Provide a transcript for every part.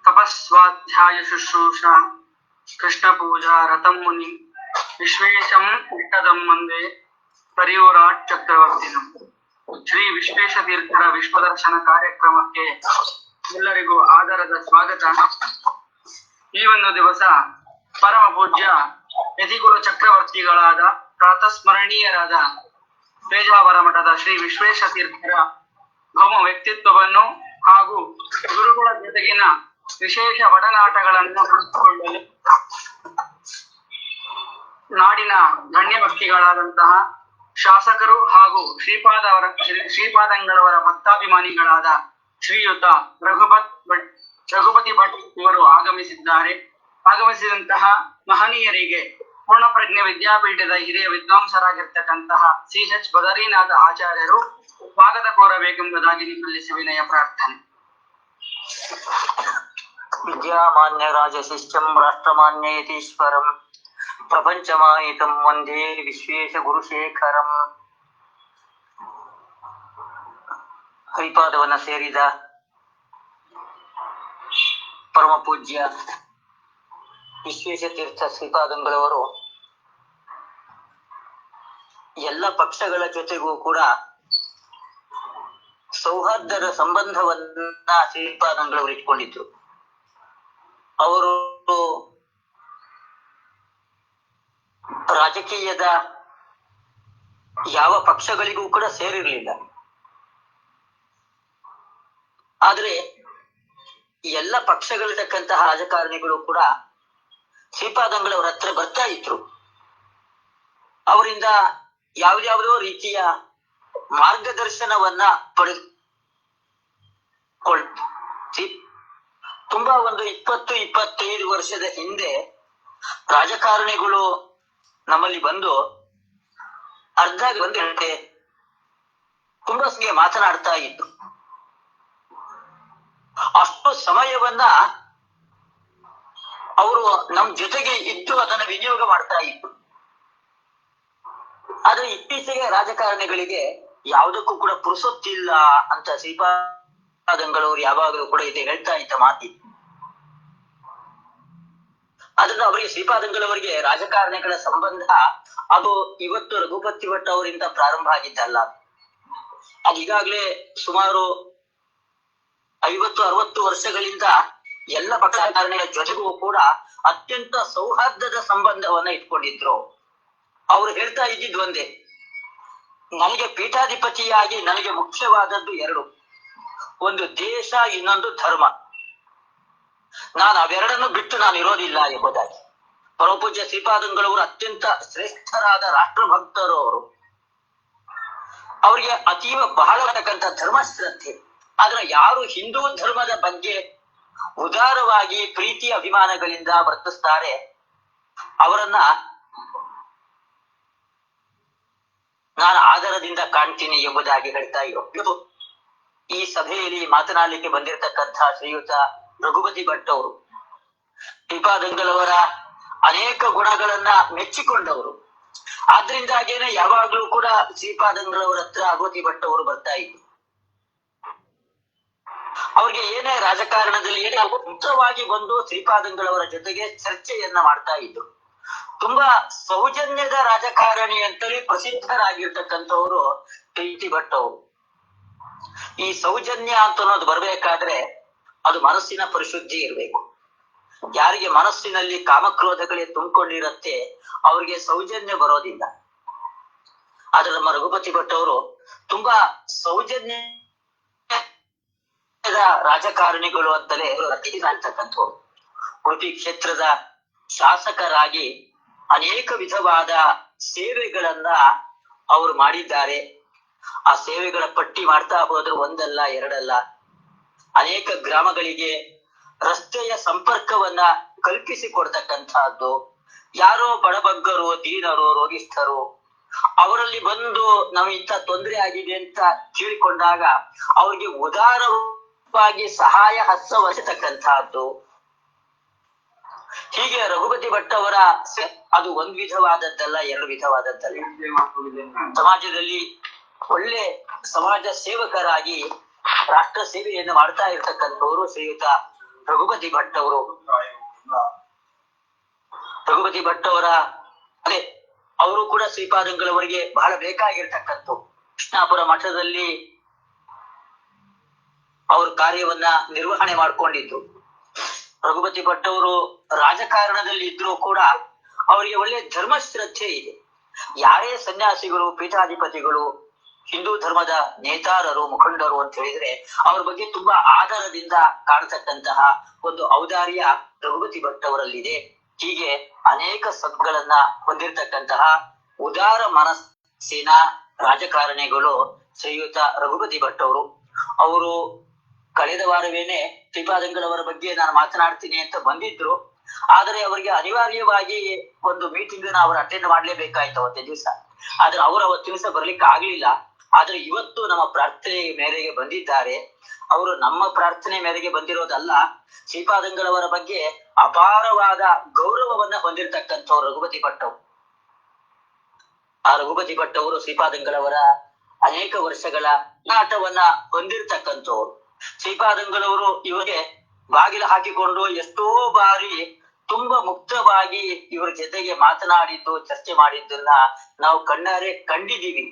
ತಪಸ್ವಾಧ್ಯಾಯ ಶುಶ್ರೂಷಾ ಕೃಷ್ಣ ಪೂಜಾ ರಥಂ ಮುನಿ ವಿಶ್ವೇಶಂ ವಿಟ್ಟದಂ ಮಂದೆ ಪರಿಯೂರಾಟ್ ಚಕ್ರವರ್ತಿನಂ. ಶ್ರೀ ವಿಶ್ವೇಶ ತೀರ್ಥರ ವಿಶ್ವದರ್ಶನ ಕಾರ್ಯಕ್ರಮಕ್ಕೆ ಎಲ್ಲರಿಗೂ ಆದರದ ಸ್ವಾಗತ. ಈ ಒಂದು ದಿವಸ ಪರಮ ಪೂಜ್ಯ ಯತಿಕುಲ ಚಕ್ರವರ್ತಿಗಳಾದ ಪ್ರಾತಸ್ಮರಣೀಯರಾದ ಪೇಜಾವರ ಮಠದ ಶ್ರೀ ವಿಶ್ವೇಶ ತೀರ್ಥರ ಗೌಮ ವ್ಯಕ್ತಿತ್ವವನ್ನು ಹಾಗೂ ಗುರುಗಳ ಜೊತೆಗಿನ ವಿಶೇಷ ಒಡನಾಟಗಳನ್ನು ಹಂಚಿಕೊಳ್ಳಲು ನಾಡಿನ ಗಣ್ಯ ವ್ಯಕ್ತಿಗಳಾದಂತಹ ಶಾಸಕರು ಹಾಗೂ ಶ್ರೀಪಾದಂಗಳವರ ಭಕ್ತಾಭಿಮಾನಿಗಳಾದ ಶ್ರೀಯುತ ರಘುಪತಿ ಭಟ್ ಇವರು ಆಗಮಿಸಿದಂತಹ ಮಹನೀಯರಿಗೆ ಪೂರ್ಣಪ್ರಜ್ಞೆ ವಿದ್ಯಾಪೀಠದ ಹಿರಿಯ ವಿದ್ವಾಂಸರಾಗಿರ್ತಕ್ಕಂತಹ CH ಬದರೀನಾಥ ಆಚಾರ್ಯರು ಸ್ವಾಗತ ಕೋರಬೇಕೆಂಬುದಾಗಿ ನಿಮ್ಮಲ್ಲಿ ವಿನಯ ಪ್ರಾರ್ಥನೆ. ವಿದ್ಯಾಮಾನ್ಯ ರಾಜಶಿಷ್ಯಂ ರಾಷ್ಟ್ರಮಾನ್ಯ ಯತೀಶ್ವರಂ ಪ್ರಪಂಚಮಾಯಿತಂ ವಂದೇ ವಿಶ್ವೇಶ ಗುರುಶೇಖರಂ. ಹರಿಪಾದವನ್ನ ಸೇರಿದ ಪರಮ ಪೂಜ್ಯ ವಿಶ್ವೇಶ ತೀರ್ಥ ಶ್ರೀಪಾದಂಗಳವರು ಎಲ್ಲ ಪಕ್ಷಗಳ ಜೊತೆಗೂ ಕೂಡ ಸೌಹಾರ್ದದ ಸಂಬಂಧವನ್ನ ಶ್ರೀಪಾದಂಗಳವರು ಇಟ್ಕೊಂಡಿದ್ರು. ಅವರು ರಾಜಕೀಯದ ಯಾವ ಪಕ್ಷಗಳಿಗೂ ಕೂಡ ಸೇರಿರಲಿಲ್ಲ. ಆದ್ರೆ ಎಲ್ಲ ಪಕ್ಷಗಳಿರ್ತಕ್ಕಂತಹ ರಾಜಕಾರಣಿಗಳು ಕೂಡ ಶ್ರೀಪಾದಂಗಳವರ ಹತ್ರ ಬರ್ತಾ ಇದ್ರು. ಅವರಿಂದ ಯಾವ್ದಾವುದೋ ರೀತಿಯ ಮಾರ್ಗದರ್ಶನವನ್ನ ತುಂಬಾ ಒಂದು 20-25 ವರ್ಷದ ಹಿಂದೆ ರಾಜಕಾರಣಿಗಳು ನಮ್ಮಲ್ಲಿ ಬಂದು ಅರ್ಧ ಗಂಟೆ ತುಂಬಾ ಮಾತನಾಡ್ತಾ ಇದ್ರು. ಅಷ್ಟು ಸಮಯವನ್ನ ಅವರು ನಮ್ ಜೊತೆಗೆ ಇದ್ದು ಅದನ್ನ ವಿನಿಯೋಗ ಮಾಡ್ತಾ ಇದ್ರು. ಆದ್ರೆ ಇತ್ತೀಚೆಗೆ ರಾಜಕಾರಣಿಗಳಿಗೆ ಯಾವುದಕ್ಕೂ ಕೂಡ ಪುರುಸೊತ್ತಿಲ್ಲ ಅಂತ ಶ್ರೀಪಾದಂಗಳವರು ಯಾವಾಗಲೂ ಕೂಡ ಇದೆ ಹೇಳ್ತಾ ಇದ್ದ ಮಾತಿತ್ತು. ಅದನ್ನ ಅವರಿಗೆ ಶ್ರೀಪಾದಂಗಳವರಿಗೆ ರಾಜಕಾರಣಿಗಳ ಸಂಬಂಧ ಅದು ಇವತ್ತು ರಘುಪತಿ ಭಟ್ ಅವರಿಂದ ಪ್ರಾರಂಭ ಆಗಿದ್ದಲ್ಲ. ಅದು ಈಗಾಗ್ಲೇ ಸುಮಾರು 50-60 ವರ್ಷಗಳಿಂದ ಎಲ್ಲ ಪಕ್ಷ ರಾಜಕಾರಣಿಗಳ ಜೊತೆಗೂ ಕೂಡ ಅತ್ಯಂತ ಸೌಹಾರ್ದದ ಸಂಬಂಧವನ್ನ ಇಟ್ಕೊಂಡಿದ್ರು. ಅವ್ರು ಹೇಳ್ತಾ ಇದ್ದಿದ್ ಒಂದೇ, ನನಗೆ ಪೀಠಾಧಿಪತಿಯಾಗಿ ನನಗೆ ಮುಖ್ಯವಾದದ್ದು 2, ಒಂದು ದೇಶ, ಇನ್ನೊಂದು ಧರ್ಮ. ನಾನು ಅವೆರಡನ್ನು ಬಿಟ್ಟು ನಾನು ಇರೋದಿಲ್ಲ ಎಂಬುದಾಗಿ. ಪರಮಪೂಜ್ಯ ಶ್ರೀಪಾದಂಗಳವರು ಅತ್ಯಂತ ಶ್ರೇಷ್ಠರಾದ ರಾಷ್ಟ್ರಭಕ್ತರು. ಅವರಿಗೆ ಅತೀವ ಬಹಳವಾದಕ್ಕಂತ ಧರ್ಮಶ್ರದ್ಧೆ. ಆದ್ರೆ ಯಾರು ಹಿಂದೂ ಧರ್ಮದ ಬಗ್ಗೆ ಉದಾರವಾಗಿ ಪ್ರೀತಿ ಅಭಿಮಾನಗಳಿಂದ ವರ್ತಿಸ್ತಾರೆ ಅವರನ್ನ ನಾನು ಆದರದಿಂದ ಕಾಣ್ತೀನಿ ಎಂಬುದಾಗಿ ಹೇಳ್ತಾ ಇರೋ. ಈ ಸಭೆಯಲ್ಲಿ ಮಾತನಾಡಲಿಕ್ಕೆ ಬಂದಿರತಕ್ಕಂತಹ ಶ್ರೀಯುತ ರಘುಪತಿ ಭಟ್ ಅವರು ಶ್ರೀಪಾದಂಗಳವರ ಅನೇಕ ಗುಣಗಳನ್ನ ಮೆಚ್ಚಿಕೊಂಡವರು. ಆದ್ರಿಂದಾಗೇನೆ ಯಾವಾಗ್ಲೂ ಕೂಡ ಶ್ರೀಪಾದಂಗಳವರ ಹತ್ರ ರಘುಪತಿ ಭಟ್ ಅವರು ಬರ್ತಾ ಇದ್ರು. ಅವ್ರಿಗೆ ಏನೇ ರಾಜಕಾರಣದಲ್ಲಿ ಏನೇ ಮುಕ್ತವಾಗಿ ಬಂದು ಶ್ರೀಪಾದಂಗಳವರ ಜೊತೆಗೆ ಚರ್ಚೆಯನ್ನ ಮಾಡ್ತಾ ಇದ್ರು. ತುಂಬಾ ಸೌಜನ್ಯದ ರಾಜಕಾರಣಿ ಅಂತಲೇ ಪ್ರಸಿದ್ಧರಾಗಿರ್ತಕ್ಕಂಥವ್ರು ಟಿ ಭಟ್ ಅವರು. ಈ ಸೌಜನ್ಯ ಅಂತ ಅನ್ನೋದು ಬರ್ಬೇಕಾದ್ರೆ ಅದು ಮನಸ್ಸಿನ ಪರಿಶುದ್ಧಿ ಇರಬೇಕು. ಯಾರಿಗೆ ಮನಸ್ಸಿನಲ್ಲಿ ಕಾಮಕ್ರೋಧಗಳೇ ತುಂಬಿಕೊಂಡಿರತ್ತೆ ಅವ್ರಿಗೆ ಸೌಜನ್ಯ ಬರೋದಿಲ್ಲ. ಆದ್ರೆ ನಮ್ಮ ರಘುಪತಿ ಭಟ್ ಅವರು ತುಂಬಾ ಸೌಜನ್ಯ ರಾಜಕಾರಣಿಗಳು ಅಂತಲೇ ಆಗ್ತಕ್ಕಂಥವ್ರು. ಉಡುಪಿ ಕ್ಷೇತ್ರದ ಶಾಸಕರಾಗಿ ಅನೇಕ ವಿಧವಾದ ಸೇವೆಗಳನ್ನ ಅವರು ಮಾಡಿದ್ದಾರೆ. ಆ ಸೇವೆಗಳ ಪಟ್ಟಿ ಮಾಡ್ತಾ ಹೋದ್ರೆ ಒಂದಲ್ಲ ಎರಡಲ್ಲ. ಅನೇಕ ಗ್ರಾಮಗಳಿಗೆ ರಸ್ತೆಯ ಸಂಪರ್ಕವನ್ನ ಕಲ್ಪಿಸಿಕೊಡ್ತಕ್ಕಂಥದ್ದು. ಯಾರೋ ಬಡಬಗ್ಗರು, ದೀನರು, ರೋಗಿಷ್ಠರು ಅವರಲ್ಲಿ ಬಂದು ನಾವು ಇಂಥ ತೊಂದರೆ ಆಗಿದೆ ಅಂತ ಕೇಳಿಕೊಂಡಾಗ ಅವ್ರಿಗೆ ಉದಾರವಾಗಿ ಸಹಾಯ ಹಸ್ತವಹಿಸತಕ್ಕಂಥದ್ದು. ಹೀಗೆ ರಘುಪತಿ ಭಟ್ ಅವರ ಅದು ಒಂದ್ ವಿಧವಾದದ್ದಲ್ಲ, ಎರಡು ವಿಧವಾದದ್ದಲ್ಲ. ಸಮಾಜದಲ್ಲಿ ಒಳ್ಳೆ ಸಮಾಜ ಸೇವಕರಾಗಿ ರಾಷ್ಟ್ರ ಸೇವೆಯನ್ನು ಮಾಡ್ತಾ ಇರ್ತಕ್ಕಂಥವರು ಶ್ರೀಯುತ ರಘುಪತಿ ಭಟ್ ಅವರು. ರಘುಪತಿ ಭಟ್ ಅವರ ಅದೇ ಅವರು ಕೂಡ ಶ್ರೀಪಾದಂಗಳವರಿಗೆ ಬಹಳ ಬೇಕಾಗಿರ್ತಕ್ಕಂಥ ಕೃಷ್ಣಾಪುರ ಮಠದಲ್ಲಿ ಅವ್ರ ಕಾರ್ಯವನ್ನ ನಿರ್ವಹಣೆ ಮಾಡ್ಕೊಂಡಿದ್ದು. ರಘುಪತಿ ಭಟ್ ಅವರು ರಾಜಕಾರಣದಲ್ಲಿ ಇದ್ರೂ ಕೂಡ ಅವರಿಗೆ ಒಳ್ಳೆ ಧರ್ಮಶ್ರದ್ಧೆ ಇದೆ. ಯಾರೇ ಸನ್ಯಾಸಿಗಳು, ಪೀಠಾಧಿಪತಿಗಳು, ಹಿಂದೂ ಧರ್ಮದ ನೇತಾರರು, ಮುಖಂಡರು ಅಂತ ಹೇಳಿದ್ರೆ ಅವ್ರ ಬಗ್ಗೆ ತುಂಬಾ ಆಧಾರದಿಂದ ಕಾಣತಕ್ಕಂತಹ ಒಂದು ಔದಾರ್ಯ ರಘುಪತಿ ಭಟ್ ಅವರಲ್ಲಿದೆ. ಹೀಗೆ ಅನೇಕ ಸದ್ಗಳನ್ನ ಹೊಂದಿರತಕ್ಕಂತಹ ಉದಾರ ಮನಸ್ಸಿನ ರಾಜಕಾರಣಿಗಳು ಶ್ರೀಯುತ ರಘುಪತಿ ಭಟ್ ಅವರು. ಅವರು ಕಳೆದ ವಾರವೇನೆ ಶ್ರೀಪಾದಂಗಳವರ ಬಗ್ಗೆ ನಾನು ಮಾತನಾಡ್ತೀನಿ ಅಂತ ಬಂದಿದ್ರು. ಆದರೆ ಅವರಿಗೆ ಅನಿವಾರ್ಯವಾಗಿ ಒಂದು ಮೀಟಿಂಗ್ ಅವರು ಅಟೆಂಡ್ ಮಾಡ್ಲೇಬೇಕಾಯ್ತು ಅವತ್ತೇ ದಿವಸ. ಆದ್ರೆ ಅವರು ಅವತ್ತು ದಿವಸ ಬರ್ಲಿಕ್ಕೆ ಆಗ್ಲಿಲ್ಲ. ಆದ್ರೆ ಇವತ್ತು ನಮ್ಮ ಪ್ರಾರ್ಥನೆ ಮೇರೆಗೆ ಬಂದಿದ್ದಾರೆ. ಅವರು ನಮ್ಮ ಪ್ರಾರ್ಥನೆ ಮೇರೆಗೆ ಬಂದಿರೋದಲ್ಲ, ಶ್ರೀಪಾದಂಗಳವರ ಬಗ್ಗೆ ಅಪಾರವಾದ ಗೌರವವನ್ನ ಹೊಂದಿರತಕ್ಕಂಥವ್ರು ರಘುಪತಿ ಭಟ್ ಅವರು. ಆ ರಘುಪತಿ ಭಟ್ ಅವರು ಶ್ರೀಪಾದಂಗಳವರ ಅನೇಕ ವರ್ಷಗಳ ನಾಟವನ್ನ ಹೊಂದಿರತಕ್ಕಂಥವ್ರು. ಶ್ರೀಪಾದಂಗಳವರು ಇವರಿಗೆ ಬಾಗಿಲು ಹಾಕಿಕೊಂಡು ಎಷ್ಟೋ ಬಾರಿ ತುಂಬಾ ಮುಕ್ತವಾಗಿ ಇವರ ಜೊತೆಗೆ ಮಾತನಾಡಿದ್ದು, ಚರ್ಚೆ ಮಾಡಿದ್ದನ್ನ ನಾವು ಕಣ್ಣಾರೆ ಕಂಡಿದ್ದೀವಿ.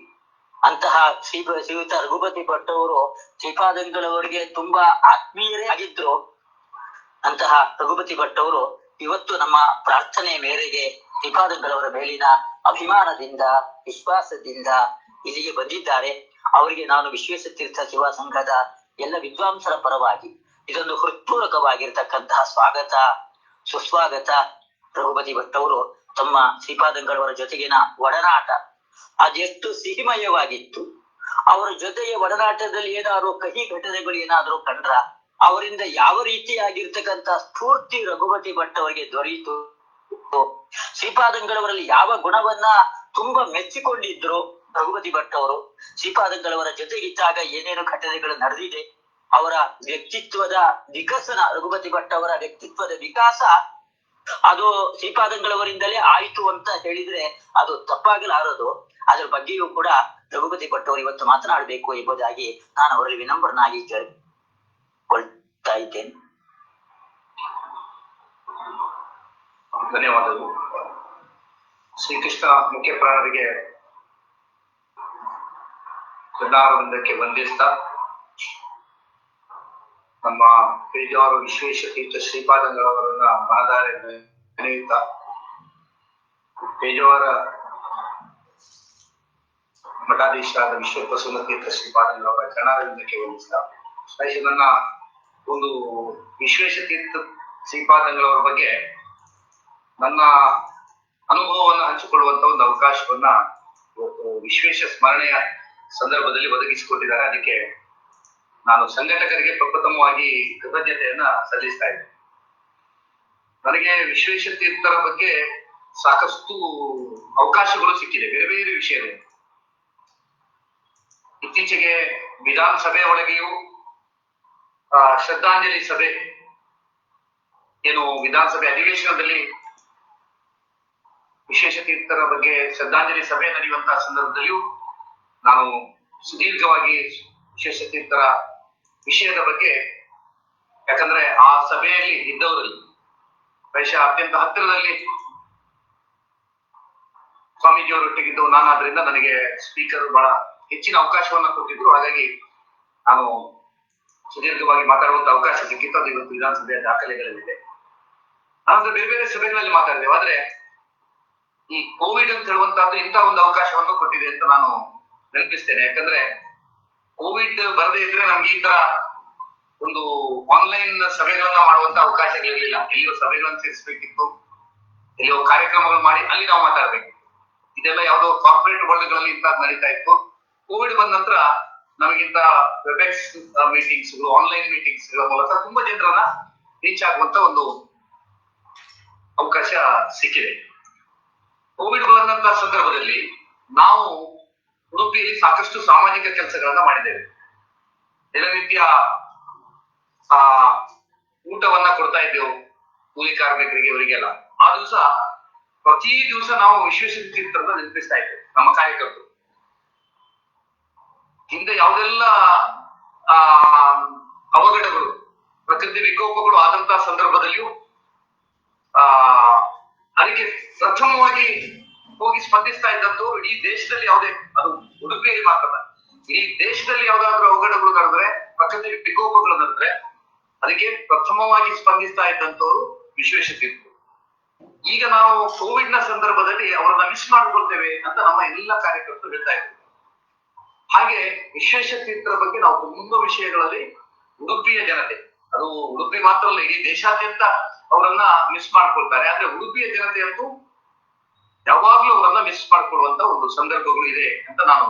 ಅಂತಹ ಶ್ರೀಯುತ ರಘುಪತಿ ಭಟ್ ಅವರು ಶ್ರೀಪಾದಂಗಳವರಿಗೆ ತುಂಬಾ ಆತ್ಮೀಯರೇ ಆಗಿದ್ರು. ಅಂತಹ ರಘುಪತಿ ಭಟ್ ಅವರು ಇವತ್ತು ನಮ್ಮ ಪ್ರಾರ್ಥನೆ ಮೇರೆಗೆ ಶ್ರೀಪಾದಂಗಳವರ ಮೇಲಿನ ಅಭಿಮಾನದಿಂದ, ವಿಶ್ವಾಸದಿಂದ ಇಲ್ಲಿಗೆ ಬಂದಿದ್ದಾರೆ. ಅವರಿಗೆ ನಾನು ವಿಶ್ವೇಶತೀರ್ಥ ಶಿವ ಸಂಘದ ಎಲ್ಲ ವಿದ್ವಾಂಸರ ಪರವಾಗಿ ಇದೊಂದು ಹೃತ್ಪೂರ್ವಕವಾಗಿರ್ತಕ್ಕಂತಹ ಸ್ವಾಗತ, ಸುಸ್ವಾಗತ. ರಘುಪತಿ ಭಟ್ ಅವರು ತಮ್ಮ ಶ್ರೀಪಾದಂಗಳವರ ಜೊತೆಗಿನ ಒಡನಾಟ ಅದೆಷ್ಟು ಸಿಹಿಮಯವಾಗಿತ್ತು. ಅವರ ಜೊತೆಯ ಒಡನಾಟದಲ್ಲಿ ಏನಾದ್ರು ಕಹಿ ಘಟನೆಗಳು ಏನಾದ್ರು ಕಂಡ್ರ ಅವರಿಂದ ಯಾವ ರೀತಿಯಾಗಿರ್ತಕ್ಕಂಥ ಸ್ಫೂರ್ತಿ ರಘುಪತಿ ಭಟ್ ಅವರಿಗೆ ದೊರೆಯಿತು, ಶ್ರೀಪಾದಂಗಳವರಲ್ಲಿ ಯಾವ ಗುಣವನ್ನ ತುಂಬಾ ಮೆಚ್ಚಿಕೊಂಡಿದ್ರು ರಘುಪತಿ ಭಟ್ ಅವರು, ಶ್ರೀಪಾದಂಗಳವರ ಜೊತೆಗಿದ್ದಾಗ ಏನೇನು ಘಟನೆಗಳು ನಡೆದಿದೆ, ಅವರ ವ್ಯಕ್ತಿತ್ವದ ವಿಕಸನ, ರಘುಪತಿ ಭಟ್ ಅವರ ವ್ಯಕ್ತಿತ್ವದ ವಿಕಾಸ ಅದು ಶ್ರೀಪಾದಂಗಳವರಿಂದಲೇ ಆಯಿತು ಅಂತ ಹೇಳಿದ್ರೆ ಅದು ತಪ್ಪಾಗಲಾರದು. ಅದ್ರ ಬಗ್ಗೆಯೂ ಕೂಡ ರಘುಪತಿ ಭಟ್ ಅವರು ಇವತ್ತು ಮಾತನಾಡಬೇಕು ಎಂಬುದಾಗಿ ನಾನು ಅವರಲ್ಲಿ ವಿನಮ್ರನಾಗಿ ಕೇಳಿಕೊಳ್ತಾ ಇದ್ದೇನೆ. ಧನ್ಯವಾದಗಳು. ಶ್ರೀಕೃಷ್ಣ ಮುಖ್ಯ ಪ್ರಾಣರಿಗೆ ಗಂಡಾರವೃಂದಕ್ಕೆ ವಂದಿಸ್ತಾ ನಮ್ಮ ಪೇಜಾವರ ವಿಶ್ವೇಶತೀರ್ಥ ಶ್ರೀಪಾದಂಗಳವರನ್ನ ಮನದಾರೆ ನೆನೆಯುತ್ತಾ ಪೇಜಾವರ ಮಠಾಧೀಶರಾದ ವಿಶ್ವಪ್ರಸನ್ನ ತೀರ್ಥ ಶ್ರೀಪಾದಂಗಳವರ ಗಣಾರವಿಂದಕ್ಕೆ ವಂದಿಸ್ತಾ ನನ್ನ ಒಂದು ವಿಶ್ವೇಶತೀರ್ಥ ಶ್ರೀಪಾದಂಗಳವರ ಬಗ್ಗೆ ನನ್ನ ಅನುಭವವನ್ನು ಹಂಚಿಕೊಳ್ಳುವಂತ ಒಂದು ಅವಕಾಶವನ್ನ ಇವತ್ತು ವಿಶ್ವೇಶ ಸ್ಮರಣೆಯ ಸಂದರ್ಭದಲ್ಲಿ ಒದಗಿಸಿಕೊಟ್ಟಿದ್ದಾರೆ. ಅದಕ್ಕೆ ನಾನು ಸಂಘಟಕರಿಗೆ ಪ್ರಪ್ರಥಮವಾಗಿ ಕೃತಜ್ಞತೆಯನ್ನ ಸಲ್ಲಿಸ್ತಾ ಇದ್ದೇನೆ. ನನಗೆ ವಿಶ್ವೇಶ ತೀರ್ಥರ ಬಗ್ಗೆ ಸಾಕಷ್ಟು ಅವಕಾಶಗಳು ಸಿಕ್ಕಿದೆ ಬೇರೆ ಬೇರೆ ವಿಷಯಗಳು. ಇತ್ತೀಚೆಗೆ ವಿಧಾನಸಭೆ ಒಳಗೆಯೂ ಶ್ರದ್ಧಾಂಜಲಿ ಸಭೆ ಏನು ವಿಧಾನಸಭೆ ಅಧಿವೇಶನದಲ್ಲಿ ವಿಶ್ವೇಶ ತೀರ್ಥರ ಬಗ್ಗೆ ಶ್ರದ್ಧಾಂಜಲಿ ಸಭೆ ನಡೆಯುವಂತಹ ಸಂದರ್ಭದಲ್ಲಿಯೂ ನಾನು ಸುದೀರ್ಘವಾಗಿ ವಿಶ್ವೇಶ ತೀರ್ಥರ ವಿಷಯದ ಬಗ್ಗೆ, ಯಾಕಂದ್ರೆ ಆ ಸಭೆಯಲ್ಲಿ ಇದ್ದವರಲ್ಲಿ ಬಹುಶಃ ಅತ್ಯಂತ ಹತ್ತಿರದಲ್ಲಿ ಸ್ವಾಮೀಜಿಯವರೊಟ್ಟಿಗಿದ್ದು ನಾನು, ಆದ್ರಿಂದ ನನಗೆ ಸ್ಪೀಕರ್ ಬಹಳ ಹೆಚ್ಚಿನ ಅವಕಾಶವನ್ನ ಕೊಟ್ಟಿದ್ರು. ಹಾಗಾಗಿ ನಾನು ಸುದೀರ್ಘವಾಗಿ ಮಾತಾಡುವಂತ ಅವಕಾಶ ಸಿಕ್ಕಿತ್ತು. ಅದು ಇವತ್ತು ವಿಧಾನಸಭೆಯ ದಾಖಲೆಗಳಲ್ಲಿದೆ. ನಾನಂದ್ರೆ ಬೇರೆ ಬೇರೆ ಸಭೆಗಳಲ್ಲಿ ಮಾತಾಡಿದ್ದೇವೆ. ಆದ್ರೆ ಈ ಕೋವಿಡ್ ಅಂತ ಹೇಳುವಂತಹದ್ದು ಇಂಥ ಒಂದು ಅವಕಾಶವನ್ನು ಕೊಟ್ಟಿದೆ ಅಂತ ನಾನು ನೆನಪಿಸ್ತೇನೆ. ಯಾಕಂದ್ರೆ ಕೋವಿಡ್ ಬರದೇ ಇದ್ರೆ ನಮ್ಗೆ ಈ ತರ ಒಂದು ಆನ್ಲೈನ್ ಸಭೆಗಳನ್ನ ಮಾಡುವಂತ ಅವಕಾಶಗಳಿರಲಿಲ್ಲ. ಎಲ್ಲಿಯೋ ಸಭೆಗಳನ್ನ ಸೇರಿಸ್ಬೇಕಿತ್ತು, ಎಲ್ಲಿಯೋ ಕಾರ್ಯಕ್ರಮಗಳು ಮಾಡಿ ಅಲ್ಲಿ ನಾವು ಮಾತಾಡ್ಬೇಕು. ಇದೆಲ್ಲ ಯಾವುದೋ ಕಾರ್ಪೊರೇಟ್ ವರ್ಲ್ಡ್ಗಳಲ್ಲಿ ಇಂಥದ್ದು ನಡೀತಾ ಇತ್ತು. ಕೋವಿಡ್ ಬಂದ ನಂತರ ನಮಗಿಂತ ವೆಬೆಕ್ಸ್ ಮೀಟಿಂಗ್ಸ್ಗಳು, ಆನ್ಲೈನ್ ಮೀಟಿಂಗ್ಸ್ ಮೂಲಕ ತುಂಬಾ ಜನರನ್ನ ರೀಚ್ ಆಗುವಂತ ಒಂದು ಅವಕಾಶ ಸಿಕ್ಕಿದೆ. ಕೋವಿಡ್ ಬಂದಂತ ಸಂದರ್ಭದಲ್ಲಿ ನಾವು ಉಡುಪಿಯಲ್ಲಿ ಸಾಕಷ್ಟು ಸಾಮಾಜಿಕ ಕೆಲಸಗಳನ್ನ ಮಾಡಿದ್ದೇವೆ. ದಿನನಿತ್ಯ ಊಟವನ್ನ ಕೊಡ್ತಾ ಇದ್ದೆವು. ಕೂಲಿ ಕಾರ್ಮಿಕರಿಗೆ ಇವರಿಗೆಲ್ಲ ಆ ದಿವಸ ಪ್ರತಿ ದಿವಸ ನಾವು ವಿಶ್ವೇಶ್ವರ ತೀರ್ಥರನ್ನ ನೆನಪಿಸ್ತಾ ಇದ್ದೇವೆ ನಮ್ಮ ಕಾರ್ಯಕರ್ತರು. ಹಿಂದೆ ಯಾವುದೆಲ್ಲ ಆ ಅವಘಡಗಳು, ಪ್ರಕೃತಿ ವಿಕೋಪಗಳು ಆದಂತಹ ಸಂದರ್ಭದಲ್ಲಿಯೂ ಆ ಅದಕ್ಕೆ ಪ್ರಥಮವಾಗಿ ಹೋಗಿ ಸ್ಪಂದಿಸ್ತಾ ಇದ್ದಂತವ್ರು ಇಡೀ ದೇಶದಲ್ಲಿ ಯಾವುದೇ, ಅದು ಉಡುಪಿಯಲ್ಲಿ ಮಾತ್ರ, ಇಡೀ ದೇಶದಲ್ಲಿ ಯಾವ್ದಾದ್ರು ಅವಘಡಗಳು ನಡೆದ್ರೆ, ಪ್ರಕೃತಿ ವಿಕೋಪಗಳು ನಡೆದ್ರೆ ಅದಕ್ಕೆ ಪ್ರಥಮವಾಗಿ ಸ್ಪಂದಿಸ್ತಾ ಇದ್ದಂತವ್ರು ವಿಶ್ವೇಶ್ವರ ತೀರ್ಥರು. ಈಗ ನಾವು ಕೋವಿಡ್ ನ ಸಂದರ್ಭದಲ್ಲಿ ಅವರನ್ನ ಮಿಸ್ ಮಾಡ್ಕೊಳ್ತೇವೆ ಅಂತ ನಮ್ಮ ಎಲ್ಲ ಕಾರ್ಯಕರ್ತರು ಹೇಳ್ತಾ ಇದ್ರು. ಹಾಗೆ ವಿಶ್ವೇಶ್ವರ ತೀರ್ಥರ ಬಗ್ಗೆ ನಾವು ತುಂಬಾ ವಿಷಯಗಳಲ್ಲಿ ಉಡುಪಿಯ ಜನತೆ, ಅದು ಉಡುಪಿ ಮಾತ್ರ ಅಲ್ಲ, ಇಡೀ ದೇಶಾದ್ಯಂತ ಅವರನ್ನ ಮಿಸ್ ಮಾಡ್ಕೊಳ್ತಾರೆ. ಆದ್ರೆ ಉಡುಪಿಯ ಜನತೆ ಅಂತೂ ಯಾವಾಗ್ಲೂ ಅವರನ್ನ ಮಿಸ್ ಮಾಡ್ಕೊಳ್ಳುವಂತ ಒಂದು ಸಂದರ್ಭಗಳು ಇದೆ ಅಂತ ನಾನು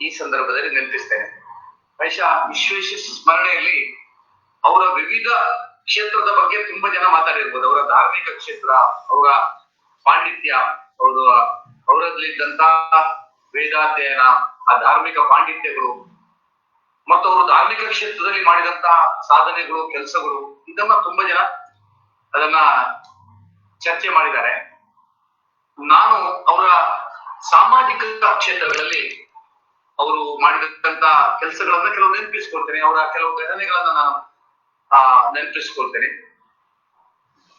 ಈ ಸಂದರ್ಭದಲ್ಲಿ ನೆನಪಿಸ್ತೇನೆ. ಬಹುಶಃ ವಿಶ್ವೇಶ್ವರ ಸ್ಮರಣೆಯಲ್ಲಿ ಅವರ ವಿವಿಧ ಕ್ಷೇತ್ರದ ಬಗ್ಗೆ ತುಂಬಾ ಜನ ಮಾತಾಡಿರ್ಬೋದು. ಅವರ ಧಾರ್ಮಿಕ ಕ್ಷೇತ್ರ, ಅವರ ಪಾಂಡಿತ್ಯ, ಅವರಲ್ಲಿದ್ದಂತ ವೇದಾಧ್ಯಯನ, ಆ ಧಾರ್ಮಿಕ ಪಾಂಡಿತ್ಯಗಳು ಮತ್ತು ಅವರು ಧಾರ್ಮಿಕ ಕ್ಷೇತ್ರದಲ್ಲಿ ಮಾಡಿದಂತಹ ಸಾಧನೆಗಳು, ಕೆಲಸಗಳು, ಇದನ್ನ ತುಂಬಾ ಜನ ಅದನ್ನ ಚರ್ಚೆ ಮಾಡಿದ್ದಾರೆ. ನಾನು ಅವರ ಸಾಮಾಜಿಕ ಕ್ಷೇತ್ರಗಳಲ್ಲಿ ಅವರು ಮಾಡಿದಂತ ಕೆಲಸಗಳನ್ನ ಕೆಲವು ನೆನಪಿಸ್ಕೊಳ್ತೇನೆ. ಅವರ ಕೆಲವು ಘಟನೆಗಳನ್ನ ನಾನು ನೆನಪಿಸ್ಕೊಳ್ತೇನೆ.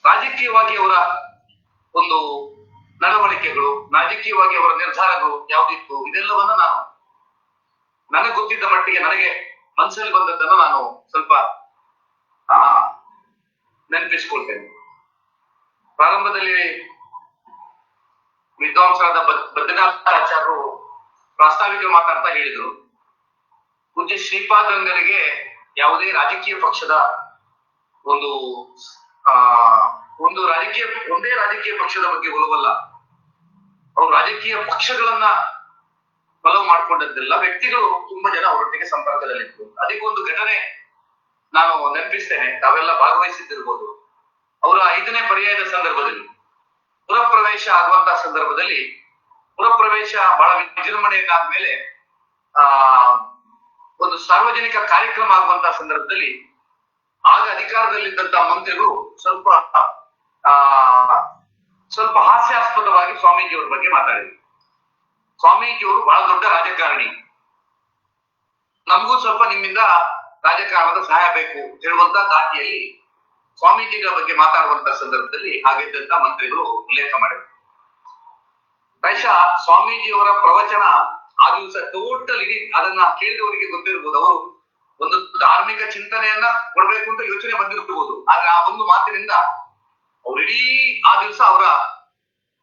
ರಾಜಕೀಯವಾಗಿ ಅವರ ಒಂದು ನಡವಳಿಕೆಗಳು, ರಾಜಕೀಯವಾಗಿ ಅವರ ನಿರ್ಧಾರಗಳು ಯಾವ್ದಿತ್ತು, ಇದೆಲ್ಲವನ್ನ ನಾನು ನನಗೆ ಗೊತ್ತಿದ್ದ ಮಟ್ಟಿಗೆ ನನಗೆ ಮನಸ್ಸಲ್ಲಿ ಬಂದದ್ದನ್ನು ನಾನು ಸ್ವಲ್ಪ ನೆನಪಿಸ್ಕೊಳ್ತೇನೆ. ಪ್ರಾರಂಭದಲ್ಲಿ ವಿದ್ವಾಂಸರಾದ ಬದ್ರಿನಾಥಾಚಾರ್ಯರು ಪ್ರಾಸ್ತಾವಿಕ ಮಾತಾಡ್ತಾ ಹೇಳಿದ್ರು, ಪೂಜ್ಯ ಶ್ರೀಪಾದಂಗರಿಗೆ ಯಾವುದೇ ರಾಜಕೀಯ ಪಕ್ಷದ ಒಂದೇ ರಾಜಕೀಯ ಪಕ್ಷದ ಬಗ್ಗೆ ಒಲವಲ್ಲ. ಅವರು ರಾಜಕೀಯ ಪಕ್ಷಗಳನ್ನ ಒಲವು ಮಾಡ್ಕೊಂಡದ್ದೆಲ್ಲ, ವ್ಯಕ್ತಿಗಳು ತುಂಬಾ ಜನ ಅವರೊಟ್ಟಿಗೆ ಸಂಪರ್ಕದಲ್ಲಿತ್ತು. ಅದಕ್ಕೊಂದು ಘಟನೆ ನಾನು ನೆನಪಿಸ್ತೇನೆ, ತಾವೆಲ್ಲ ಭಾಗವಹಿಸಿದ್ದಿರ್ಬೋದು. ಅವರ 5ನೇ ಪರ್ಯಾಯದ ಸಂದರ್ಭದಲ್ಲಿ ಪುರಪ್ರವೇಶ ಆಗುವಂತಹ ಸಂದರ್ಭದಲ್ಲಿ, ಪುರಪ್ರವೇಶ ಬಹಳ ವಿಜೃಂಭಣೆಯಾದ್ಮೇಲೆ ಒಂದು ಸಾರ್ವಜನಿಕ ಕಾರ್ಯಕ್ರಮ ಆಗುವಂತಹ ಸಂದರ್ಭದಲ್ಲಿ ಆಗ ಅಧಿಕಾರದಲ್ಲಿದ್ದಂತಹ ಮಂತ್ರಿಗಳು ಸ್ವಲ್ಪ ಹಾಸ್ಯಾಸ್ಪದವಾಗಿ ಸ್ವಾಮೀಜಿಯವರ ಬಗ್ಗೆ ಮಾತಾಡಿದ್ರು. ಸ್ವಾಮೀಜಿಯವರು ಬಹಳ ದೊಡ್ಡ ರಾಜಕಾರಣಿ, ನಮಗೂ ಸ್ವಲ್ಪ ನಿಮ್ಮಿಂದ ರಾಜಕಾರಣದ ಸಹಾಯ ಬೇಕು ಹೇಳುವಂತ ದಾಟಿಯಲ್ಲಿ ಸ್ವಾಮೀಜಿಗಳ ಬಗ್ಗೆ ಮಾತಾಡುವಂತ ಸಂದರ್ಭದಲ್ಲಿ ಆಗಿದ್ದಂತ ಮಂತ್ರಿಗಳು ಉಲ್ಲೇಖ ಮಾಡಿದರು. ಬಹುಶಃ ಸ್ವಾಮೀಜಿಯವರ ಪ್ರವಚನ ಆ ದಿವಸ ಟೋಟಲ್ ಇಡೀ ಅದನ್ನ ಕೇಳಿದವರಿಗೆ ಗೊತ್ತಿರ್ಬೋದು. ಅವರು ಒಂದು ಧಾರ್ಮಿಕ ಚಿಂತನೆಯನ್ನ ಕೊಡ್ಬೇಕು ಅಂತ ಯೋಚನೆ ಬಂದಿರಬಹುದು. ಆದ್ರೆ ಆ ಒಂದು ಮಾತಿನಿಂದ ಅವರಿಡೀ ಆ ದಿವಸ ಅವರ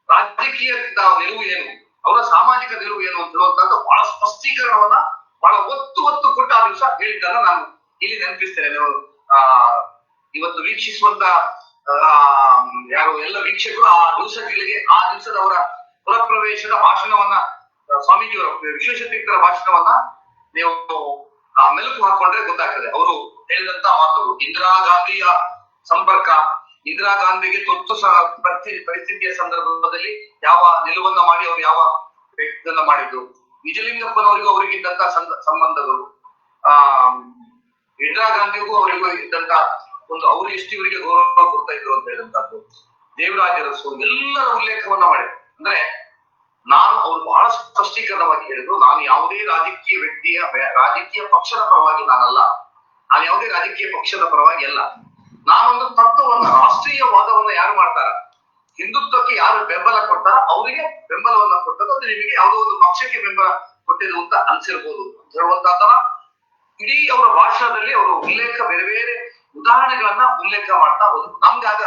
ರಾಜಕೀಯ ನಿಲುವು ಏನು, ಅವರ ಸಾಮಾಜಿಕ ನಿಲುವು ಏನು ಅಂತ ಹೇಳುವಂತದ್ದು ಬಹಳ ಸ್ಪಷ್ಟೀಕರಣವನ್ನ ಬಹಳ ಒತ್ತು ಕೊಟ್ಟು ಆ ದಿವಸ ಹೇಳಿದ್ದನ್ನ ನಾನು ಇಲ್ಲಿ ನೆನಪಿಸ್ತೇನೆ. ನೀವು ಇವತ್ತು ವೀಕ್ಷಿಸುವಂತ ಯಾರು ಎಲ್ಲ ವೀಕ್ಷಕರು ಆ ದಿವಸದ ಅವರ ಪುರಪ್ರವೇಶದ ಭಾಷಣವನ್ನ, ಸ್ವಾಮೀಜಿಯವರ ವಿಶ್ವೇಶ್ವರ ತೀರ್ಥರ ಭಾಷಣವನ್ನ ನೀವು ಮೆಲುಕು ಹಾಕೊಂಡ್ರೆ ಗೊತ್ತಾಗ್ತದೆ. ಅವರು ಹೇಳಿದಂತ ಮಾತುಗಳು, ಇಂದಿರಾ ಗಾಂಧಿಯ ಸಂಪರ್ಕ, ಇಂದಿರಾ ಗಾಂಧಿಗೆ ತುರ್ತು ಪರಿಸ್ಥಿತಿಯ ಸಂದರ್ಭದಲ್ಲಿ ಯಾವ ನಿಲುವನ್ನ ಮಾಡಿ ಅವರು ಯಾವ ವ್ಯಕ್ತಿಯನ್ನ ಮಾಡಿದ್ರು, ನಿಜಲಿಂಗಪ್ಪನವರಿಗೂ ಅವರಿಗಿದ್ದಂತ ಸಂಬಂಧಗಳು, ಇಂದಿರಾ ಗಾಂಧಿಗೂ ಅವರಿಗೂ ಇದ್ದಂತ ಒಂದು ಅವರು ಎಷ್ಟು ಇವರಿಗೆ ಗೌರವ ಕೊಡ್ತಾ ಇದ್ರು ಅಂತ ಹೇಳಿದಂತದ್ದು, ದೇವರಾಜ ಅರಸು, ಎಲ್ಲರ ಉಲ್ಲೇಖವನ್ನ ಮಾಡಿದ್ರು. ಅಂದ್ರೆ ಅವರು ಬಹಳ ಸ್ಪಷ್ಟೀಕರಣವಾಗಿ ಹೇಳಿದ್ರು, ನಾನು ಯಾವುದೇ ರಾಜಕೀಯ ಪಕ್ಷದ ಪರವಾಗಿ ನಾನಲ್ಲ, ನಾನು ಯಾವುದೇ ರಾಜಕೀಯ ಪಕ್ಷದ ಪರವಾಗಿ ಅಲ್ಲ, ನಾನೊಂದು ತತ್ವವನ್ನ, ರಾಷ್ಟ್ರೀಯವಾದವನ್ನ ಯಾರು ಮಾಡ್ತಾರ, ಹಿಂದುತ್ವಕ್ಕೆ ಯಾರು ಬೆಂಬಲ ಕೊಡ್ತಾರ ಅವರಿಗೆ ಬೆಂಬಲವನ್ನ ಕೊಟ್ಟದ್ದು, ಅದು ನಿಮಗೆ ಯಾವುದೋ ಒಂದು ಪಕ್ಷಕ್ಕೆ ಬೆಂಬಲ ಕೊಟ್ಟಿದ್ದು ಅಂತ ಅನ್ಸಿರ್ಬೋದು ಅಂತ ಹೇಳುವಂತಹ ಇಡೀ ಅವರ ಭಾಷಣದಲ್ಲಿ ಅವರು ಬೇರೆ ಬೇರೆ ಉದಾಹರಣೆಗಳನ್ನ ಉಲ್ಲೇಖ ಮಾಡ್ತಾ ಹೋದ್ರು. ನಮ್ಗೆ ಆಗ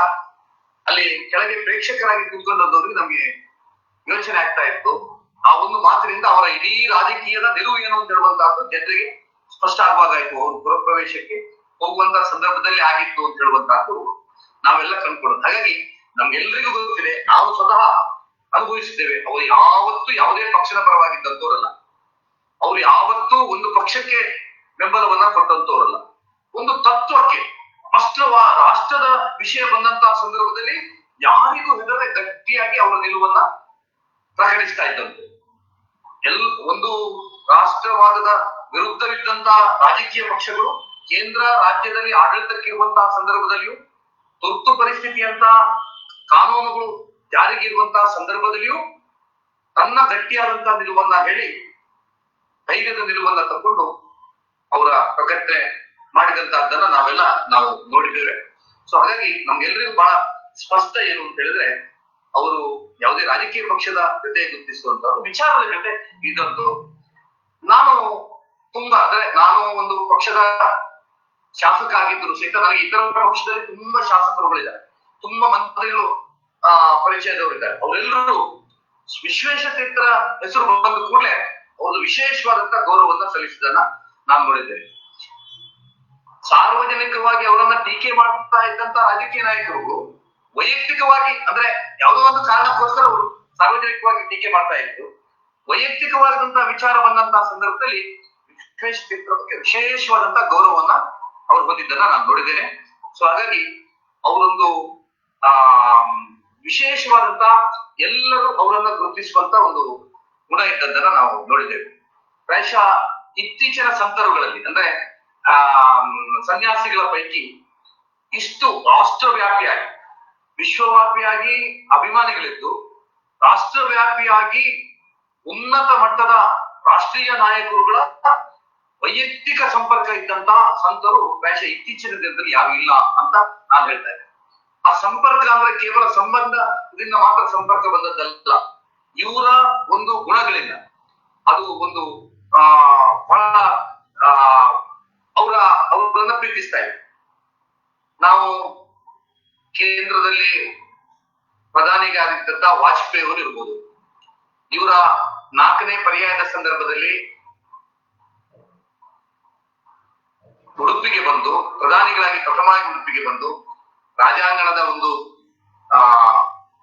ಅಲ್ಲಿ ಕೆಳಗೆ ಪ್ರೇಕ್ಷಕರಾಗಿ ಕೂತ್ಕೊಂಡವ್ರಿಗೆ ನಮ್ಗೆ ಯೋಚನೆ ಆಗ್ತಾ ಇತ್ತು, ಆ ಒಂದು ಮಾತಿನಿಂದ ಅವರ ಇಡೀ ರಾಜಕೀಯದ ನಿಲುವು ಏನು ಅಂತ ಹೇಳುವಂತಹದ್ದು ಜನರಿಗೆ ಸ್ಪಷ್ಟ ಆಗುವಾಗಾಯ್ತು. ಅವರು ಪುರಪ್ರವೇಶಕ್ಕೆ ಹೋಗುವಂತಹ ಸಂದರ್ಭದಲ್ಲಿ ಆಗಿತ್ತು ಅಂತ ಹೇಳುವಂತಹದ್ದು ನಾವೆಲ್ಲ ಕಂಡುಕೊಳ್ಳೋದು. ಹಾಗಾಗಿ ನಮ್ಗೆಲ್ರಿಗೂ ಗೊತ್ತಿದೆ, ನಾವು ಸ್ವತಃ ಅನುಭವಿಸಿದ್ದೇವೆ. ಅವರು ಯಾವತ್ತೂ ಯಾವುದೇ ಪಕ್ಷದ ಪರವಾಗಿದ್ದಂತವರಲ್ಲ, ಅವ್ರು ಯಾವತ್ತೂ ಒಂದು ಪಕ್ಷಕ್ಕೆ ಬೆಂಬಲವನ್ನ ಕೊಟ್ಟಂತವರಲ್ಲ, ಒಂದು ತತ್ವಕ್ಕೆ, ರಾಷ್ಟ್ರದ ವಿಷಯ ಬಂದಂತಹ ಸಂದರ್ಭದಲ್ಲಿ ಯಾರಿಗೂ ಹೆದರದೆ ಗಟ್ಟಿಯಾಗಿ ಅವರ ನಿಲುವನ್ನ ಪ್ರಕಟಿಸ್ತಾ ಇದ್ದಂತೆ. ಒಂದು ರಾಷ್ಟ್ರವಾದದ ವಿರುದ್ಧವಿದ್ದಂತಹ ರಾಜಕೀಯ ಪಕ್ಷಗಳು ಕೇಂದ್ರ ರಾಜ್ಯದಲ್ಲಿ ಆಡಳಿತಕ್ಕಿರುವಂತಹ ಸಂದರ್ಭದಲ್ಲಿಯೂ ತುರ್ತು ಪರಿಸ್ಥಿತಿ ಅಂತ ಕಾನೂನುಗಳು ಜಾರಿಗಿರುವಂತಹ ಸಂದರ್ಭದಲ್ಲಿಯೂ ತನ್ನ ಗಟ್ಟಿಯಾದಂತಹ ನಿಲುವನ್ನ ಹೇಳಿ ಧೈರ್ಯದ ನಿಲುವನ್ನ ತಗೊಂಡು ಅವರ ಪ್ರಕಟಣೆ ಮಾಡಿದಂತಹದ್ದನ್ನ ನಾವು ನೋಡಿದ್ದೇವೆ. ಸೊ ಹಾಗಾಗಿ ನಮ್ಗೆಲ್ರಿಗೂ ಬಹಳ ಸ್ಪಷ್ಟ ಏನು ಅಂತ ಹೇಳಿದ್ರೆ, ಅವರು ಯಾವುದೇ ರಾಜಕೀಯ ಪಕ್ಷದ ಜೊತೆ ಗುರುತಿಸುವಂತ ವಿಚಾರದ ಜೊತೆ ಇದ್ದಂತೂ ನಾನು ನಾನು ಒಂದು ಪಕ್ಷದ ಶಾಸಕ ಆಗಿದ್ದರು ಸಹಿತ ನನಗೆ ಇತರ ಪಕ್ಷದಲ್ಲಿ ತುಂಬಾ ಶಾಸಕರುಗಳಿದ್ದಾರೆ, ತುಂಬಾ ಮಂತ್ರಿಗಳು ಪರಿಚಯದವರಿದ್ದಾರೆ. ಅವರೆಲ್ಲರೂ ವಿಶ್ವೇಶ್ವರ ಹೆಸರು ಬಂದ ಕೂಡಲೇ ಅವ್ರದ್ದು ವಿಶೇಷವಾದಂತಹ ಗೌರವವನ್ನ ಸಲ್ಲಿಸಿದನ್ನ ನಾನು ನೋಡಿದ್ದೇನೆ. ಸಾರ್ವಜನಿಕವಾಗಿ ಅವರನ್ನ ಟೀಕೆ ಮಾಡ್ತಾ ಇದ್ದಂತ ರಾಜಕೀಯ ನಾಯಕರು ವೈಯಕ್ತಿಕವಾಗಿ ಅಂದ್ರೆ ಯಾವುದೋ ಒಂದು ಕಾರಣಕ್ಕೋಸ್ಕರ ಅವರು ಸಾರ್ವಜನಿಕವಾಗಿ ಟೀಕೆ ಮಾಡ್ತಾ ಇದ್ರು. ವೈಯಕ್ತಿಕವಾದಂತಹ ವಿಚಾರ ಬಂದಂತಹ ಸಂದರ್ಭದಲ್ಲಿ ವಿಶೇಷವಾದಂತಹ ಗೌರವವನ್ನ ಅವ್ರು ಹೊಂದಿದ್ದನ್ನ ನಾನು ನೋಡಿದ್ದೇನೆ. ಸೊ ಹಾಗಾಗಿ ಅವರೊಂದು ವಿಶೇಷವಾದಂತ ಎಲ್ಲರೂ ಅವರನ್ನ ಗುರುತಿಸುವಂತ ಒಂದು ಗುಣ ಇದ್ದದ್ದನ್ನ ನಾವು ನೋಡಿದ್ದೇವೆ. ಪ್ರಾಯಶಃ ಇತ್ತೀಚಿನ ಸಂದರ್ಭಗಳಲ್ಲಿ ಅಂದ್ರೆ ಸನ್ಯಾಸಿಗಳ ಪೈಕಿ ಇಷ್ಟು ರಾಷ್ಟ್ರವ್ಯಾಪಿಯಾಗಿ ವಿಶ್ವವ್ಯಾಪಿಯಾಗಿ ಅಭಿಮಾನಿಗಳಿದ್ದು ರಾಷ್ಟ್ರವ್ಯಾಪಿಯಾಗಿ ಉನ್ನತ ಮಟ್ಟದ ರಾಷ್ಟ್ರೀಯ ನಾಯಕರುಗಳ ವೈಯಕ್ತಿಕ ಸಂಪರ್ಕ ಇದ್ದಂತಹ ಸಂತರು ಪ್ರಾಯಶಃ ಇತ್ತೀಚಿನ ದಿನದಲ್ಲಿ ಯಾರು ಇಲ್ಲ ಅಂತ ನಾನು ಹೇಳ್ತಾ ಇದ್ದೇನೆ. ಆ ಸಂಪರ್ಕ ಅಂದ್ರೆ ಕೇವಲ ಸಂಬಂಧದಿಂದ ಮಾತ್ರ ಸಂಪರ್ಕ ಬಂದದ್ದಲ್ಲ, ಇವರ ಒಂದು ಗುಣಗಳಿಂದ ಅದು ಒಂದು ಬಹಳ ಅವರನ್ನ ಪ್ರೀತಿಸ್ತಾ ಇದೆ. ನಾವು ಕೇಂದ್ರದಲ್ಲಿ ಪ್ರಧಾನಿಗಾಗಿದ್ದಂತ ವಾಜಪೇಯಿ ಅವರು ಇರ್ಬೋದು, ಇವರ 4ನೇ ಪರ್ಯಾಯದ ಸಂದರ್ಭದಲ್ಲಿ ಉಡುಪಿಗೆ ಬಂದು ಪ್ರಧಾನಿಗಳಾಗಿ ಪ್ರಥಮವಾಗಿ ಉಡುಪಿಗೆ ಬಂದು ರಾಜಾಂಗಣದ ಒಂದು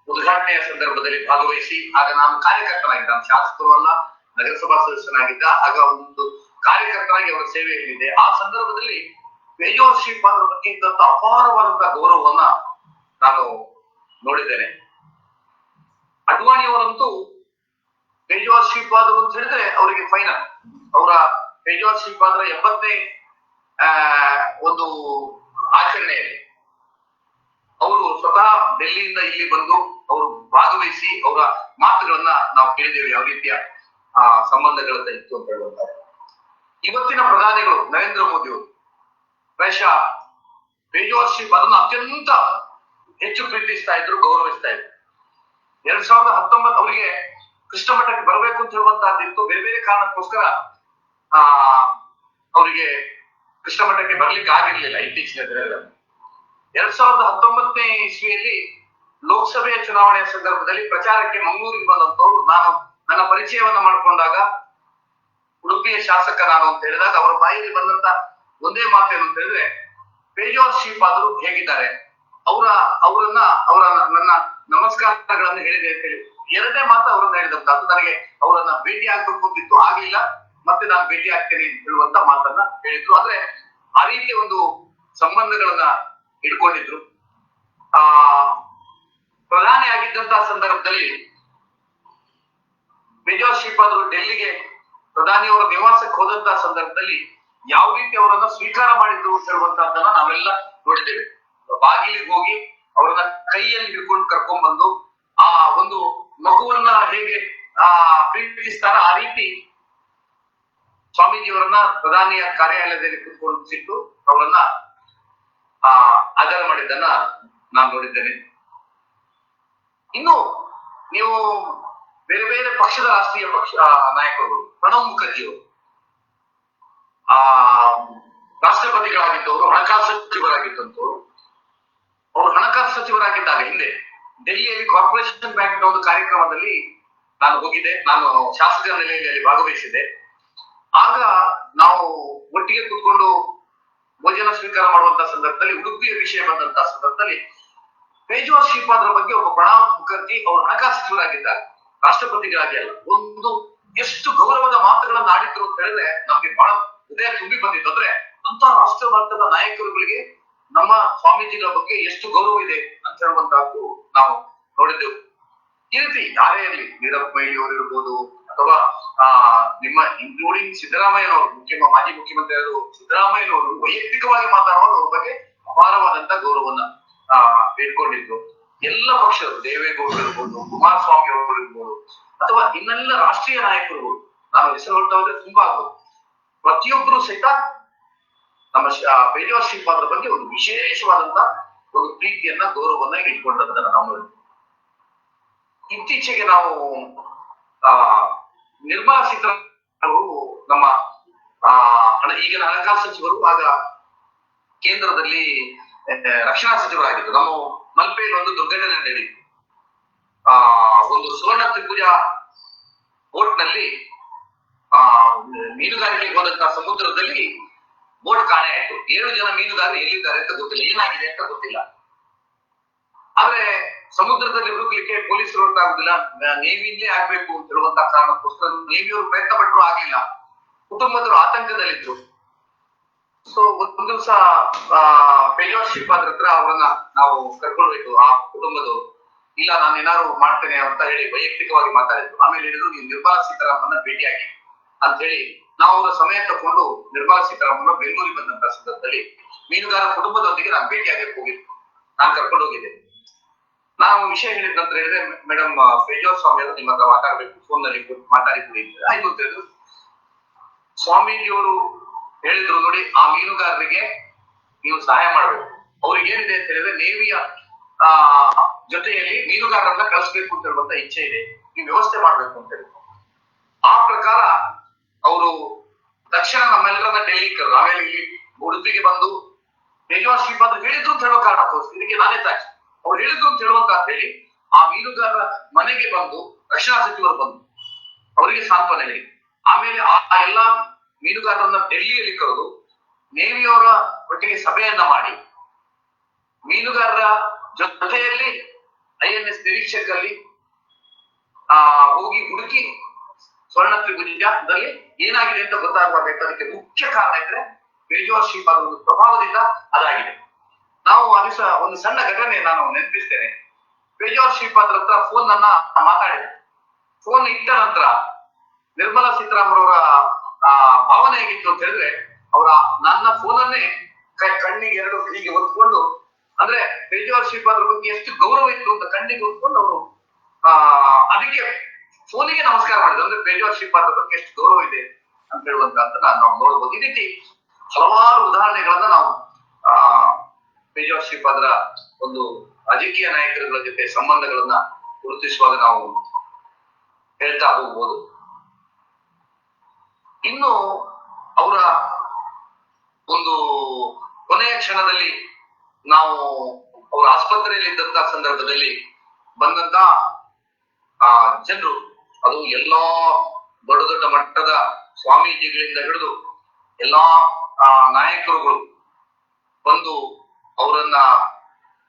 ಉದ್ಘಾಟನೆಯ ಸಂದರ್ಭದಲ್ಲಿ ಭಾಗವಹಿಸಿ, ಆಗ ನಾನು ಕಾರ್ಯಕರ್ತನಾಗಿದ್ದ, ಶಾಸಕರು ಅಲ್ಲ, ನಗರಸಭಾ ಸದಸ್ಯನಾಗಿದ್ದ, ಆಗ ಒಂದು ಕಾರ್ಯಕರ್ತನಾಗಿ ಅವರ ಸೇವೆಯಲ್ಲಿದ್ದೆ. ಆ ಸಂದರ್ಭದಲ್ಲಿ ಪೇಜಾವರ್ ಶ್ರೀಪಾದ್ ಅವರ ಬಗ್ಗೆ ಇದ್ದಂತ ಅಪಾರವಾದಂತಹ ಗೌರವವನ್ನ ನಾನು ನೋಡಿದ್ದೇನೆ. ಅಡ್ವಾಣಿಯವರಂತೂ ಪೇಜಾವರ್ ಶ್ರೀಪಾದ್ ಅಂತ ಹೇಳಿದ್ರೆ ಅವರಿಗೆ ಫೈನಲ್. ಅವರ ಪೇಜಾವರ್ ಶ್ರೀಪಾದರ 70ನೇ ಒಂದು ಆಚರಣೆಯಲ್ಲಿ ಅವರು ಸ್ವತಃ ಡೆಲ್ಲಿಯಿಂದ ಇಲ್ಲಿ ಬಂದು ಅವರು ಭಾಗವಹಿಸಿ ಅವರ ಮಾತುಗಳನ್ನ ನಾವು ಕೇಳಿದ್ದೇವೆ, ಯಾವ ರೀತಿಯ ಸಂಬಂಧಗಳನ್ನ ಇತ್ತು ಅಂತ ಹೇಳುವಂತಾರೆ. ಇವತ್ತಿನ ಪ್ರಧಾನಿಗಳು ನರೇಂದ್ರ ಮೋದಿ ಅವರು ಪ್ರಾಯಶಃ ಪೇಜಾವರ್ ಶ್ರೀಪಾದನ್ನು ಅತ್ಯಂತ ಹೆಚ್ಚು ಪ್ರೀತಿಸ್ತಾ ಇದ್ರು, ಗೌರವಿಸ್ತಾ ಇದ್ರು. 2019 ಅವರಿಗೆ ಕೃಷ್ಣ ಮಠಕ್ಕೆ ಬರಬೇಕು ಅಂತ ಹೇಳುವಂತಹದ್ದಿತ್ತು. ಬೇರೆ ಬೇರೆ ಕಾರಣಕ್ಕೋಸ್ಕರ ಅವರಿಗೆ ಕೃಷ್ಣ ಮಠಕ್ಕೆ ಬರ್ಲಿಕ್ಕೆ ಆಗಿರ್ಲಿಲ್ಲ ಇತ್ತೀಚಿನ ದಿನಗಳಲ್ಲಿ. 2019ನೇ ಇಸ್ವಿಯಲ್ಲಿ ಲೋಕಸಭೆಯ ಚುನಾವಣೆಯ ಸಂದರ್ಭದಲ್ಲಿ ಪ್ರಚಾರಕ್ಕೆ ಮಂಗಳೂರಿಗೆ ಬಂದಂತವ್ರು ನಾನು ನನ್ನ ಪರಿಚಯವನ್ನ ಮಾಡಿಕೊಂಡಾಗ ಉಡುಪಿಯ ಶಾಸಕ ನಾನು ಅಂತ ಹೇಳಿದಾಗ ಅವರ ಬಾಯಲ್ಲಿ ಬಂದಂತ ಒಂದೇ ಮಾತೇನು ಅಂತ ಹೇಳಿದ್ರೆ, ಪೇಜಾವರ್ ಶ್ರೀಪಾದರು ಹೇಗಿದ್ದಾರೆ, ಅವರ ನನ್ನ ನಮಸ್ಕಾರಗಳನ್ನು ಹೇಳಿದೆ ಅಂತ ಹೇಳಿ ಎರಡನೇ ಮಾತು ಅವರನ್ನ ಹೇಳಿದಂತ. ಅದು ನನಗೆ ಅವರನ್ನ ಭೇಟಿ ಆಗ್ಬೇಕು ಅಂತಿತ್ತು, ಆಗ್ಲಿಲ್ಲ, ಮತ್ತೆ ನಾನು ಭೇಟಿ ಆಗ್ತೇನೆ ಅಂತ ಹೇಳುವಂತ ಮಾತನ್ನ ಹೇಳಿದ್ರು. ಅಂದ್ರೆ ಆ ರೀತಿಯ ಒಂದು ಸಂಬಂಧಗಳನ್ನ ಇಟ್ಕೊಂಡಿದ್ರು. ಪ್ರಧಾನಿ ಆಗಿದ್ದಂತಹ ಸಂದರ್ಭದಲ್ಲಿ ಪೇಜಾವರ್ ಶ್ರೀಪಾದರು ಡೆಲ್ಲಿಗೆ ಪ್ರಧಾನಿಯವರ ನಿವಾಸಕ್ಕೆ ಹೋದಂತಹ ಸಂದರ್ಭದಲ್ಲಿ ಯಾವ ರೀತಿ ಅವರನ್ನ ಸ್ವೀಕಾರ ಮಾಡಿದ್ರು ಅಂತ ಹೇಳುವಂತಹದ್ದನ್ನ ನಾವೆಲ್ಲ ನೋಡಿದ್ದೇವೆ. ಬಾಗಿಲಿಗೆ ಹೋಗಿ ಅವರನ್ನ ಕೈಯಲ್ಲಿ ಹಿಡ್ಕೊಂಡು ಕರ್ಕೊಂಡ್ ಬಂದು ಆ ಒಂದು ಮಗುವನ್ನ ಹೇಗೆ ಪ್ರೀತಿಸ್ತಾರ ಆ ರೀತಿ ಸ್ವಾಮೀಜಿಯವರನ್ನ ಪ್ರಧಾನಿಯ ಕಾರ್ಯಾಲಯದಲ್ಲಿ ಕುತ್ಕೊಂಡು ಸಿಟ್ಟು ಅವರನ್ನ ಆಧಾರ ಮಾಡಿದ್ದನ್ನ ನಾನು ನೋಡಿದ್ದೇನೆ. ಇನ್ನು ನೀವು ಬೇರೆ ಬೇರೆ ಪಕ್ಷದ ರಾಷ್ಟ್ರೀಯ ಪಕ್ಷ ನಾಯಕರು, ಪ್ರಣವ್ ಮುಖರ್ಜಿಯವರು ರಾಷ್ಟ್ರಪತಿಗಳಾಗಿದ್ದವರು, ಹಣಕಾಸು ಸಚಿವರಾಗಿದ್ದಂಥವ್ರು. ಅವರು ಹಣಕಾಸು ಸಚಿವರಾಗಿದ್ದಾಗ ಹಿಂದೆ ಡೆಲ್ಲಿಯಲ್ಲಿ ಕಾರ್ಪೊರೇಷನ್ ಬ್ಯಾಂಕ್ ಒಂದು ಕಾರ್ಯಕ್ರಮದಲ್ಲಿ ನಾನು ಹೋಗಿದ್ದೆ, ನಾನು ಶಾಸಕರ ನೆಲೆಯಲ್ಲಿ ಭಾಗವಹಿಸಿದ್ದೆ. ಆಗ ನಾವು ಒಟ್ಟಿಗೆ ಕೂತ್ಕೊಂಡು ಭೋಜನ ಸ್ವೀಕಾರ ಮಾಡುವಂತಹ ಸಂದರ್ಭದಲ್ಲಿ ಉಡುಪಿಯ ವಿಷಯ ಬಂದಂತಹ ಸಂದರ್ಭದಲ್ಲಿ ಪೇಜಾವರ್ ಶ್ರೀಪಾದರ ಬಗ್ಗೆ ಒಬ್ಬ ಪ್ರಣವ್ ಮುಖರ್ಜಿ ಅವರು ಹಣಕಾಸು ಸಚಿವರಾಗಿದ್ದಾರೆ, ರಾಷ್ಟ್ರಪತಿಗಳಾಗಿ ಅಲ್ಲ, ಒಂದು ಎಷ್ಟು ಗೌರವದ ಮಾತುಗಳನ್ನ ಆಡಿದ್ರು ಅಂತ ಹೇಳಿದ್ರೆ ನಮ್ಗೆ ಬಹಳ ಹೃದಯ ತುಂಬಿ ಬಂದಿತ್ತು. ಅಂದ್ರೆ ಅಂತ ರಾಷ್ಟ್ರ ಮಟ್ಟದ ನಾಯಕರುಗಳಿಗೆ ನಮ್ಮ ಸ್ವಾಮೀಜಿಗಳ ಬಗ್ಗೆ ಎಷ್ಟು ಗೌರವ ಇದೆ ಅಂತ ಹೇಳುವಂತಹದ್ದು ನಾವು ನೋಡಿದ್ದೆವು. ಈ ರೀತಿ ಯಾರೇ ಇರಲಿ, ವೀರಪ್ಪ ಮೊಯ್ಲಿ ಅವರು ಇರ್ಬೋದು, ಅಥವಾ ನಿಮ್ಮ ಇನ್ಕ್ಲೂಡಿಂಗ್ ಸಿದ್ದರಾಮಯ್ಯನವರು, ಮಾಜಿ ಮುಖ್ಯಮಂತ್ರಿಗಳು ಸಿದ್ದರಾಮಯ್ಯನವರು ವೈಯಕ್ತಿಕವಾಗಿ ಮಾತಾಡುವಾಗ ಅವ್ರ ಬಗ್ಗೆ ಅಪಾರವಾದಂತಹ ಗೌರವವನ್ನ ಇಟ್ಕೊಂಡಿದ್ರು. ಎಲ್ಲ ಪಕ್ಷಗಳು, ದೇವೇಗೌಡರು ಇರ್ಬೋದು, ಕುಮಾರಸ್ವಾಮಿ ಅವರು ಇರ್ಬೋದು, ಅಥವಾ ಇನ್ನೆಲ್ಲ ರಾಷ್ಟ್ರೀಯ ನಾಯಕರು, ನಾನು ಹೆಸರು ಹೊರಟ ಹೋದ್ರೆ ತುಂಬಾ ಆಗ್ಬೋದು, ಪ್ರತಿಯೊಬ್ಬರು ಸಹಿತ ನಮ್ಮ ಪೇಜಾವರ ಶ್ರೀಪಾದರ ಬಗ್ಗೆ ಒಂದು ವಿಶೇಷವಾದಂತ ಒಂದು ಪ್ರೀತಿಯನ್ನ, ಗೌರವವನ್ನ ಇಟ್ಕೊಂಡಂತ ನಾವು ಇತ್ತೀಚೆಗೆ ನಾವು ನಿರ್ಮಲಾ ಸೀತಾರಾಮನ್ ಅವರು ನಮ್ಮ ಈಗಿನ ಹಣಕಾಸು ಸಚಿವರು, ಆಗ ಕೇಂದ್ರದಲ್ಲಿ ರಕ್ಷಣಾ ಸಚಿವರಾಗಿದ್ದು. ನಮ್ಮ ಮಲ್ಪೆಯಲ್ಲಿ ಒಂದು ದುರ್ಘಟನೆ ನಡೆಯಿತು. ಒಂದು ಸುವರ್ಣ ತ್ರಿಭುಜ ಬೋಟ್ ನಲ್ಲಿ ಮೀನುಗಾರಿಕೆಗೆ ಹೋದಂತಹ ಸಮುದ್ರದಲ್ಲಿ ಬೋಟ್ ಕಾಣೆ ಆಯ್ತು. 7 ಜನ ಮೀನುಗಾರರು ಎಲ್ಲಿದ್ದಾರೆ ಅಂತ ಗೊತ್ತಿಲ್ಲ, ಏನಾಗಿದೆ ಅಂತ ಗೊತ್ತಿಲ್ಲ. ಆದ್ರೆ ಸಮುದ್ರದಲ್ಲಿ ಹುಡುಕ್ಲಿಕ್ಕೆ ಪೊಲೀಸರು ಹೊರಟಾಗುದಿಲ್ಲ, ನೇವಿಯಲ್ಲೇ ಆಗ್ಬೇಕು ಅಂತ ಹೇಳುವಂತಹ ಕಾರಣಕ್ಕೋಸ್ಕರ ನೇವಿಯವರು ಪ್ರಯತ್ನ ಪಟ್ಟರು, ಆಗ್ಲಿಲ್ಲ. ಕುಟುಂಬದವರು ಆತಂಕದಲ್ಲಿದ್ರು. ಸೊ ಒಂದು ದಿವಸ ಪೇಜಾವರ ಶ್ರೀಪಾದ್ರ ಹತ್ರ ಅವರನ್ನ ನಾವು ಕರ್ಕೊಳ್ಬೇಕು, ಆ ಕುಟುಂಬದವರು. ಇಲ್ಲ, ನಾನು ಏನಾದ್ರು ಮಾಡ್ತೇನೆ ಅಂತ ಹೇಳಿ ವೈಯಕ್ತಿಕವಾಗಿ ಮಾತಾಡಿದ್ರು. ಆಮೇಲೆ ಹೇಳಿದ್ರು, ನೀವು ನಿರ್ಮಲಾ ಸೀತಾರಾಮನ್ನ ಭೇಟಿಯಾಗಿ ಅಂತ ಹೇಳಿ ನಾವು ಅವರ ಸಮಯ ತಕೊಂಡು ನಿರ್ಮಲಾ ಸೀತಾರಾಮನ್ ಬೆಂಗಳೂರಿಗೆ ಬಂದಂತ ಸಂದರ್ಭದಲ್ಲಿ ಮೀನುಗಾರ ಕುಟುಂಬದೊಂದಿಗೆ ನಾನು ಭೇಟಿಯಾಗಕ್ಕೆ ಹೋಗಿದ್ದೆ, ನಾನು ಕರ್ಕೊಂಡು ಹೋಗಿದ್ದೆ. ನಾವು ವಿಷಯ ಹೇಳಿದ ನಂತರ ಹೇಳಿದ್ರೆ, ಮೇಡಮ್ ಪೇಜಾವರ ಸ್ವಾಮಿ ಅವರು ನಿಮ್ಮ ಹತ್ರ ಮಾತಾಡ್ಬೇಕು, ಫೋನ್ ನಲ್ಲಿ ಮಾತಾಡಿ ಕೊಡಿ. ಆಯ್ತು ಅಂತ ಹೇಳಿದ್ರು. ಸ್ವಾಮೀಜಿಯವರು ಹೇಳಿದ್ರು, ನೋಡಿ, ಆ ಮೀನುಗಾರರಿಗೆ ನೀವು ಸಹಾಯ ಮಾಡ್ಬೇಕು. ಅವ್ರಿಗೆ ಏನಿದೆ ಅಂತ ಹೇಳಿದ್ರೆ, ನೇವಿಯ ಜೊತೆಯಲ್ಲಿ ಮೀನುಗಾರರನ್ನ ಕಳಿಸ್ಬೇಕು ಅಂತ ಹೇಳುವಂತ ಇಚ್ಛೆ ಇದೆ, ನೀವು ವ್ಯವಸ್ಥೆ ಮಾಡ್ಬೇಕು ಅಂತ ಹೇಳಿದ್ರು. ಆ ಪ್ರಕಾರ ಅವರು ತಕ್ಷಣ ನಮ್ಮೆಲ್ಲರನ್ನ ಡೆಲ್ಲಿ ಕರೆದು, ಆಮೇಲೆ ಇಲ್ಲಿ ಉಡುಪಿಗೆ ಬಂದು ಪೇಜಾವರ ಶ್ರೀಪಾದ ಹೇಳಿದ್ರು ಅಂತ ಹೇಳೋ ಕಾರಣಕ್ಕೋಸ್ಕರ ಇದಕ್ಕೆ ನಾನೇ ಸಾಕ್ಷಿ. ಅವ್ರು ಹೇಳಿದ್ರು ಅಂತ ಹೇಳುವಂತ ಹೇಳಿ ಆ ಮೀನುಗಾರರ ಮನೆಗೆ ಬಂದು ರಕ್ಷಣಾ ಸಚಿವರು ಬಂದು ಅವರಿಗೆ ಸಾಂತ್ವನ ಹೇಳಿ, ಆಮೇಲೆ ಆ ಎಲ್ಲಾ ಮೀನುಗಾರರನ್ನ ಡೆಲ್ಲಿಯಲ್ಲಿ ಕರೆದು ನೇವಿಯವರ ಒಟ್ಟಿಗೆ ಸಭೆಯನ್ನ ಮಾಡಿ, ಮೀನುಗಾರರ ಜೊತೆಯಲ್ಲಿ INS ನಿರೀಕ್ಷಕರಲ್ಲಿ ಹೋಗಿ ಹುಡುಕಿ ಸ್ವರ್ಣ ತ್ರಿಭುಜದಲ್ಲಿ ಏನಾಗಿದೆ ಅಂತ ಗೊತ್ತಾಗಬೇಕು. ಅದಕ್ಕೆ ಮುಖ್ಯ ಕಾರಣ ಇದ್ರೆ ಪೇಜಾವರ ಶ್ರೀಪಾದರ ಒಂದು ಪ್ರಭಾವದಿಂದ ಅದಾಗಿದೆ. ನಾವು ದಿವಸ ಒಂದು ಸಣ್ಣ ಘಟನೆ ನಾನು ನೆನಪಿಸ್ತೇನೆ. ಪೇಜಾವರ ಶ್ರೀಪಾದರ ಹತ್ರ ಫೋನ್ ಅನ್ನ ಮಾತಾಡಿದೆ. ಫೋನ್ ಇಟ್ಟ ನಂತರ ನಿರ್ಮಲಾ ಸೀತಾರಾಮನ್ ಅವರ ಭಾವನೆ ಹೇಗಿತ್ತು ಅಂತ ಹೇಳಿದ್ರೆ, ಅವರ ನನ್ನ ಫೋನನ್ನೇ ಕಣ್ಣಿಗೆ ಎರಡು ಹೀಗೆ ಒತ್ಕೊಂಡು, ಅಂದ್ರೆ ಪೇಜಾವರ ಶ್ರೀಪಾದರ ಬಗ್ಗೆ ಎಷ್ಟು ಗೌರವ ಇತ್ತು ಅಂತ ಕಣ್ಣಿಗೆ ಒತ್ಕೊಂಡು ಅವರು ಅದಕ್ಕೆ ಫೋನಿಗೆ ನಮಸ್ಕಾರ ಮಾಡಿದ್ರು. ಅಂದ್ರೆ ಪೇಜಾವರ ಶ್ರೀಪಾದರ ಬಗ್ಗೆ ಎಷ್ಟು ಗೌರವ ಇದೆ ಅಂತ ಹೇಳುವಂತ ನಾವು ನೋಡ್ಬೋದು. ಈ ರೀತಿ ಹಲವಾರು ಉದಾಹರಣೆಗಳನ್ನ ನಾವು ಪೇಜಾವರ ಶ್ರೀಪಾದರ ಒಂದು ರಾಜಕೀಯ ನಾಯಕರುಗಳ ಜೊತೆ ಸಂಬಂಧಗಳನ್ನ ಗುರುತಿಸುವಾಗ ನಾವು ಹೇಳ್ತಾ ಹೋಗ್ಬೋದು. ಇನ್ನು ಅವರ ಒಂದು ಕೊನೆಯ ಕ್ಷಣದಲ್ಲಿ ನಾವು ಅವರ ಆಸ್ಪತ್ರೆಯಲ್ಲಿ ಇದ್ದಂತ ಸಂದರ್ಭದಲ್ಲಿ ಬಂದಂತ ಜನರು, ಅದು ಎಲ್ಲಾ ದೊಡ್ಡ ದೊಡ್ಡ ಮಟ್ಟದ ಸ್ವಾಮೀಜಿಗಳಿಂದ ಹಿಡಿದು ಎಲ್ಲಾ ನಾಯಕರುಗಳು ಬಂದು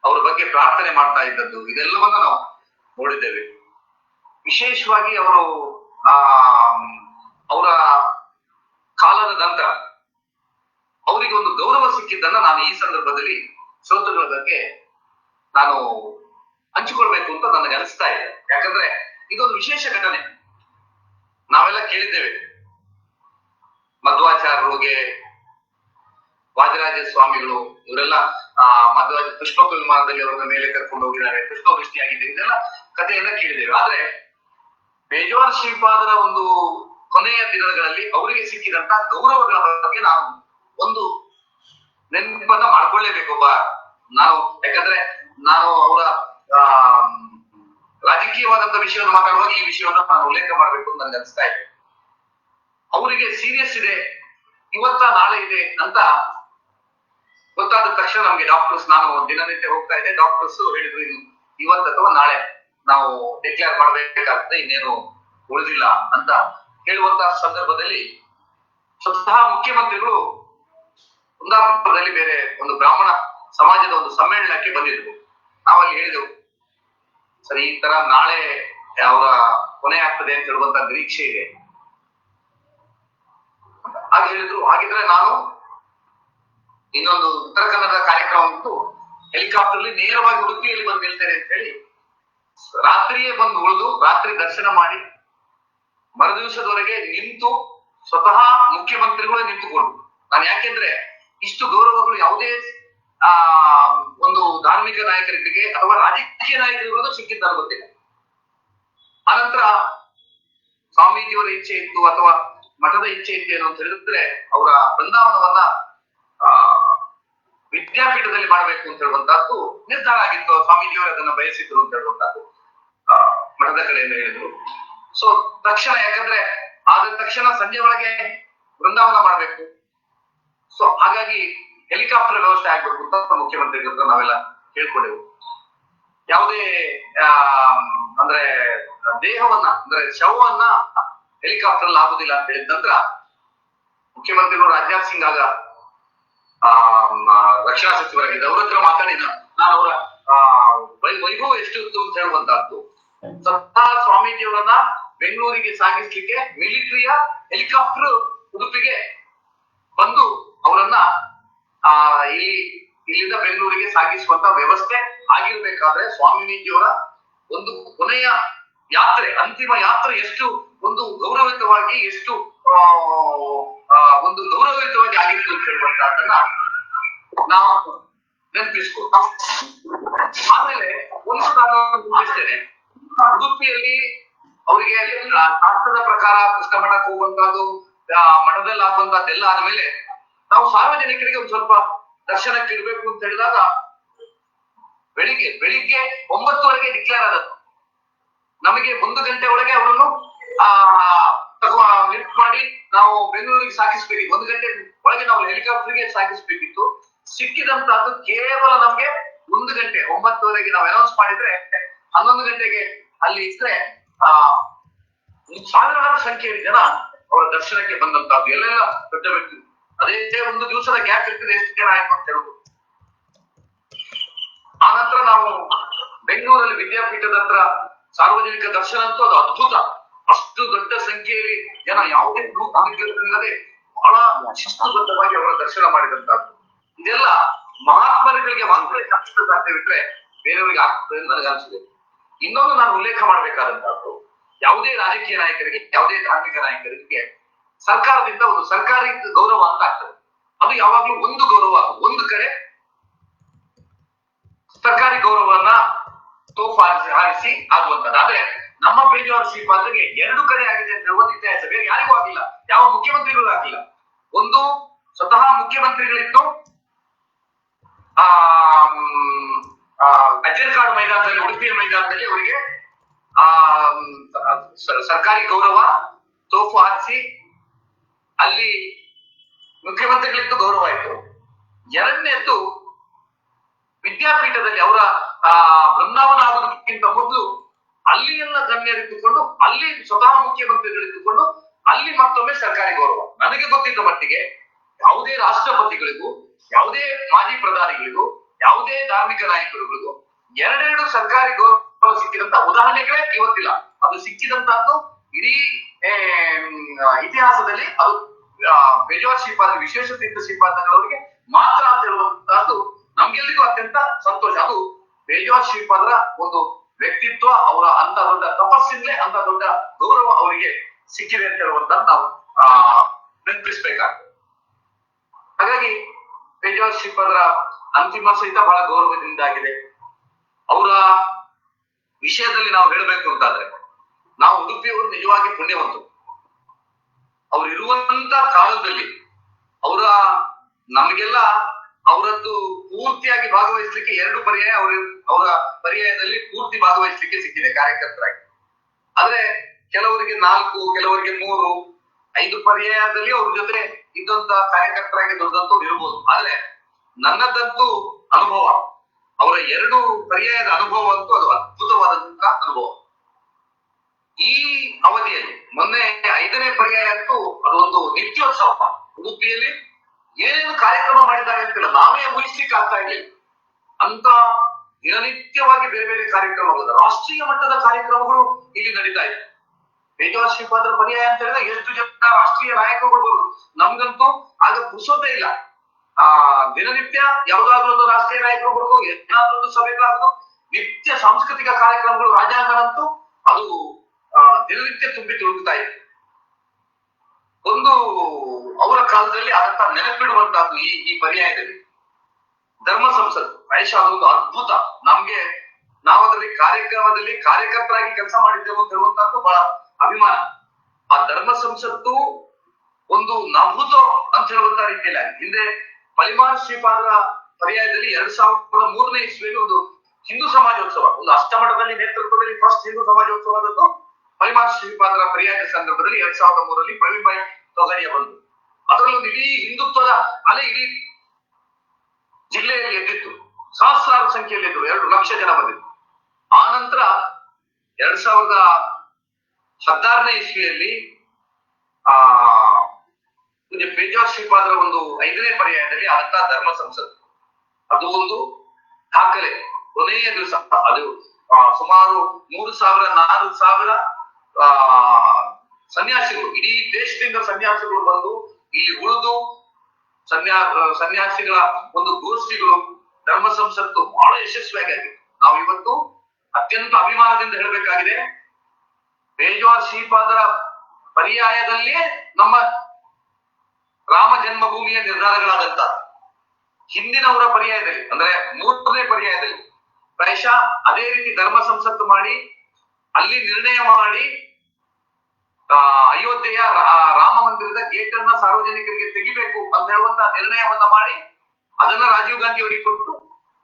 ಅವರ ಬಗ್ಗೆ ಪ್ರಾರ್ಥನೆ ಮಾಡ್ತಾ ಇದ್ದದ್ದು, ಇದೆಲ್ಲವನ್ನ ನಾವು ನೋಡಿದ್ದೇವೆ. ವಿಶೇಷವಾಗಿ ಅವರ ಕಾಲದ ನಂತರ ಅವರಿಗೆ ಒಂದು ಗೌರವ ಸಿಕ್ಕಿದ್ದನ್ನ ನಾನು ಈ ಸಂದರ್ಭದಲ್ಲಿ ಶ್ರೋತೃಗಳ ಬಗ್ಗೆ ನಾನು ಹಂಚಿಕೊಳ್ಬೇಕು ಅಂತ ನನಗೆ ಅನಿಸ್ತಾ ಇದೆ. ಯಾಕಂದ್ರೆ ಇದೊಂದು ವಿಶೇಷ ಘಟನೆ. ನಾವೆಲ್ಲ ಕೇಳಿದ್ದೇವೆ, ಮಧ್ವಾಚಾರ್ಯರಿಗೆ, ವಾದಿರಾಜ ಸ್ವಾಮಿಗಳು, ಇವರೆಲ್ಲ ಮಧ್ವಾಜ ಪುಷ್ಪಕ ವಿಮಾನದಲ್ಲಿ ಅವರ ಮೇಲೆ ಕರ್ಕೊಂಡು ಹೋಗಿದ್ದಾರೆ, ಪುಷ್ಪವೃಷ್ಟಿಯಾಗಿದೆ, ಇದೆಲ್ಲ ಕಥೆಯನ್ನ ಕೇಳಿದ್ದೇವೆ. ಆದ್ರೆ ಪೇಜಾವರ ಶ್ರೀಪಾದರ ಒಂದು ಕೊನೆಯ ದಿನಗಳಲ್ಲಿ ಅವರಿಗೆ ಸಿಕ್ಕಿದಂತ ಗೌರವಗಳ ಬಗ್ಗೆ ನಾವು ಒಂದು ನೆನಪನ್ನ ಮಾಡ್ಕೊಳ್ಳೇಬೇಕೊಬ್ಬ ನಾವು. ಯಾಕಂದ್ರೆ ನಾನು ಅವರ ರಾಜಕೀಯವಾದಂತ ವಿಷಯವನ್ನು ಮಾತಾಡುವಾಗ ಈ ವಿಷಯವನ್ನು ನಾನು ಉಲ್ಲೇಖ ಮಾಡ್ಬೇಕು ಅಂತ ನನಗೆ ಅನಿಸ್ತಾ ಇದೆ. ಅವರಿಗೆ ಸೀರಿಯಸ್ ಇದೆ, ಇವತ್ತ ನಾಳೆ ಇದೆ ಅಂತ ಗೊತ್ತಾದ ತಕ್ಷಣ ನಮ್ಗೆ ಡಾಕ್ಟರ್ಸ್, ನಾನು ದಿನನಿತ್ಯ ಹೋಗ್ತಾ ಇದ್ದೆ, ಡಾಕ್ಟರ್ಸ್ ಹೇಳಿದ್ರು, ಇವತ್ತು ಅಥವಾ ನಾಳೆ ನಾವು ಡಿಕ್ಲೇರ್ ಮಾಡ್ಬೇಕಾಗ್ತದೆ, ಇನ್ನೇನು ಉಳಿದಿಲ್ಲ ಅಂತ ಹೇಳುವಂತಹ ಸಂದರ್ಭದಲ್ಲಿ ಸ್ವತಃ ಮುಖ್ಯಮಂತ್ರಿಗಳು ಕುಂದಾಪುರದಲ್ಲಿ ಬೇರೆ ಒಂದು ಬ್ರಾಹ್ಮಣ ಸಮಾಜದ ಒಂದು ಸಮ್ಮೇಳನಕ್ಕೆ ಬಂದಿದ್ರು. ನಾವಲ್ಲಿ ಹೇಳಿದೆವು, ಸರಿ ಈ ತರ ನಾಳೆ ಅವರ ಕೊನೆ ಆಗ್ತದೆ ಅಂತ ಹೇಳುವಂತ ನಿರೀಕ್ಷೆ ಇದೆ. ಹಾಗೆ ಹೇಳಿದ್ರು. ಹಾಗಿದ್ರೆ ನಾನು ಇನ್ನೊಂದು ಉತ್ತರ ಕನ್ನಡ ಕಾರ್ಯಕ್ರಮ ಉಂಟು, ಹೆಲಿಕಾಪ್ಟರ್ಲಿ ನೇರವಾಗಿ ಉಡುಪಿಯಲ್ಲಿ ಬಂದು ನಿಲ್ತೇನೆ ಅಂತ ಹೇಳಿ ರಾತ್ರಿಯೇ ಬಂದು ಉಳಿದು ರಾತ್ರಿ ದರ್ಶನ ಮಾಡಿ ಮರುದಿವಸದವರೆಗೆ ನಿಂತು ಸ್ವತಃ ಮುಖ್ಯಮಂತ್ರಿಗಳೇ ನಿಂತುಕೊಂಡು, ನಾನು ಯಾಕೆಂದ್ರೆ ಇಷ್ಟು ಗೌರವಗಳು ಯಾವುದೇ ಆ ಒಂದು ಧಾರ್ಮಿಕ ನಾಯಕರಿಗೆ ಅಥವಾ ರಾಜಕೀಯ ನಾಯಕರಿಗೂ ಸಿಕ್ಕಿದ್ದಾರೆ ಗೊತ್ತಿಲ್ಲ. ಆನಂತರ ಸ್ವಾಮೀಜಿಯವರ ಇಚ್ಛೆ ಇತ್ತು ಅಥವಾ ಮಠದ ಇಚ್ಛೆ ಇತ್ತು ಏನು ಅಂತ ಹೇಳಿದ್ರೆ ಅವರ ಬೃಂದಾವನವನ್ನ ವಿದ್ಯಾಪೀಠದಲ್ಲಿ ಮಾಡಬೇಕು ಅಂತ ಹೇಳುವಂತಹದ್ದು ನಿರ್ಧಾರ ಆಗಿತ್ತು. ಸ್ವಾಮೀಜಿಯವರು ಅದನ್ನ ಬಯಸಿದ್ರು ಅಂತ ಹೇಳುವಂತಹದ್ದು ಮಠದ ಕಡೆಯಿಂದ ಹೇಳಿದ್ರು. ಸೊ ತಕ್ಷಣ, ಯಾಕಂದ್ರೆ ಆದ ತಕ್ಷಣ ಸಂಜೆ ಒಳಗೆ ಬೃಂದಾವನ ಮಾಡಬೇಕು. ಸೊ ಹಾಗಾಗಿ ಹೆಲಿಕಾಪ್ಟರ್ ವ್ಯವಸ್ಥೆ ಆಗ್ಬೇಕು ಅಂತ ಮುಖ್ಯಮಂತ್ರಿಗಳ ನಾವೆಲ್ಲ ಕೇಳ್ಕೊಂಡೆವು. ಯಾವುದೇ ಅಂದ್ರೆ ದೇಹವನ್ನ ಅಂದ್ರೆ ಶವವನ್ನ ಹೆಲಿಕಾಪ್ಟರ್ ಅಲ್ಲಿ ಆಗುದಿಲ್ಲ ಅಂತ ಹೇಳಿದ ನಂತರ ಮುಖ್ಯಮಂತ್ರಿಗಳು ರಾಜನಾಥ್ ಸಿಂಗ್ ಆಗ ರಕ್ಷಣಾ ಸಚಿವರಾಗಿದ್ದ, ಅವ್ರ ಹತ್ರ ಮಾತಾಡಿದ ನಾನು ಅವರ ವೈಭವ ಎಷ್ಟು ಇತ್ತು ಅಂತ ಹೇಳುವಂತಹದ್ದು. ಸತ್ತಾ ಸ್ವಾಮೀಜಿಯವರನ್ನ ಬೆಂಗಳೂರಿಗೆ ಸಾಗಿಸ್ಲಿಕ್ಕೆ ಮಿಲಿಟರಿಯ ಹೆಲಿಕಾಪ್ಟರ್ ಉಡುಪಿಗೆ ಬಂದು ಅವರನ್ನ ಇಲ್ಲಿಂದ ಬೆಂಗಳೂರಿಗೆ ಸಾಗಿಸುವಂತ ವ್ಯವಸ್ಥೆ ಆಗಿರ್ಬೇಕಾದ್ರೆ ಸ್ವಾಮೀಜಿಯವರ ಒಂದು ಕೊನೆಯ ಯಾತ್ರೆ, ಅಂತಿಮ ಯಾತ್ರೆ ಎಷ್ಟು ಒಂದು ಗೌರವಿತವಾಗಿ, ಎಷ್ಟು ಒಂದು ಗೌರವಯುತವಾಗಿ ಆಗಿತ್ತು ಅಂತ ಹೇಳುವಂತಹದನ್ನ ನಾವು ನೆನಪಿಸ್ಕೊ. ಆಮೇಲೆ ಒಂದು ನಾನು ಗಮನಿಸ್ತೇನೆ, ಉಡುಪಿಯಲ್ಲಿ ಅವರಿಗೆ ಶಾಸ್ತ್ರದ ಪ್ರಕಾರ ಕೃಷ್ಣ ಮಠಕ್ಕೆ ಹೋಗುವಂತಹದ್ದು, ಮಠದಲ್ಲಿ ಆಗುವಂತಹದ್ದೆಲ್ಲ ಆದ್ಮೇಲೆ ನಾವು ಸಾರ್ವಜನಿಕರಿಗೆ ಒಂದು ಸ್ವಲ್ಪ ದರ್ಶನಕ್ಕೆ ಇರ್ಬೇಕು ಅಂತ ಹೇಳಿದಾಗ ಬೆಳಿಗ್ಗೆ 9:00 ಡಿಕ್ಲೇರ್ ಆದದ್ದು. ನಮಗೆ 1 ಗಂಟೆ ಒಳಗೆ ಅವರನ್ನು ಲಿಫ್ಟ್ ಮಾಡಿ ನಾವು ಬೆಂಗಳೂರಿಗೆ ಸಾಗಿಸ್ಬೇಕಿತ್ತು. 1 ಗಂಟೆ ಒಳಗೆ ನಾವು ಹೆಲಿಕಾಪ್ಟರ್ಗೆ ಸಾಗಿಸ್ಬೇಕಿತ್ತು. ಸಿಕ್ಕಿದಂತಹದ್ದು ಕೇವಲ ನಮ್ಗೆ 1 ಗಂಟೆ, 9:00 ನಾವು ಅನೌನ್ಸ್ ಮಾಡಿದ್ರೆ 11 ಗಂಟೆಗೆ ಅಲ್ಲಿ ಇದ್ರೆ ಸಾವಿರಾರು ಸಂಖ್ಯೆಯಲ್ಲಿ ಜನ ಅವರ ದರ್ಶನಕ್ಕೆ ಬಂದಂತಹದ್ದು. ಎಲ್ಲೆಲ್ಲ ದೊಡ್ಡ ವ್ಯಕ್ತಿ, ಅದೇ ಒಂದು ದಿವಸದ ಗ್ಯಾಪ್ ಇರ್ತದೆ, ಎಷ್ಟು ಜನ ಆಯ್ತು ಅಂತ ಹೇಳ್ಬೋದು. ಆ ನಂತರ ನಾವು ಬೆಂಗಳೂರಲ್ಲಿ ವಿದ್ಯಾಪೀಠದ ಹತ್ರ ಸಾರ್ವಜನಿಕ ದರ್ಶನ ಅಂತೂ ಅದು ಅದ್ಭುತ. ಅಷ್ಟು ದೊಡ್ಡ ಸಂಖ್ಯೆಯಲ್ಲಿ ಜನ ಯಾವುದೇ ಇಲ್ಲದೆ ಬಹಳ ಶಿಸ್ತುಬದ್ಧವಾಗಿ ಅವರ ದರ್ಶನ ಮಾಡಿದಂತಹದ್ದು. ಇದೆಲ್ಲ ಮಹಾತ್ಮರುಗಳಿಗೆ ಮಾತ್ರ ಸಾಧ್ಯವಿಟ್ರೆ ಬೇರೆಯವರಿಗೆ ಆಗ್ತದೆ ಅಂತ ನನಗನ್ಸಿದೆ. ಇನ್ನೊಂದು ನಾನು ಉಲ್ಲೇಖ ಮಾಡಬೇಕಾದಂತಹದ್ದು, ಯಾವುದೇ ರಾಜಕೀಯ ನಾಯಕರಿಗೆ, ಯಾವುದೇ ಧಾರ್ಮಿಕ ನಾಯಕರಿಗೆ ಸರ್ಕಾರದಿಂದ ಒಂದು ಸರ್ಕಾರಿ ಗೌರವ ಅಂತ ಆಗ್ತದೆ. ಅದು ಯಾವಾಗ್ಲೂ ಒಂದು ಗೌರವ, ಒಂದು ಕಡೆ ಸರ್ಕಾರಿ ಗೌರವವನ್ನ ತೋಫು ಹಾರಿಸಿ ಆಗುವಂತದ್ದು. ಆದ್ರೆ ನಮ್ಮ ಪೇಜಾವರ ಶ್ರೀಪಾದರಿಗೆ 2 ಕಡೆ ಆಗಿದೆ ಅಂತ ಹೇಳುವ ಇತಿಹಾಸ ಬೇರೆ ಯಾರಿಗೂ ಆಗಿಲ್ಲ, ಯಾವ ಮುಖ್ಯಮಂತ್ರಿಗಳು ಆಗಿಲ್ಲ. ಒಂದು ಸ್ವತಃ ಮುಖ್ಯಮಂತ್ರಿಗಳಿತ್ತು ಅಜ್ಜರಕಾಡು ಮೈದಾನದಲ್ಲಿ, ಉಡುಪಿಯ ಮೈದಾನದಲ್ಲಿ ಅವರಿಗೆ ಸರ್ಕಾರಿ ಗೌರವ ತೋಫು ಹಾರಿಸಿ ಅಲ್ಲಿ ಮುಖ್ಯಮಂತ್ರಿಗಳಿದ್ದು ಗೌರವ ಆಯಿತು. ಎರಡನೇದ್ದು ವಿದ್ಯಾಪೀಠದಲ್ಲಿ ಅವರ ಬೃಂದಾವನ ಆಗೋದಕ್ಕಿಂತ ಮೊದಲು ಅಲ್ಲಿ ಎಲ್ಲ ಗಣ್ಯರಿದ್ದುಕೊಂಡು, ಅಲ್ಲಿ ಸ್ವತಃ ಮುಖ್ಯಮಂತ್ರಿಗಳಿದ್ದುಕೊಂಡು ಅಲ್ಲಿ ಮತ್ತೊಮ್ಮೆ ಸರ್ಕಾರಿ ಗೌರವ. ನನಗೆ ಗೊತ್ತಿದ್ದ ಮಟ್ಟಿಗೆ ಯಾವುದೇ ರಾಷ್ಟ್ರಪತಿಗಳಿಗೂ, ಯಾವುದೇ ಮಾಜಿ ಪ್ರಧಾನಿಗಳಿಗೂ, ಯಾವುದೇ ಧಾರ್ಮಿಕ ನಾಯಕರುಗಳಿಗೂ 2 ಸರ್ಕಾರಿ ಗೌರವ ಸಿಕ್ಕಿದಂತ ಉದಾಹರಣೆಗಳೇ ಇವತ್ತಿಲ್ಲ. ಅದು ಸಿಕ್ಕಿದಂತಹದ್ದು ಇಡೀ ಇತಿಹಾಸದಲ್ಲಿ ಅದು ಪೇಜಾವರ ಶ್ರೀಪಾದ, ವಿಶೇಷ ತೀರ್ಥ ಶ್ರೀಪಾದಗಳವರಿಗೆ ಮಾತ್ರ ಅಂತ ಹೇಳುವಂತಹದ್ದು ನಮ್ಗೆಲ್ಲಿಗೂ ಅತ್ಯಂತ ಸಂತೋಷ. ಅದು ಪೇಜಾವರ ಶ್ರೀಪಾದರ ಒಂದು ವ್ಯಕ್ತಿತ್ವ, ಅವರ ಅಂತ ದೊಡ್ಡ ತಪಸ್ಸಿಂದಲೇ ಅಂತ ದೊಡ್ಡ ಗೌರವ ಅವರಿಗೆ ಸಿಕ್ಕಿದೆ ಅಂತ ಹೇಳುವಂತ ನಾವು ನೆನಪಿಸ್ಬೇಕಾಗ್ತದೆ. ಹಾಗಾಗಿ ಪೇಜಾವರ ಶ್ರೀಪಾದರ ಅಂತಿಮ ಸಹಿತ ಬಹಳ ಗೌರವದಿಂದ ಆಗಿದೆ. ಅವರ ವಿಷಯದಲ್ಲಿ ನಾವು ಹೇಳಬೇಕು ಅಂತಾದ್ರೆ, ನಾವು ಉಡುಪಿಯವರು ನಿಜವಾಗಿ ಪುಣ್ಯವಂತರು. ಅವ್ರು ಇರುವಂತ ಕಾಲದಲ್ಲಿ ನಮಗೆಲ್ಲ ಅವರದ್ದು ಪೂರ್ತಿಯಾಗಿ ಭಾಗವಹಿಸ್ಲಿಕ್ಕೆ 2 ಪರ್ಯಾಯ ಅವರ ಪರ್ಯಾಯದಲ್ಲಿ ಪೂರ್ತಿ ಭಾಗವಹಿಸ್ಲಿಕ್ಕೆ ಸಿಕ್ಕಿದೆ ಕಾರ್ಯಕರ್ತರಾಗಿ. ಆದ್ರೆ ಕೆಲವರಿಗೆ 4, ಕೆಲವರಿಗೆ 3, 5 ಪರ್ಯಾಯದಲ್ಲಿ ಅವ್ರ ಜೊತೆ ಇದ್ದಂತ ಕಾರ್ಯಕರ್ತರಾಗಿ ದುಡ್ದಂತವ್ರು ಇರ್ಬೋದು. ಆದ್ರೆ ನನ್ನದಂತೂ ಅನುಭವ, ಅವರ 2 ಪರ್ಯಾಯದ ಅನುಭವ ಅಂತೂ ಅದು ಅದ್ಭುತವಾದಂತಹ ಅನುಭವ. ಈ ಅವಧಿಯಲ್ಲಿ ಮೊನ್ನೆ 5ನೇ ಪರ್ಯಾಯ ಅಂತೂ ಅದೊಂದು ನಿತ್ಯೋತ್ಸವ. ಉಡುಪಿಯಲ್ಲಿ ಏನೇನು ಕಾರ್ಯಕ್ರಮ ಮಾಡಿದ್ದಾರೆ ಅಂತಿಲ್ಲ, ನಾವೇ ಊಹಿಸ್ಲಿಕ್ಕೆ ಆಗ್ತಾ ಇರ್ಲಿಲ್ಲ. ಅಂತ ದಿನನಿತ್ಯವಾಗಿ ಬೇರೆ ಬೇರೆ ಕಾರ್ಯಕ್ರಮಗಳು, ರಾಷ್ಟ್ರೀಯ ಮಟ್ಟದ ಕಾರ್ಯಕ್ರಮಗಳು ಇಲ್ಲಿ ನಡೀತಾ ಇದೆ. ಪೇಜಾವರ ಶ್ರೀಪಾದರ ಪರ್ಯಾಯ ಅಂತ ಹೇಳಿದ್ರೆ ಎಷ್ಟು ಜನ ರಾಷ್ಟ್ರೀಯ ನಾಯಕರುಗಳು ಬರುದು, ನಮ್ಗಂತೂ ಆಗ ಪುರ್ಸೊತ್ತೇ ಇಲ್ಲ. ದಿನನಿತ್ಯ ಯಾವುದಾದ್ರೂ ಒಂದು ರಾಷ್ಟ್ರೀಯ ನಾಯಕರು ಬರುದು, ಏನಾದ್ರೂ ಒಂದು ಸಭೆಗಳಾಗುದು, ನಿತ್ಯ ಸಾಂಸ್ಕೃತಿಕ ಕಾರ್ಯಕ್ರಮಗಳು, ರಾಜ್ಯಾಂಗನಂತೂ ಅದು ದಿನನಿತ್ಯ ತುಂಬಿ ತುಳುಕ್ತಾ ಇದೆ. ಒಂದು ಅವರ ಕಾಲದಲ್ಲಿ ಅದಂತ ನೆನಪಿಡುವಂತಹದ್ದು ಈ ಪರ್ಯಾಯದಲ್ಲಿ. ಧರ್ಮ ಸಂಸತ್ ಪ್ರಾಯಶಃ ಅದೊಂದು ಅದ್ಭುತ. ನಮ್ಗೆ ನಾವು ಅದರಲ್ಲಿ ಕಾರ್ಯಕ್ರಮದಲ್ಲಿ ಕಾರ್ಯಕರ್ತರಾಗಿ ಕೆಲಸ ಮಾಡಿದ್ದೇವೆ ಅಂತ ಹೇಳುವಂತದ್ದು ಬಹಳ ಅಭಿಮಾನ. ಆ ಧರ್ಮ ಸಂಸತ್ತು ಒಂದು ನಭೂತ ಅಂತ ಹೇಳುವಂತ ರೀತಿಯಲ್ಲಿ ಹಿಂದೆ ಪಲಿಮಾರ್ ಶ್ರೀಪಾದರ ಪರ್ಯಾಯದಲ್ಲಿ 2003ನೇ ಇಸ್ವಿಯಲ್ಲಿ ಒಂದು ಹಿಂದೂ ಸಮಾಜೋತ್ಸವ, ಒಂದು ಅಷ್ಟಮಠದಲ್ಲಿ ನೇತೃತ್ವದಲ್ಲಿ ಫಸ್ಟ್ ಹಿಂದೂ ಸಮಾಜೋತ್ಸವದದ್ದು ಪಲಿಮಾರ್ ಶ್ರೀಪಾದರ ಪರ್ಯಾಯದ ಸಂದರ್ಭದಲ್ಲಿ 2003ರಲ್ಲಿ ಪ್ರವೀಣ್ ಭಾಯ್ ತೊಗಾಡಿಯಾ ಬಂದು ಅದರಲ್ಲಿ ಒಂದು ಇಡೀ ಹಿಂದುತ್ವದ ಅಲೆ ಇಡೀ ಜಿಲ್ಲೆಯಲ್ಲಿ ಎದ್ದಿತ್ತು. ಸಹಸ್ರಾರು ಸಂಖ್ಯೆಯಲ್ಲಿ ಇದ್ರು, 2 ಲಕ್ಷ ಜನ ಬಂದಿದ್ರು. ಆ ನಂತರ 2016ನೇ ಇಸ್ವಿಯಲ್ಲಿ ಪೇಜಾವರ ಶ್ರೀಪಾದರ ಒಂದು 5ನೇ ಪರ್ಯಾಯದಲ್ಲಿ ಆದಂತ ಧರ್ಮ ಸಂಸತ್, ಅದು ಒಂದು ದಾಖಲೆ. ಕೊನೆಯ ದಿವಸ ಅದು ಸುಮಾರು 3,000-4,000 ಸನ್ಯಾಸಿಗಳು, ಇಡೀ ದೇಶದಿಂದ ಸನ್ಯಾಸಿಗಳು ಬಂದು ಇಲ್ಲಿ ಉಳಿದು ಸನ್ಯಾಸಿಗಳ ಒಂದು ಗೋಷ್ಠಿಗಳು, ಧರ್ಮ ಸಂಸತ್ತು ಬಹಳ ಯಶಸ್ವಿಯಾಗಿ ಆಗಿದೆ. ನಾವು ಇವತ್ತು ಅತ್ಯಂತ ಅಭಿಮಾನದಿಂದ ಹೇಳಬೇಕಾಗಿದೆ, ಪೇಜಾವರ ಶ್ರೀಪಾದರ ಪರ್ಯಾಯದಲ್ಲಿಯೇ ನಮ್ಮ ರಾಮ ಜನ್ಮಭೂಮಿಯ ನಿರ್ಧಾರಗಳಾದಂತ ಹಿಂದಿನವರ ಪರ್ಯಾಯದಲ್ಲಿ ಅಂದ್ರೆ 3ನೇ ಪರ್ಯಾಯದಲ್ಲಿ ಪ್ರಾಯಶಃ ಅದೇ ರೀತಿ ಧರ್ಮ ಸಂಸತ್ತು ಮಾಡಿ ಅಲ್ಲಿ ನಿರ್ಣಯ ಮಾಡಿ ಅಯೋಧ್ಯೆಯ ರಾಮ ಮಂದಿರದ ಗೇಟ್ ಅನ್ನ ಸಾರ್ವಜನಿಕರಿಗೆ ತೆಗಿಬೇಕು ಅಂತ ಹೇಳುವಂತ ನಿರ್ಣಯವನ್ನ ಮಾಡಿ ಅದನ್ನ ರಾಜೀವ್ ಗಾಂಧಿ ಅವರಿಗೆ ಕೊಟ್ಟು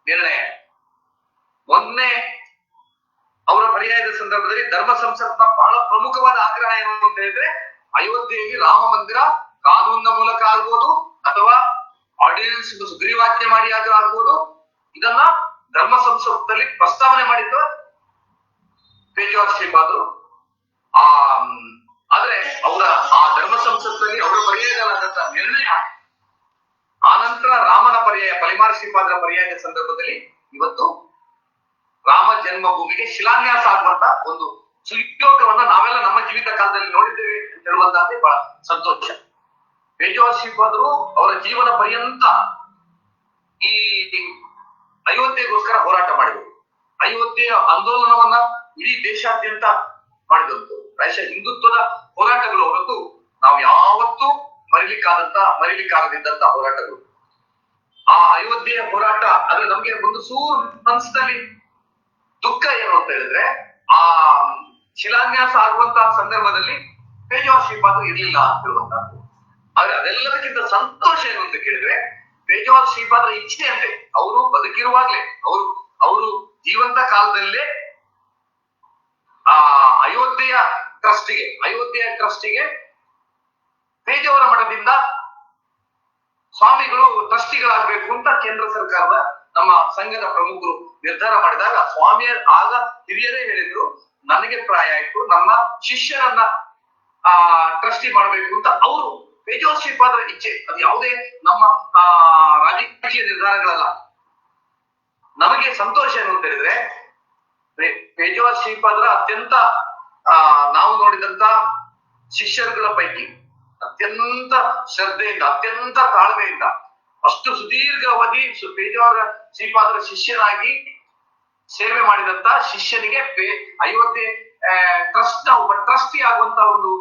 ನಿರ್ಣಯ. ಮೊನ್ನೆ ಅವರ ಪರ್ಯಾಯದ ಸಂದರ್ಭದಲ್ಲಿ ಧರ್ಮ ಸಂಸತ್ನ ಬಹಳ ಪ್ರಮುಖವಾದ ಆಗ್ರಹ ಏನು ಅಂತ ಹೇಳಿದ್ರೆ, ಅಯೋಧ್ಯೆಯಲ್ಲಿ ರಾಮ ಮಂದಿರ ಕಾನೂನಿನ ಮೂಲಕ ಆಗ್ಬೋದು ಅಥವಾ ಆರ್ಡಿನೆನ್ಸ್ ಸುಗ್ರೀವಾಜ್ಞೆ ಮಾಡಿ ಆದ್ರೂ ಆಗ್ಬೋದು, ಇದನ್ನ ಧರ್ಮ ಸಂಸತ್ತಲ್ಲಿ ಪ್ರಸ್ತಾವನೆ ಮಾಡಿದ್ದು ಪೇಜಾವರ ಶ್ರೀಪಾದರು. ಆದ್ರೆ ಅವರ ಆ ಧರ್ಮ ಸಂಸತ್ತಲ್ಲಿ ಅವರ ಪರ್ಯಾಯಗಳಾದಂತಹ ನಿರ್ಣಯ ಆನಂತರ ರಾಮನ ಪರ್ಯಾಯ ಪಲಿಮಾರ್ ಶ್ರೀಪಾದರ ಪರ್ಯಾಯದ ಸಂದರ್ಭದಲ್ಲಿ ಇವತ್ತು ರಾಮ ಜನ್ಮಭೂಮಿಗೆ ಶಿಲಾನ್ಯಾಸ ಆಗುವಂತ ಒಂದು ಸುಯೋಗವನ್ನ ನಾವೆಲ್ಲ ನಮ್ಮ ಜೀವಿತ ಕಾಲದಲ್ಲಿ ನೋಡಿದ್ದೇವೆ ಅಂತ ಹೇಳುವಂತಹದ್ದೇ ಬಹಳ ಸಂತೋಷ. ಪೇಜಾವರ ಶ್ರೀಪಾದರು ಅವರ ಜೀವನ ಪರ್ಯಂತ ಈ ಅಯೋಧ್ಯೆಗೋಸ್ಕರ ಹೋರಾಟ ಮಾಡಿದರು. ಅಯೋಧ್ಯೆಯ ಆಂದೋಲನವನ್ನ ಇಡೀ ದೇಶಾದ್ಯಂತ ಮಾಡಿದಂತು ಪ್ರಾಯಶಃ ಹಿಂದುತ್ವದ ಹೋರಾಟಗಳು ಹೊರತು ನಾವು ಯಾವತ್ತೂ ಮರಿಲಿಕ್ಕಾಗದಿದ್ದಂತ ಹೋರಾಟಗಳು. ಆ ಅಯೋಧ್ಯೆಯ ಹೋರಾಟ ಅದು ನಮ್ಗೆ ಒಂದು ಮನಸ್ಸಿನಲ್ಲಿ ದುಃಖ ಏನು ಅಂತ ಹೇಳಿದ್ರೆ, ಆ ಶಿಲಾನ್ಯಾಸ ಆಗುವಂತಹ ಸಂದರ್ಭದಲ್ಲಿ ಪೇಜಾವರ ಶ್ರೀಪಾದರು ಇರ್ಲಿಲ್ಲ ಅಂತ ಹೇಳುವಂತಹದ್ದು. ಆದ್ರೆ ಅದೆಲ್ಲದಕ್ಕಿಂತ ಸಂತೋಷ ಏನು ಅಂತ ಕೇಳಿದ್ರೆ, ಪೇಜಾವರ ಶ್ರೀಪಾದರ ಇಚ್ಛೆ ಅಂತೆ ಅವರು ಬದುಕಿರುವಾಗ್ಲೇ ಅವರು ಜೀವಂತ ಕಾಲದಲ್ಲೇ ಅಯೋಧ್ಯೆಯ ಟ್ರಸ್ಟಿಗೆ ಪೇಜಾವರ ಮಠದಿಂದ ಸ್ವಾಮಿಗಳು ಟ್ರಸ್ಟಿಗಳಾಗಬೇಕು ಅಂತ ಕೇಂದ್ರ ಸರ್ಕಾರದ ನಮ್ಮ ಸಂಘದ ಪ್ರಮುಖರು ನಿರ್ಧಾರ ಮಾಡಿದಾಗ ಆಗ ಹಿರಿಯರೇ ಹೇಳಿದ್ರು, ನನಗೆ ಪ್ರಾಯ ಆಯ್ತು, ನಮ್ಮ ಶಿಷ್ಯರನ್ನ ಟ್ರಸ್ಟಿ ಮಾಡ್ಬೇಕು ಅಂತ. ಅವರು ಪೇಜಾವರ ಶ್ರೀಪಾದರ ಇಚ್ಛೆ, ಅದು ಯಾವುದೇ ನಮ್ಮ ರಾಜಕೀಯ ನಿರ್ಧಾರಗಳಲ್ಲ. ನಮಗೆ ಸಂತೋಷ ಏನು ಅಂತ ಹೇಳಿದ್ರೆ, ಪೇಜಾವರ ಶ್ರೀಪಾದರ ಅತ್ಯಂತ ನಾವು ನೋಡಿದಂತ ಶಿಷ್ಯರುಗಳ ಪೈಕಿ ಅತ್ಯಂತ ಶ್ರದ್ಧೆಯಿಂದ ಅತ್ಯಂತ ತಾಳ್ಮೆಯಿಂದ ಅಷ್ಟು ಸುದೀರ್ಘ ಅವಧಿ ಪೇಜಾವರ ಶ್ರೀಪಾದರ ಶಿಷ್ಯನಾಗಿ ಸೇವೆ ಮಾಡಿದಂತ ಶಿಷ್ಯನಿಗೆ ಅಯೋಧ್ಯೆ ಟ್ರಸ್ಟ್ ನ ಒಬ್ಬ ಟ್ರಸ್ಟಿ ಆಗುವಂತ ಒಂದು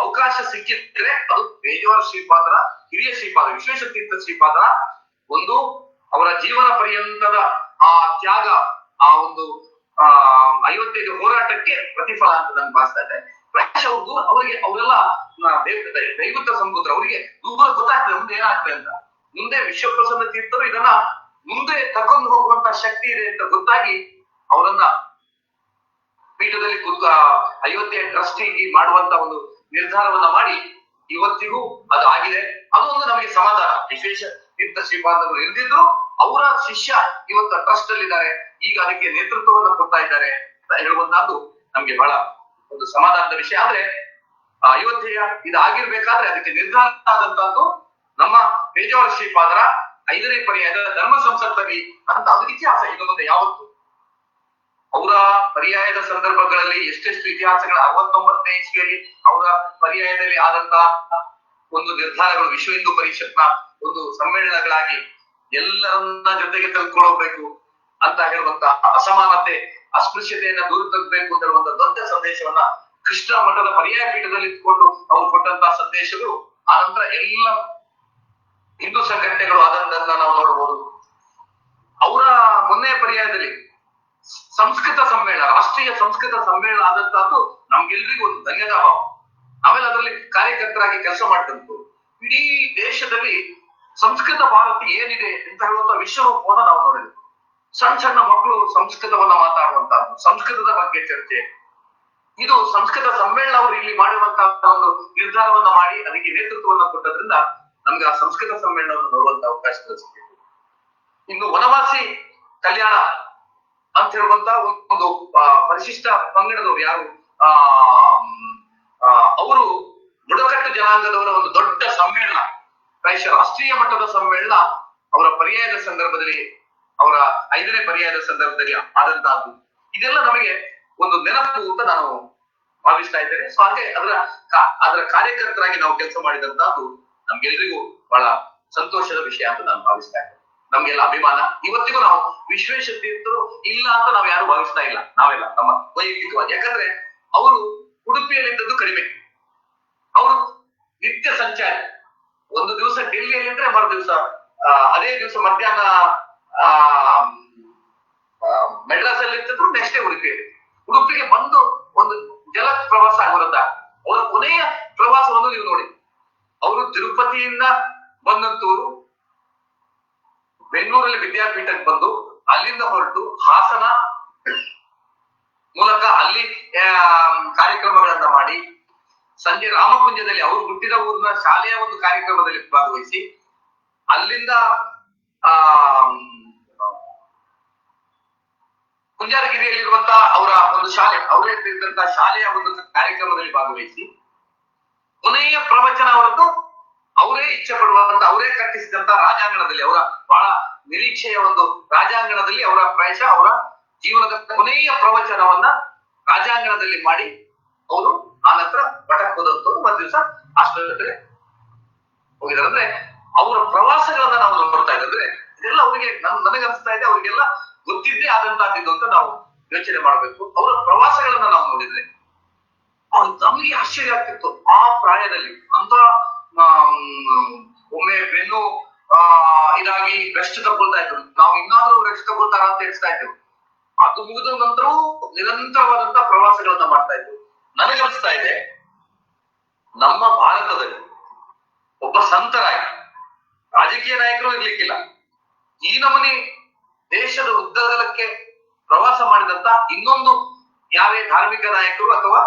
ಅವಕಾಶ ಸಿಕ್ಕಿದ್ರೆ ಅದು ಪೇಜಾವರ ಶ್ರೀಪಾದರ ಹಿರಿಯ ಶ್ರೀಪಾದ ವಿಶ್ವೇಶತೀರ್ಥ ಶ್ರೀಪಾದರ ಒಂದು ಅವರ ಜೀವನ ಪರ್ಯಂತದ ಆ ತ್ಯಾಗ, ಆ ಒಂದು ಅಯೋಧ್ಯೆಗೆ ಹೋರಾಟಕ್ಕೆ ಪ್ರತಿಫಲ ಅಂತ ನಾನು ಭಾವಿಸ್ತಾ ಇದ್ದೆ. ಅವರಿಗೆ ಅವರೆಲ್ಲ ದೈವತ ಸಂಬುದ್ರ, ಅವರಿಗೆ ದೂರ ಗೊತ್ತಾಗ್ತದೆ ಮುಂದೆ ಏನಾಗ್ತದೆ ಅಂತ. ಮುಂದೆ ವಿಶ್ವಪ್ರಸನ್ನ ತೀರ್ಥರು ಇದನ್ನ ಮುಂದೆ ತಗೊಂಡು ಹೋಗುವಂತ ಶಕ್ತಿ ಇದೆ ಅಂತ ಗೊತ್ತಾಗಿ ಅವರನ್ನ ಪೀಠದಲ್ಲಿ ಅಯೋಧ್ಯೆ ಟ್ರಸ್ಟಿ ಮಾಡುವಂತ ಒಂದು ನಿರ್ಧಾರವನ್ನ ಮಾಡಿ ಇವತ್ತಿಗೂ ಅದು ಆಗಿದೆ. ಅದೊಂದು ನಮಗೆ ಸಮಾಧಾನ. ವಿಶೇಷ ತೀರ್ಥ ಶ್ರೀಪಾದರು ಇರ್ದಿದ್ರು ಅವರ ಶಿಷ್ಯ ಇವತ್ತು ಟ್ರಸ್ಟ್ ಅಲ್ಲಿ ಇದ್ದಾರೆ, ಈಗ ಅದಕ್ಕೆ ನೇತೃತ್ವವನ್ನು ಕೊಡ್ತಾ ಇದ್ದಾರೆ ಅಂತ ಹೇಳುವಂತದ್ದು ನಮ್ಗೆ ಬಹಳ ಒಂದು ಸಮಾಧಾನದ ವಿಷಯ. ಆದ್ರೆ ಅಯೋಧ್ಯೆಯ ಇದಾಗಿರ್ಬೇಕಾದ್ರೆ ಅದಕ್ಕೆ ನಿರ್ಧಾರ ಆದಂತದ್ದು ನಮ್ಮ ಪೇಜಾವರ ಶ್ರೀಪಾದರ 5ನೇ ಪರ್ಯಾಯದ ಧರ್ಮ ಸಂಸತ್ತಲ್ಲಿ ಅಂತ ಅದು ಇತಿಹಾಸ. ಇನ್ನು ಮುಂದೆ ಯಾವತ್ತು ಅವರ ಪರ್ಯಾಯದ ಸಂದರ್ಭಗಳಲ್ಲಿ ಎಷ್ಟೆಷ್ಟು ಇತಿಹಾಸಗಳ 69ನೇ ಇಸ್ವಿಯಲ್ಲಿ ಅವರ ಪರ್ಯಾಯದಲ್ಲಿ ಆದಂತ ಒಂದು ನಿರ್ಧಾರಗಳು ವಿಶ್ವ ಹಿಂದೂ ಪರಿಷತ್ನ ಒಂದು ಸಮ್ಮೇಳನಗಳಾಗಿ ಎಲ್ಲರನ್ನ ಜೊತೆಗೆ ತೆಗೆದುಕೊಳ್ಳಬೇಕು ಅಂತ ಹೇಳುವಂತ ಅಸಮಾನತೆ ಅಸ್ಪೃಶ್ಯತೆಯನ್ನ ದೂರ ತಗಬೇಕು ಅಂತ ಹೇಳುವಂತ ದೊಡ್ಡ ಸಂದೇಶವನ್ನ ಕೃಷ್ಣ ಮಠದ ಪರ್ಯಾಯ ಪೀಠದಲ್ಲಿ ಇಟ್ಕೊಂಡು ಅವ್ರು ಕೊಟ್ಟಂತಹ ಸಂದೇಶಗಳು ಆನಂತರ ಎಲ್ಲ ಹಿಂದೂ ಸಂಘಟನೆಗಳು ಆದಂದನ್ನ ನಾವು ನೋಡಬಹುದು. ಅವರ ಮೊನ್ನೆ ಪರ್ಯಾಯದಲ್ಲಿ ಸಂಸ್ಕೃತ ಸಮ್ಮೇಳನ, ರಾಷ್ಟ್ರೀಯ ಸಂಸ್ಕೃತ ಸಮ್ಮೇಳನ ಆದಂತಹದ್ದು ನಮ್ಗೆಲ್ರಿಗೂ ಒಂದು ಧನ್ಯತಾ ಭಾವ. ಆಮೇಲೆ ಅದರಲ್ಲಿ ಕಾರ್ಯಕರ್ತರಾಗಿ ಕೆಲಸ ಮಾಡಿದಂತು ಇಡೀ ದೇಶದಲ್ಲಿ ಸಂಸ್ಕೃತ ಭಾರತಿ ಏನಿದೆ ಅಂತ ಹೇಳುವಂತ ವಿಶ್ವರೂಪವನ್ನ ನಾವು ನೋಡಿದ್ವಿ. ಸಣ್ಣ ಸಣ್ಣ ಮಕ್ಕಳು ಸಂಸ್ಕೃತವನ್ನ ಮಾತಾಡುವಂತಹದ್ದು, ಸಂಸ್ಕೃತದ ಬಗ್ಗೆ ಚರ್ಚೆ, ಇದು ಸಂಸ್ಕೃತ ಸಮ್ಮೇಳನ ಅವರು ಇಲ್ಲಿ ಮಾಡಿರುವಂತಹ ಒಂದು ನಿರ್ಧಾರವನ್ನ ಮಾಡಿ ಅದಕ್ಕೆ ನೇತೃತ್ವವನ್ನ ಕೊಟ್ಟದ್ರಿಂದ ನಮ್ಗೆ ಆ ಸಂಸ್ಕೃತ ಸಮ್ಮೇಳನವನ್ನು ನೋಡುವಂತ ಅವಕಾಶ ಸಿಕ್ಕಿತ್ತು. ಇನ್ನು ವನವಾಸಿ ಕಲ್ಯಾಣ ಅಂತ ಹೇಳುವಂತ ಒಂದು ಪರಿಶಿಷ್ಟ ಪಂಗಡದವರು ಯಾರು ಅವರು ಬುಡಕಟ್ಟು ಜನಾಂಗದವರ ಒಂದು ದೊಡ್ಡ ಸಮ್ಮೇಳನ, ಪ್ರಾಯಶಃ ರಾಷ್ಟ್ರೀಯ ಮಟ್ಟದ ಸಮ್ಮೇಳನ ಅವರ ಪರ್ಯಾಯದ ಸಂದರ್ಭದಲ್ಲಿ, ಅವರ 5ನೇ ಪರ್ಯಾಯದ ಸಂದರ್ಭದಲ್ಲಿ ಆದಂತಹದ್ದು. ಇದೆಲ್ಲ ನಮಗೆ ಒಂದು ನೆನಪು ಅಂತ ನಾನು ಭಾವಿಸ್ತಾ ಇದ್ದೇನೆ. ಸೊ ಹಾಗೆ ಅದರ ಕಾರ್ಯಕರ್ತರಾಗಿ ನಾವು ಕೆಲಸ ಮಾಡಿದಂತಹದ್ದು ನಮ್ಗೆಲ್ರಿಗೂ ಬಹಳ ಸಂತೋಷದ ವಿಷಯ ಅಂತ ನಾನು ಭಾವಿಸ್ತಾ ಇದ್ದೇನೆ. ನಮ್ಗೆಲ್ಲ ಅಭಿಮಾನ. ಇವತ್ತಿಗೂ ನಾವು ವಿಶ್ವೇಶ್ವರ ತೀರ್ಥರು ಇಲ್ಲ ಅಂತ ನಾವ್ ಯಾರು ಭಾವಿಸ್ತಾ ಇಲ್ಲ, ನಾವೆಲ್ಲ ನಮ್ಮ ವೈಯಕ್ತಿಕವಾಗಿ. ಯಾಕಂದ್ರೆ ಅವರು ಉಡುಪಿಯಲ್ಲಿದ್ದದ್ದು ಕಡಿಮೆ, ಅವರು ನಿತ್ಯ ಸಂಚಾರಿ. ಒಂದು ದಿವಸ ಡೆಲ್ಲಿಯಲ್ಲಿದ್ರೆ ಮರು ದಿವಸ ಅದೇ ದಿವಸ ಮಧ್ಯಾಹ್ನ ಮೆಡ್ರಾಸ್ ಅಲ್ಲಿ ಇರ್ತಿದ್ರು, ನೆಕ್ಸ್ಟ್ ಡೇ ಉಡುಪಿಗೆ ಬಂದು ಒಂದು ಜಲ ಪ್ರವಾಸ ಆಗುವಂತ ಅವರ ಕೊನೆಯ ಪ್ರವಾಸವನ್ನು ನೀವು ನೋಡಿ. ಅವರು ತಿರುಪತಿಯಿಂದ ಬಂದಂತವರು ಬೆಂಗಳೂರಲ್ಲಿ ವಿದ್ಯಾಪೀಠಕ್ಕೆ ಬಂದು ಅಲ್ಲಿಂದ ಹೊರಟು ಹಾಸನ ಮೂಲಕ ಅಲ್ಲಿ ಕಾರ್ಯಕ್ರಮಗಳನ್ನ ಮಾಡಿ ಸಂಜೆ ರಾಮಕುಂಜದಲ್ಲಿ ಅವರು ಹುಟ್ಟಿದ ಊರಿನ ಶಾಲೆಯ ಒಂದು ಕಾರ್ಯಕ್ರಮದಲ್ಲಿ ಭಾಗವಹಿಸಿ ಅಲ್ಲಿಂದ ಕುಂಜಾರಗಿರಿಯಲ್ಲಿರುವಂತಹ ಅವರ ಒಂದು ಶಾಲೆ, ಅವರೇ ಇದ್ದಂತಹ ಶಾಲೆಯ ಒಂದು ಕಾರ್ಯಕ್ರಮದಲ್ಲಿ ಭಾಗವಹಿಸಿ ಕೊನೆಯ ಪ್ರವಚನ ಅವರದ್ದು ಅವರೇ ಇಚ್ಛೆ ಪಡುವಂತ, ಅವರೇ ಕಟ್ಟಿಸಿದಂತ ರಾಜಾಂಗಣದಲ್ಲಿ, ಅವರ ಬಹಳ ನಿರೀಕ್ಷೆಯ ಒಂದು ರಾಜಾಂಗಣದಲ್ಲಿ ಅವರ ಪ್ರಾಯಶಃ ಅವರ ಜೀವನದ ಕೊನೆಯ ಪ್ರವಚನವನ್ನ ರಾಜಾಂಗಣದಲ್ಲಿ ಮಾಡಿ ಅವರು ಆ ನಂತರ ಮಠಕ್ಕೆ ಹೋದಂತವ್ರು ಒಂದು ದಿವಸ ಆಸ್ಪತ್ರೆಗೆ ಹೋಗಿದ್ದಾರೆ. ಅಂದ್ರೆ ಅವರ ಪ್ರವಾಸಗಳನ್ನ ನಾವು ನೋಡ್ತಾ ಇದ್ರೆ ಇದೆಲ್ಲ ಅವರಿಗೆ ನನಗನ್ಸ್ತಾ ಇದೆ ಅವರಿಗೆಲ್ಲ ಗೊತ್ತಿದ್ದೇ ಆದಂತಹದ್ದು ಅಂತ ನಾವು ಯೋಚನೆ ಮಾಡ್ಬೇಕು. ಅವರ ಪ್ರವಾಸಗಳನ್ನ ನಾವು ನೋಡಿದ್ರೆ ನಮಗೆ ಆಶ್ಚರ್ಯ ಆಗ್ತಿತ್ತು. ಆ ಪ್ರಾಯದಲ್ಲಿ ಅಂತ ಒಮ್ಮೆ ಬೆನ್ನು ಇದಾಗಿ ರೆಸ್ಟ್ ತಗೊಳ್ತಾ ಇದ್ರು, ನಾವು ಇನ್ನಾದ್ರೂ ರೆಸ್ಟ್ ತಗೊಳ್ತಾರ ಅಂತ ಹೇಳ್ತಾ ಇದ್ರು. ಅದು ಮುಗಿದ ನಂತರವೂ ನಿರಂತರವಾದಂತ ಪ್ರವಾಸಗಳನ್ನ ಮಾಡ್ತಾ ಇದ್ರು. ನನಗನ್ಸ್ತಾ ಇದೆ ನಮ್ಮ ಭಾರತದಲ್ಲಿ ಒಬ್ಬ ಸಂತರಾಗಿ ರಾಜಕೀಯ ನಾಯಕರು ಇರ್ಲಿಕ್ಕಿಲ್ಲ, ಈ ನಮೂನಿ ದೇಶದ ಉದ್ದಗಲಕ್ಕೆ ಪ್ರವಾಸ ಮಾಡಿದಂತ ಇನ್ನೊಂದು ಯಾವೇ ಧಾರ್ಮಿಕ ನಾಯಕರು ಅಥವಾ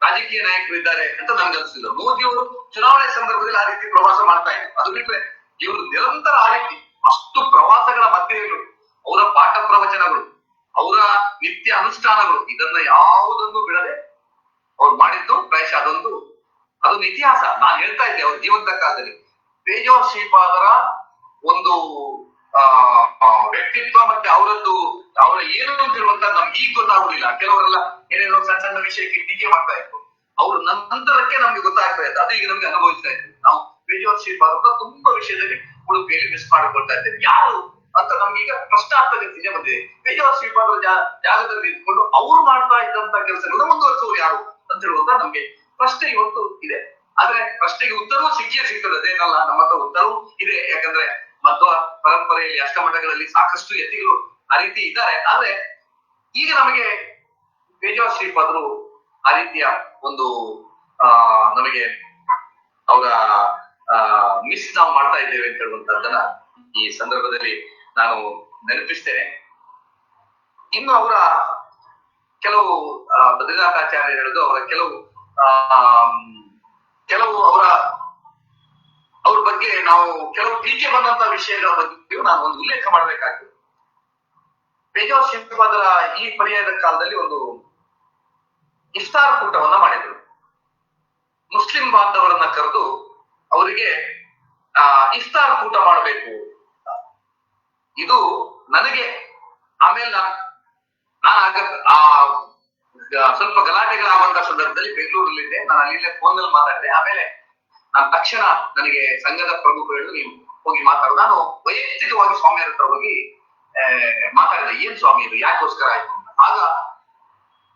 ರಾಜಕೀಯ ನಾಯಕರು ಇದ್ದಾರೆ ಅಂತ ನನ್ಗನ್ಸಿದ್ರು. ಮೋದಿಯವರು ಚುನಾವಣೆ ಸಂದರ್ಭದಲ್ಲಿ ಆ ರೀತಿ ಪ್ರವಾಸ ಮಾಡ್ತಾ ಇದ್ರು. ಅದು ಬಿಟ್ರೆ ಇವರು ನಿರಂತರ ಆ ರೀತಿ ಅಷ್ಟು ಪ್ರವಾಸಗಳ ಮಧ್ಯೆಯಲ್ಲೂ ಅವರ ಪಾಠ ಪ್ರವಚನಗಳು, ಅವರ ನಿತ್ಯ ಅನುಷ್ಠಾನಗಳು, ಇದನ್ನ ಯಾವುದನ್ನು ಬಿಡದೆ ಅವ್ರು ಮಾಡಿದ್ದು ಪ್ರಾಯಶಃ ಅದೊಂದು ಇತಿಹಾಸ. ನಾನು ಹೇಳ್ತಾ ಇದ್ದೆ ಅವ್ರ ಜೀವಂತ ಕಾಲದಲ್ಲಿ ಪೇಜಾವರ ಶ್ರೀಪಾದರ ಒಂದು ವ್ಯಕ್ತಿತ್ವ ಮತ್ತೆ ಅವರ ಏನು ಅಂತ ಹೇಳುವಂತ ನಮ್ಗೆ ಈಗ ಗೊತ್ತಾಗುದಿಲ್ಲ. ಕೆಲವರೆಲ್ಲ ಏನೇನೋ ಸಣ್ಣ ಸಣ್ಣ ವಿಷಯಕ್ಕೆ ಟೀಕೆ ಮಾಡ್ತಾ ಇತ್ತು, ಅವ್ರ ನಂತರಕ್ಕೆ ನಮ್ಗೆ ಗೊತ್ತಾಗ್ತಾ ಇತ್ತು. ಅದು ಈಗ ನಮ್ಗೆ ಅನುಭವಿಸ್ತಾ ಇತ್ತು. ನಾವು ಪೇಜಾವರ ಶ್ರೀಪಾದ ತುಂಬಾ ವಿಷಯದಲ್ಲಿ ಉಡುಪಿಯಲ್ಲಿ ಮಿಸ್ ಮಾಡಿಕೊಳ್ತಾ ಇದ್ದೇವೆ. ಯಾರು ಅಂತ ನಮ್ಗೀಗ ಪ್ರಶ್ನಾರ್ಥಕತೆ ಬಂದಿದೆ. ಪೇಜಾವರ ಶ್ರೀಪಾದರ ಜಾಗದಲ್ಲಿ ಇದ್ಕೊಂಡು ಅವ್ರು ಮಾಡ್ತಾ ಇದ್ದಂತ ಕೆಲಸಗಳನ್ನ ಮುಂದುವರಿಸುವರು ಯಾರು ಅಂತ ಹೇಳುವಂತ ನಮ್ಗೆ ಪ್ರಶ್ನೆ ಇವತ್ತು ಇದೆ. ಆದ್ರೆ ಪ್ರಶ್ನೆಗೆ ಉತ್ತರವೂ ಸಿಗ್ತದೆ, ಅದೇನಲ್ಲ, ನಮ್ಮ ಹತ್ರ ಉತ್ತರವೂ ಇದೆ. ಯಾಕಂದ್ರೆ ಮಧ್ವ ಪರಂಪರೆಯಲ್ಲಿ ಅಷ್ಟಮಠಗಳಲ್ಲಿ ಸಾಕಷ್ಟು ಯತಿಗಳು ಆ ರೀತಿ ಇದ್ದಾರೆ. ಆದ್ರೆ ಈಗ ನಮಗೆ ಪೇಜಾವರ ಶ್ರೀಪಾದರು ಆ ರೀತಿಯ ಒಂದು ನಮಗೆ ಅವರ ಮಿಸ್ ನಾವು ಮಾಡ್ತಾ ಇದ್ದೇವೆ ಅಂತ ಹೇಳುವಂತದ್ದನ್ನ ಈ ಸಂದರ್ಭದಲ್ಲಿ ನಾನು ನೆನಪಿಸ್ತೇನೆ. ಇನ್ನು ಅವರ ಕೆಲವು ಬದ್ರಿನಾಥಾಚಾರ್ಯ ಹೇಳುದು ಅವರ ಕೆಲವು ಅವ್ರ ಬಗ್ಗೆ ನಾವು ಕೆಲವು ಟೀಕೆ ಬಂದಂತ ವಿಷಯಗಳ ಬಗ್ಗೆ ನಾನು ಒಂದು ಉಲ್ಲೇಖ ಮಾಡಬೇಕಾಗ್ತದೆ. ಪೇಜಾವರ ಶ್ರೀಪಾದರ ಈ ಪರ್ಯಾಯದ ಕಾಲದಲ್ಲಿ ಒಂದು ಇಫ್ತಾರ್ ಕೂಟವನ್ನ ಮಾಡಿದ್ರು. ಮುಸ್ಲಿಂ ಬಾಂಧವರನ್ನ ಕರೆದು ಅವರಿಗೆ ಇಫ್ತಾರ್ ಕೂಟ ಮಾಡಬೇಕು. ಇದು ನನಗೆ ಆಮೇಲೆ ನಾನು ಸ್ವಲ್ಪ ಗಲಾಟೆಗಳಾಗುವಂತ ಸಂದರ್ಭದಲ್ಲಿ ಬೆಂಗಳೂರಲ್ಲಿದ್ದೆ. ನಾನು ಅಲ್ಲಿಂದ ಫೋನ್ ನಲ್ಲಿ ಮಾತಾಡಿದೆ. ಆಮೇಲೆ ನಾನು ತಕ್ಷಣ ನನಗೆ ಸಂಘದ ಪ್ರಮುಖರು ನೀವು ಹೋಗಿ ಮಾತಾಡೋದು. ನಾನು ವೈಯಕ್ತಿಕವಾಗಿ ಸ್ವಾಮಿಯರ ಹತ್ರ ಹೋಗಿ ಮಾತಾಡಿದೆ, ಏನ್ ಸ್ವಾಮಿ ಇದು ಯಾಕೋಸ್ಕರ ಆಯ್ತು ಅಂತ. ಆಗ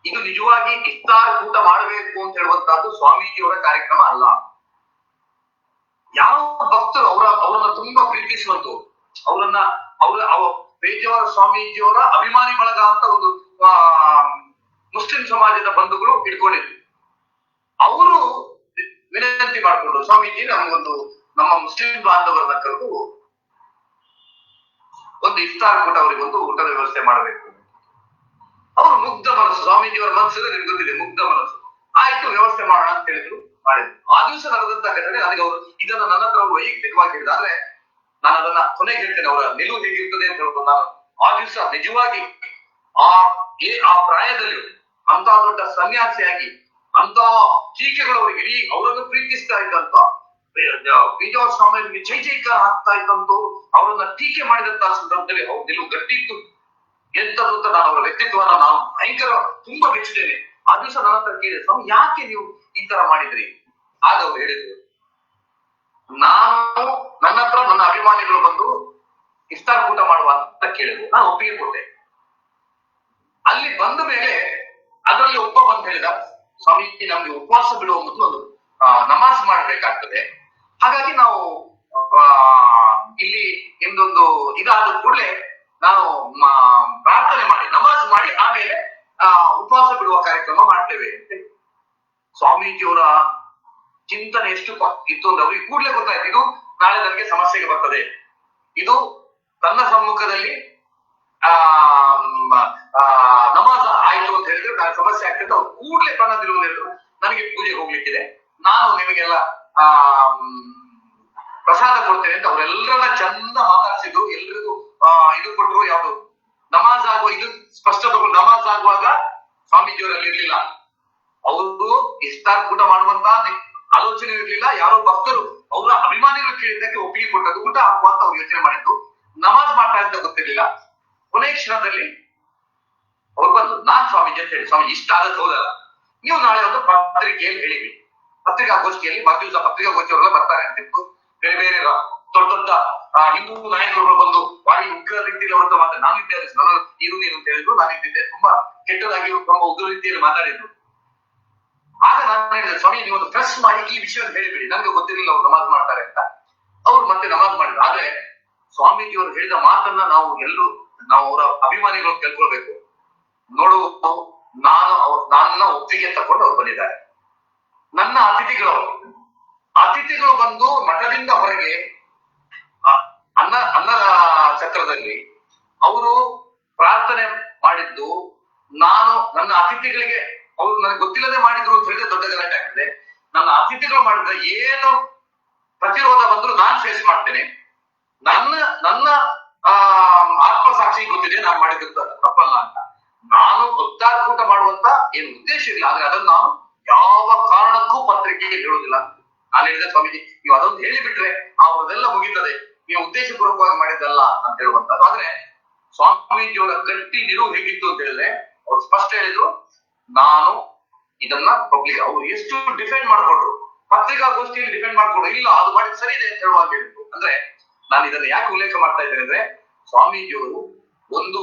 ಇದು ನಿಜವಾಗಿ ಇಫ್ತಾರ್ ಕೂಟ ಮಾಡಬೇಕು ಅಂತ ಹೇಳುವಂತಹದ್ದು ಸ್ವಾಮೀಜಿಯವರ ಕಾರ್ಯಕ್ರಮ ಅಲ್ಲ. ಯಾವ ಭಕ್ತರು ಅವರನ್ನ ತುಂಬಾ ಪ್ರೀತಿಸುವಂತವ್ರು, ಪೇಜಾವರ ಸ್ವಾಮೀಜಿಯವರ ಅಭಿಮಾನಿ ಬಳಗ ಅಂತ ಒಂದು ಆ ಮುಸ್ಲಿಂ ಸಮಾಜದ ಬಂಧುಗಳು ಇಟ್ಕೊಂಡಿದ್ರು. ಅವರು ವಿನಂತಿ ಮಾಡಿಕೊಂಡ್ರು, ಸ್ವಾಮೀಜಿ ನಮಗೊಂದು ನಮ್ಮ ಮುಸ್ಲಿಂ ಬಾಂಧವರನ್ನ ಕರೆದು ಒಂದು ಇಫ್ತಾರ್ ಕೂಟ ಅವರಿಗೊಂದು ಊಟದ ವ್ಯವಸ್ಥೆ ಮಾಡಬೇಕು. ಅವರು ಮುಗ್ಧ ಮನಸ್ಸು, ಸ್ವಾಮೀಜಿಯವರ ಮನಸ್ಸಿಗೆ ನಿಮ್ಗೆ ಗೊತ್ತಿದೆ, ಮುಗ್ಧ ಮನಸ್ಸು. ಆಯ್ತು, ವ್ಯವಸ್ಥೆ ಮಾಡೋಣ ಅಂತ ಹೇಳಿದ್ರು, ಮಾಡಿದ್ರು. ಆ ದಿವಸ ನಡೆದಂತ ಘಟನೆ ನನಗೆ ಅವರು ಇದನ್ನ ನನ್ನ ಹತ್ರ ಅವರು ವೈಯಕ್ತಿಕವಾಗಿ ಹೇಳಿದಾದ್ರೆ ನಾನು ಅದನ್ನ ಕೊನೆಗೆ ಹೇಳ್ತೇನೆ, ಅವರ ನಿಲುವು ಹೇಗಿರ್ತದೆ ಅಂತ ಹೇಳ್ಬೋದು. ನಾನು ಆ ದಿವಸ ನಿಜವಾಗಿ ಆ ಪ್ರಾಯದಲ್ಲಿ ಅಂತ ದೊಡ್ಡ ಸನ್ಯಾಸಿಯಾಗಿ ಅಂತ ಟೀಕೆಗಳು ಅವರಿಗೆ ಇಡೀ ಅವರನ್ನು ಪ್ರೀತಿಸ್ತಾ ಇದ್ದಂತ ಪೇಜಾವರ ಸ್ವಾಮಿಯವರಿಗೆ ಜೈ ಜೈಕಾರ ಹಾಕ್ತಾ ಇದ್ದಂತವ್ರು ಅವರನ್ನ ಟೀಕೆ ಮಾಡಿದಂತಹ ಸಂದರ್ಭದಲ್ಲಿ ಅವ್ರ ನಿಲುವು ಗಟ್ಟಿ ಇತ್ತು. ಎಂತದ್ದು ಅಂತ ನಾನು ಅವರ ವ್ಯಕ್ತಿತ್ವನ ನಾನು ಭಯಂಕರ ತುಂಬಾ ಮೆಚ್ಚಿದ್ದೇನೆ. ಆ ದಿವಸ ನನ್ನ ಹತ್ರ ಕೇಳಿದೆ, ಸ್ವಾಮಿ ಯಾಕೆ ನೀವು ಈ ತರ ಮಾಡಿದ್ರಿ? ಆಗ ಅವ್ರು ಹೇಳಿದ್ರು, ನಾನು ನನ್ನ ಹತ್ರ ನನ್ನ ಅಭಿಮಾನಿಗಳು ಬಂದು ಇಫ್ತಾರ್ ಕೂಟ ಮಾಡುವ ಅಂತ ಕೇಳಿದ್ರು, ನಾನು ಒಪ್ಪಿಗೆ ಕೊಟ್ಟೆ. ಅಲ್ಲಿ ಬಂದ ಮೇಲೆ ಅದರಲ್ಲಿ ಒಬ್ಬ ಬಂದು ಹೇಳಿದ, ಸ್ವಾಮಿ ನಮ್ಗೆ ಉಪವಾಸ ಬಿಡುವ ಮೊದಲು ಒಂದು ನಮಾಜ್ ಮಾಡ್ಬೇಕಾಗ್ತದೆ, ಹಾಗಾಗಿ ನಾವು ಇಲ್ಲಿ ನಿಮ್ದೊಂದು ಇದಾದ ಕೂಡಲೇ ನಾವು ಪ್ರಾರ್ಥನೆ ಮಾಡಿ ನಮಾಜ್ ಮಾಡಿ ಆಮೇಲೆ ಉಪವಾಸ ಬಿಡುವ ಕಾರ್ಯಕ್ರಮ ಮಾಡ್ತೇವೆ ಅಂತ. ಸ್ವಾಮೀಜಿಯವರ ಚಿಂತನೆ ಎಷ್ಟು ಇತ್ತು ಅಂದ್ರೆ ಅವ್ರಿಗೆ ಕೂಡಲೇ ಗೊತ್ತಾಯ್ತು, ಇದು ನಾಳೆ ನನಗೆ ಸಮಸ್ಯೆಗೆ ಬರ್ತದೆ. ಇದು ತನ್ನ ಸಮ್ಮುಖದಲ್ಲಿ ನಮಾಜ್ ಆಯ್ತು ಅಂತ ಹೇಳಿದ್ರೆ ನಾನು ಸಮಸ್ಯೆ ಆಗ್ತದೆ. ಅವ್ರು ಕೂಡಲೇ ತನ್ನದಿರುವುದು ಹೇಳಿದ್ರು, ನನಗೆ ಪೂಜೆಗೆ ಹೋಗ್ಲಿಕ್ಕಿದೆ, ನಾನು ನಿಮಗೆಲ್ಲ ಪ್ರಸಾದ ಕೊಡ್ತೇನೆ ಅಂತ ಅವರೆಲ್ಲರನ್ನ ಚಂದ ಮಾತಾಡ್ಸಿದ್ರು. ಎಲ್ರಿಗೂ ಇದು ಕೊಟ್ಟರು. ಯಾವುದು ನಮಾಜ್ ಆಗುವ ಇದು ಸ್ಪಷ್ಟ ತಗೊಂಡು ನಮಾಜ್ ಆಗುವಾಗ ಸ್ವಾಮೀಜಿಯವರಲ್ಲಿ ಇರ್ಲಿಲ್ಲ, ಅವರು ಇಫ್ತಾರ್ ಕೂಟ ಮಾಡುವಂತ ಆಲೋಚನೆ ಇರ್ಲಿಲ್ಲ. ಯಾರೋ ಭಕ್ತರು ಅವರ ಅಭಿಮಾನಿಗಳು ಕೇಳಿದ್ದಕ್ಕೆ ಒಪ್ಪಿಗೆ ಕೊಟ್ಟದ್ದು, ಊಟ ಆಗುವಂತ ಅವ್ರು ಯೋಚನೆ ಮಾಡಿದ್ದು, ನಮಾಜ್ ಮಾಡ್ತಾ ಅಂತ ಗೊತ್ತಿರ್ಲಿಲ್ಲ. ಕೊನೆಯ ಕ್ಷಣದಲ್ಲಿ ಅವ್ರು ಬಂದು ನಾನ್ ಸ್ವಾಮೀಜಿ ಅಂತ ಹೇಳಿ, ಸ್ವಾಮೀಜಿ ಇಷ್ಟ ಆಗದ್ ಹೌದಲ್ಲ, ನೀವು ನಾಳೆ ಒಂದು ಪತ್ರಿಕೆಯಲ್ಲಿ ಹೇಳಿವಿ, ಪತ್ರಿಕಾಗೋಷ್ಠಿಯಲ್ಲಿ ಮರುದಿವಸ ಪತ್ರಿಕಾಗೋಷ್ಠಿಯವರೆಲ್ಲ ಬರ್ತಾರೆ ಅಂತಿತ್ತು. ಬೇರೆ ಬೇರೆ ದೊಡ್ಡ ದೊಡ್ಡ ಹಿಂದೂ ನಾಯಕರು ಬಂದು ಭಾರಿ ಉಗ್ರ ರೀತಿಯಲ್ಲಿ ಅವ್ರದ್ದು ಮಾತಾಡಿ, ನಾನು ಇದ್ದೆ ನೀನು ನೀನು ಅಂತ ಹೇಳಿದ್ರು, ನಾನಿದ್ದಿದ್ದೆ ತುಂಬಾ ಕೆಟ್ಟದಾಗಿ ತುಂಬಾ ಉಗ್ರ ರೀತಿಯಲ್ಲಿ ಮಾತಾಡಿದ್ರು. ಆಗ ನಾನು ಹೇಳಿದೆ, ಸ್ವಾಮಿ ನೀವು ಒಂದು ಪ್ರೆಸ್ ಮಾಡಿ ಈ ವಿಷಯವನ್ನು ಹೇಳಿಬಿಡಿ, ನನಗೆ ಗೊತ್ತಿರಲಿಲ್ಲ ಅವ್ರು ನಮಾಜ್ ಮಾಡ್ತಾರೆ ಅಂತ. ಅವ್ರು ಮತ್ತೆ ನಮಾಜ್ ಮಾಡಿದ್ರು. ಆದ್ರೆ ಸ್ವಾಮೀಜಿಯವರು ಹೇಳಿದ ಮಾತನ್ನ ನಾವು ಅವರ ಅಭಿಮಾನಿಗಳು ಕೇಳ್ಕೊಳ್ಬೇಕು. ನೋಡು, ನನ್ನ ಒಪ್ಪಿಗೆ ತಕೊಂಡು ಅವ್ರು ಬಂದಿದ್ದಾರೆ. ನನ್ನ ಅತಿಥಿಗಳು ಬಂದು ಮಠದಿಂದ ಹೊರಗೆ ಅನ್ನ ಛತ್ರದಲ್ಲಿ ಅವರು ಪ್ರಾರ್ಥನೆ ಮಾಡಿದ್ದು, ನಾನು ನನ್ನ ಅತಿಥಿಗಳಿಗೆ ಅವ್ರು ನನಗೆ ಗೊತ್ತಿಲ್ಲದೆ ಮಾಡಿದ್ರು ಅಂತ ಹೇಳಿದ್ರೆ ದೊಡ್ಡ ಗಲಾಟೆ ಆಗ್ತದೆ. ನನ್ನ ಅತಿಥಿಗಳು ಮಾಡಿದ್ರೆ ಏನು ಪ್ರತಿರೋಧ ಬಂದ್ರು ನಾನು ಫೇಸ್ ಮಾಡ್ತೇನೆ. ನನ್ನ ಆತ್ಮಸಾಕ್ಷಿ ಗೊತ್ತಿದೆ ನಾನು ಮಾಡಿದ್ದು ತಪ್ಪಲ್ಲ ಅಂತ. ನಾನು ಒತ್ತಾರಕೂಟ ಮಾಡುವಂತ ಏನು ಉದ್ದೇಶ ಇಲ್ಲ, ಆದ್ರೆ ಅದನ್ನು ನಾನು ಯಾವ ಕಾರಣಕ್ಕೂ ಪತ್ರಿಕೆಗೆ ಹೇಳುವುದಿಲ್ಲ. ನಾನು ಹೇಳಿದೆ, ಸ್ವಾಮೀಜಿ ನೀವು ಅದೊಂದು ಹೇಳಿಬಿಟ್ರೆ ಅವ್ರದೆಲ್ಲ ಮುಗಿತದೆ, ನೀವು ಉದ್ದೇಶಪೂರ್ವಕವಾಗಿ ಮಾಡಿದ್ದಲ್ಲ ಅಂತ ಹೇಳುವಂತದ್ದು. ಆದ್ರೆ ಸ್ವಾಮೀಜಿಯವರ ಗಟ್ಟಿ ನಿಲುವು ಹೇಗಿತ್ತು ಅಂತ ಹೇಳಿದ್ರೆ, ಅವ್ರು ಸ್ಪಷ್ಟ ಹೇಳಿದ್ರು, ನಾನು ಇದನ್ನ ಪಬ್ಲಿಕ್ ಅವ್ರು ಎಷ್ಟು ಡಿಫೆಂಡ್ ಮಾಡ್ಕೊಂಡ್ರು, ಪತ್ರಿಕಾಗೋಷ್ಠಿಯಲ್ಲಿ ಡಿಫೆಂಡ್ ಮಾಡ್ಕೊಂಡ್ರು, ಇಲ್ಲ ಅದು ಮಾಡಿದ್ ಸರಿ ಇದೆ ಅಂತ ಹೇಳುವಾಗ ಹೇಳಿದ್ರು. ಅಂದ್ರೆ ನಾನು ಇದನ್ನ ಯಾಕೆ ಉಲ್ಲೇಖ ಮಾಡ್ತಾ ಇದ್ದೇನೆ ಅಂದ್ರೆ, ಸ್ವಾಮೀಜಿಯವರು ಒಂದು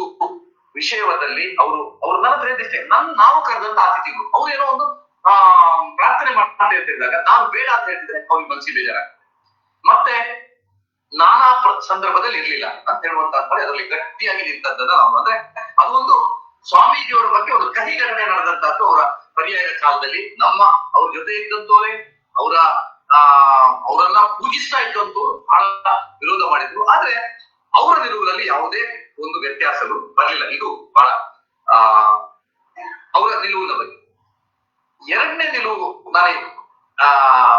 ವಿಷಯದಲ್ಲಿ ಅವರು ನನ್ನ ಹತ್ರ ಇದ್ದಿಷ್ಟೇ, ನಾವು ಕರೆದಂತ ಅತಿಥಿಗಳು ಅವ್ರು ಏನೋ ಒಂದು ಪ್ರಾರ್ಥನೆ ಮಾಡ್ತಾ ಇರ್ತಿದ್ದಾಗ ನಾನು ಬೇಡ ಅಂತ ಹೇಳ್ತಿದ್ರೆ ಅವ್ರಿಗೆ ಮನಸ್ಸಿಗೆ ಬೇಜಾರಾಗ್ತದೆ. ಮತ್ತೆ ನಾನಾ ಸಂದರ್ಭದಲ್ಲಿ ಇರ್ಲಿಲ್ಲ ಅಂತ ಹೇಳುವಂತ ಅದರಲ್ಲಿ ಗಟ್ಟಿಯಾಗಿ ನಿಂತದ್ದನ್ನ ನಾವು, ಅಂದ್ರೆ ಅದು ಒಂದು ಸ್ವಾಮೀಜಿಯವರ ಬಗ್ಗೆ ಒಂದು ಕಹಿ ಘಟನೆ ನಡೆದಂತದ್ದು. ಅವರ ಪರ್ಯಾಯ ಕಾಲದಲ್ಲಿ ಅವ್ರ ಜೊತೆ ಇದ್ದಂತವರೇ ಅವರನ್ನ ಪೂಜಿಸ್ತಾ ಇದ್ದಂತೂ ಬಹಳ ವಿರೋಧ ಮಾಡಿದ್ರು. ಆದ್ರೆ ಅವರ ನಿಲುವಿನಲ್ಲಿ ಯಾವುದೇ ಒಂದು ವ್ಯತ್ಯಾಸಗಳು ಬರಲಿಲ್ಲ. ಇದು ಬಹಳ ಅವರ ನಿಲುವಿನ ಬಗ್ಗೆ. ಎರಡನೇ ನಿಲುವು, ನಾನು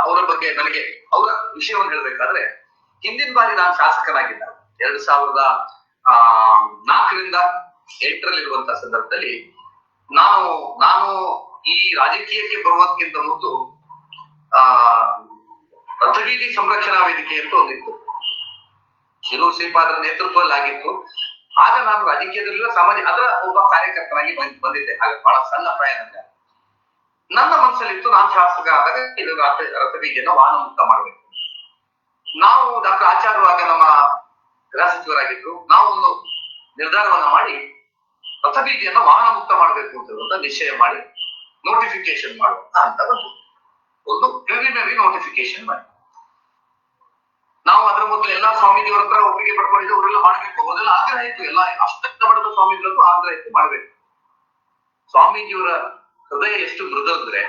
ಅವರ ಬಗ್ಗೆ ನನಗೆ ಅವರ ವಿಷಯವನ್ನು ಹೇಳ್ಬೇಕಾದ್ರೆ, ಹಿಂದಿನ ಬಾರಿ ನಾನು ಶಾಸಕನಾಗಿದ್ದ 2004ರಿಂದ 2008 ಸಂದರ್ಭದಲ್ಲಿ ನಾನು ಈ ರಾಜಕೀಯಕ್ಕೆ ಬರುವುದಕ್ಕಿಂತ ಮೊದಲು ರಥಬೀದಿ ಸಂರಕ್ಷಣಾ ವೇದಿಕೆ ಅಂತ ಒಂದಿತ್ತು, ಶಿರೂರು ಶ್ರೀಪಾದರ ನೇತೃತ್ವದಲ್ಲಿ ಆಗಿತ್ತು. ಆಗ ನಾನು ರಾಜಕೀಯದಲ್ಲಿರುವ ಸಾಮಾನ್ಯ ಅದರ ಒಬ್ಬ ಕಾರ್ಯಕರ್ತನಾಗಿ ಬಂದಿದ್ದೆ. ಆಗ ಬಹಳ ಸಣ್ಣ ಪ್ರಾಯ. ನನ್ನ ಮನಸ್ಸಲ್ಲಿತ್ತು, ನಾನು ಶಾಸಕ ಆದಾಗ ಇದು ರಥಬೀದಿಯನ್ನು ವಾಹನ ಮುಕ್ತ ಮಾಡಬೇಕು. ನಾವು ಡಾಕ್ಟರ್ ಆಚಾರ್ಯರಾಗ ನಮ್ಮ ಗೃಹ ಸಚಿವರಾಗಿದ್ರು, ನಾವು ಒಂದು ನಿರ್ಧಾರವನ್ನ ಮಾಡಿ ರಥಬೀದಿಯನ್ನು ವಾಹನ ಮುಕ್ತ ಮಾಡಬೇಕು ಅಂತ ನಿಶ್ಚಯ ಮಾಡಿ ನೋಟಿಫಿಕೇಶನ್ ಮಾಡುವಂತ ಅಂತ ಒಂದು ಪ್ರಿಲಿಮಿನರಿ ನೋಟಿಫಿಕೇಶನ್ ಮಾಡಿ ನಾವು ನಾವು ಅದರ ಮೊದಲು ಎಲ್ಲಾ ಸ್ವಾಮೀಜಿಯವರ ಹತ್ರ ಒಪ್ಪಿಗೆ ಪಡ್ಕೊಂಡಿದ್ದು ಅವರೆಲ್ಲ ಮಾಡ್ಬೇಕು, ಅವರೆಲ್ಲ ಆಗ್ರಹ ಇತ್ತು, ಎಲ್ಲ ಅಷ್ಟ ಮಠದ ಸ್ವಾಮೀಜಿಗಳದ್ದು ಆಗ್ರಹ ಇತ್ತು ಮಾಡ್ಬೇಕು. ಸ್ವಾಮೀಜಿಯವರ ಹೃದಯ ಎಷ್ಟು ಮೃದು ಅಂದ್ರೆ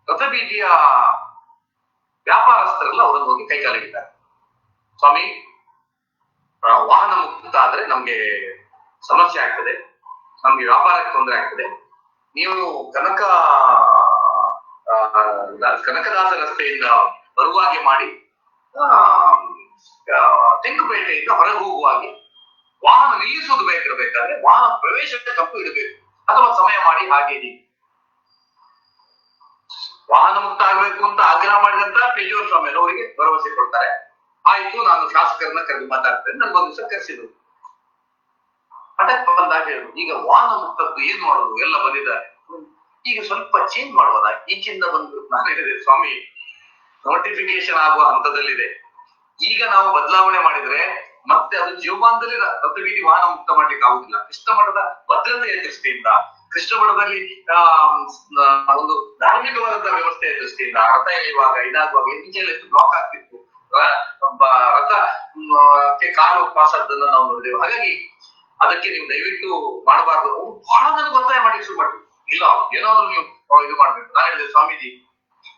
ರಥಬೀದಿಯ ವ್ಯಾಪಾರಸ್ಥರೆಲ್ಲ ಅವರನ್ನು ಹೋಗಿ ಕೈಕಾಲಿಗಿದ್ದಾರೆ. ಸ್ವಾಮಿ, ವಾಹನ ಮುಕ್ತ ಆದ್ರೆ ನಮ್ಗೆ ಸಮಸ್ಯೆ ಆಗ್ತದೆ, ನಮ್ಗೆ ವ್ಯಾಪಾರಕ್ಕೆ ತೊಂದರೆ ಆಗ್ತದೆ. ನೀವು ಕನಕದಾಸ ರಸ್ತೆಯಿಂದ ಬರುವಾಗೆ ಮಾಡಿ ತೆಂಗುಪೇಟೆಯಿಂದ ಹೊರಗೆ ಹೋಗುವಾಗೆ ವಾಹನ ನಿಲ್ಲಿಸುವುದು ಬೇಕಾದ್ರೆ ವಾಹನ ಪ್ರವೇಶಕ್ಕೆ ತಪ್ಪು ಇಡಬೇಕು ಅಥವಾ ಸಮಯ ಮಾಡಿ ಹಾಗೆ ವಾಹನ ಮುಕ್ತ ಆಗ್ಬೇಕು ಅಂತ ಆಗ್ರಹ ಮಾಡಿದಂತ ಪೇಜಾವರ ಸ್ವಾಮಿ ಅವರಿಗೆ ಭರವಸೆ ಕೊಡ್ತಾರೆ. ಆಯ್ತು, ನಾನು ಶಾಸಕರನ್ನ ಕರೆದು ಮಾತಾಡ್ತೇನೆ, ನನ್ಗೊಂದು ದಿವಸ ಕರೆಸಿದ್ರು. ಮಠಕ್ಕೆ ಬಂದಾಗ ಹೇಳುದು, ಈಗ ವಾಹನ ಮುಕ್ತದ್ದು ಏನ್ ಮಾಡೋದು, ಎಲ್ಲ ಬಂದಿದ್ದಾರೆ, ಈಗ ಸ್ವಲ್ಪ ಚೇಂಜ್ ಮಾಡುವುದ, ಈಚಿಂದ ಬಂದು. ನಾನು ಹೇಳಿದೆ, ಸ್ವಾಮಿ, ನೋಟಿಫಿಕೇಶನ್ ಆಗುವ ಹಂತದಲ್ಲಿದೆ, ಈಗ ನಾವು ಬದಲಾವಣೆ ಮಾಡಿದ್ರೆ ಮತ್ತೆ ಅದು ಜೀವಮಾನದಲ್ಲಿ ರಥಬೀದಿ ವಾಹನ ಮುಕ್ತ ಮಾಡ್ಲಿಕ್ಕೆ ಆಗುದಿಲ್ಲ. ಕೃಷ್ಣ ಮಠದ ಭದ್ರತೆಯ ದೃಷ್ಟಿಯಿಂದ, ಕೃಷ್ಣ ಮಠದಲ್ಲಿ ಒಂದು ಧಾರ್ಮಿಕವಾದಂತಹ ವ್ಯವಸ್ಥೆಯ ದೃಷ್ಟಿಯಿಂದ ರಥ ಎಳೆಯುವಾಗ ಇದಾಗುವಾಗ ಇಂಚೆಲ್ಲ ಎಷ್ಟು ಬ್ಲಾಕ್ ಆಗ್ತಿತ್ತು, ರಥಕ್ಕೆ ಕಾಲು ಪಾಸದ್ದನ್ನ ನಾವು ನೋಡಿದೆವು. ಹಾಗಾಗಿ ಅದಕ್ಕೆ ನೀವು ದಯವಿಟ್ಟು ಮಾಡಬಾರ್ದು. ಬಹಳ ನನಗೆ ಒತ್ತಾಯ ಮಾಡಿ ಶುರು ಮಾಡಿ, ಇಲ್ಲ ಏನಾದ್ರು ನೀವು ಇದು ಮಾಡ್ಬೇಕು. ನಾನು ಹೇಳಿದೆ, ಸ್ವಾಮೀಜಿ,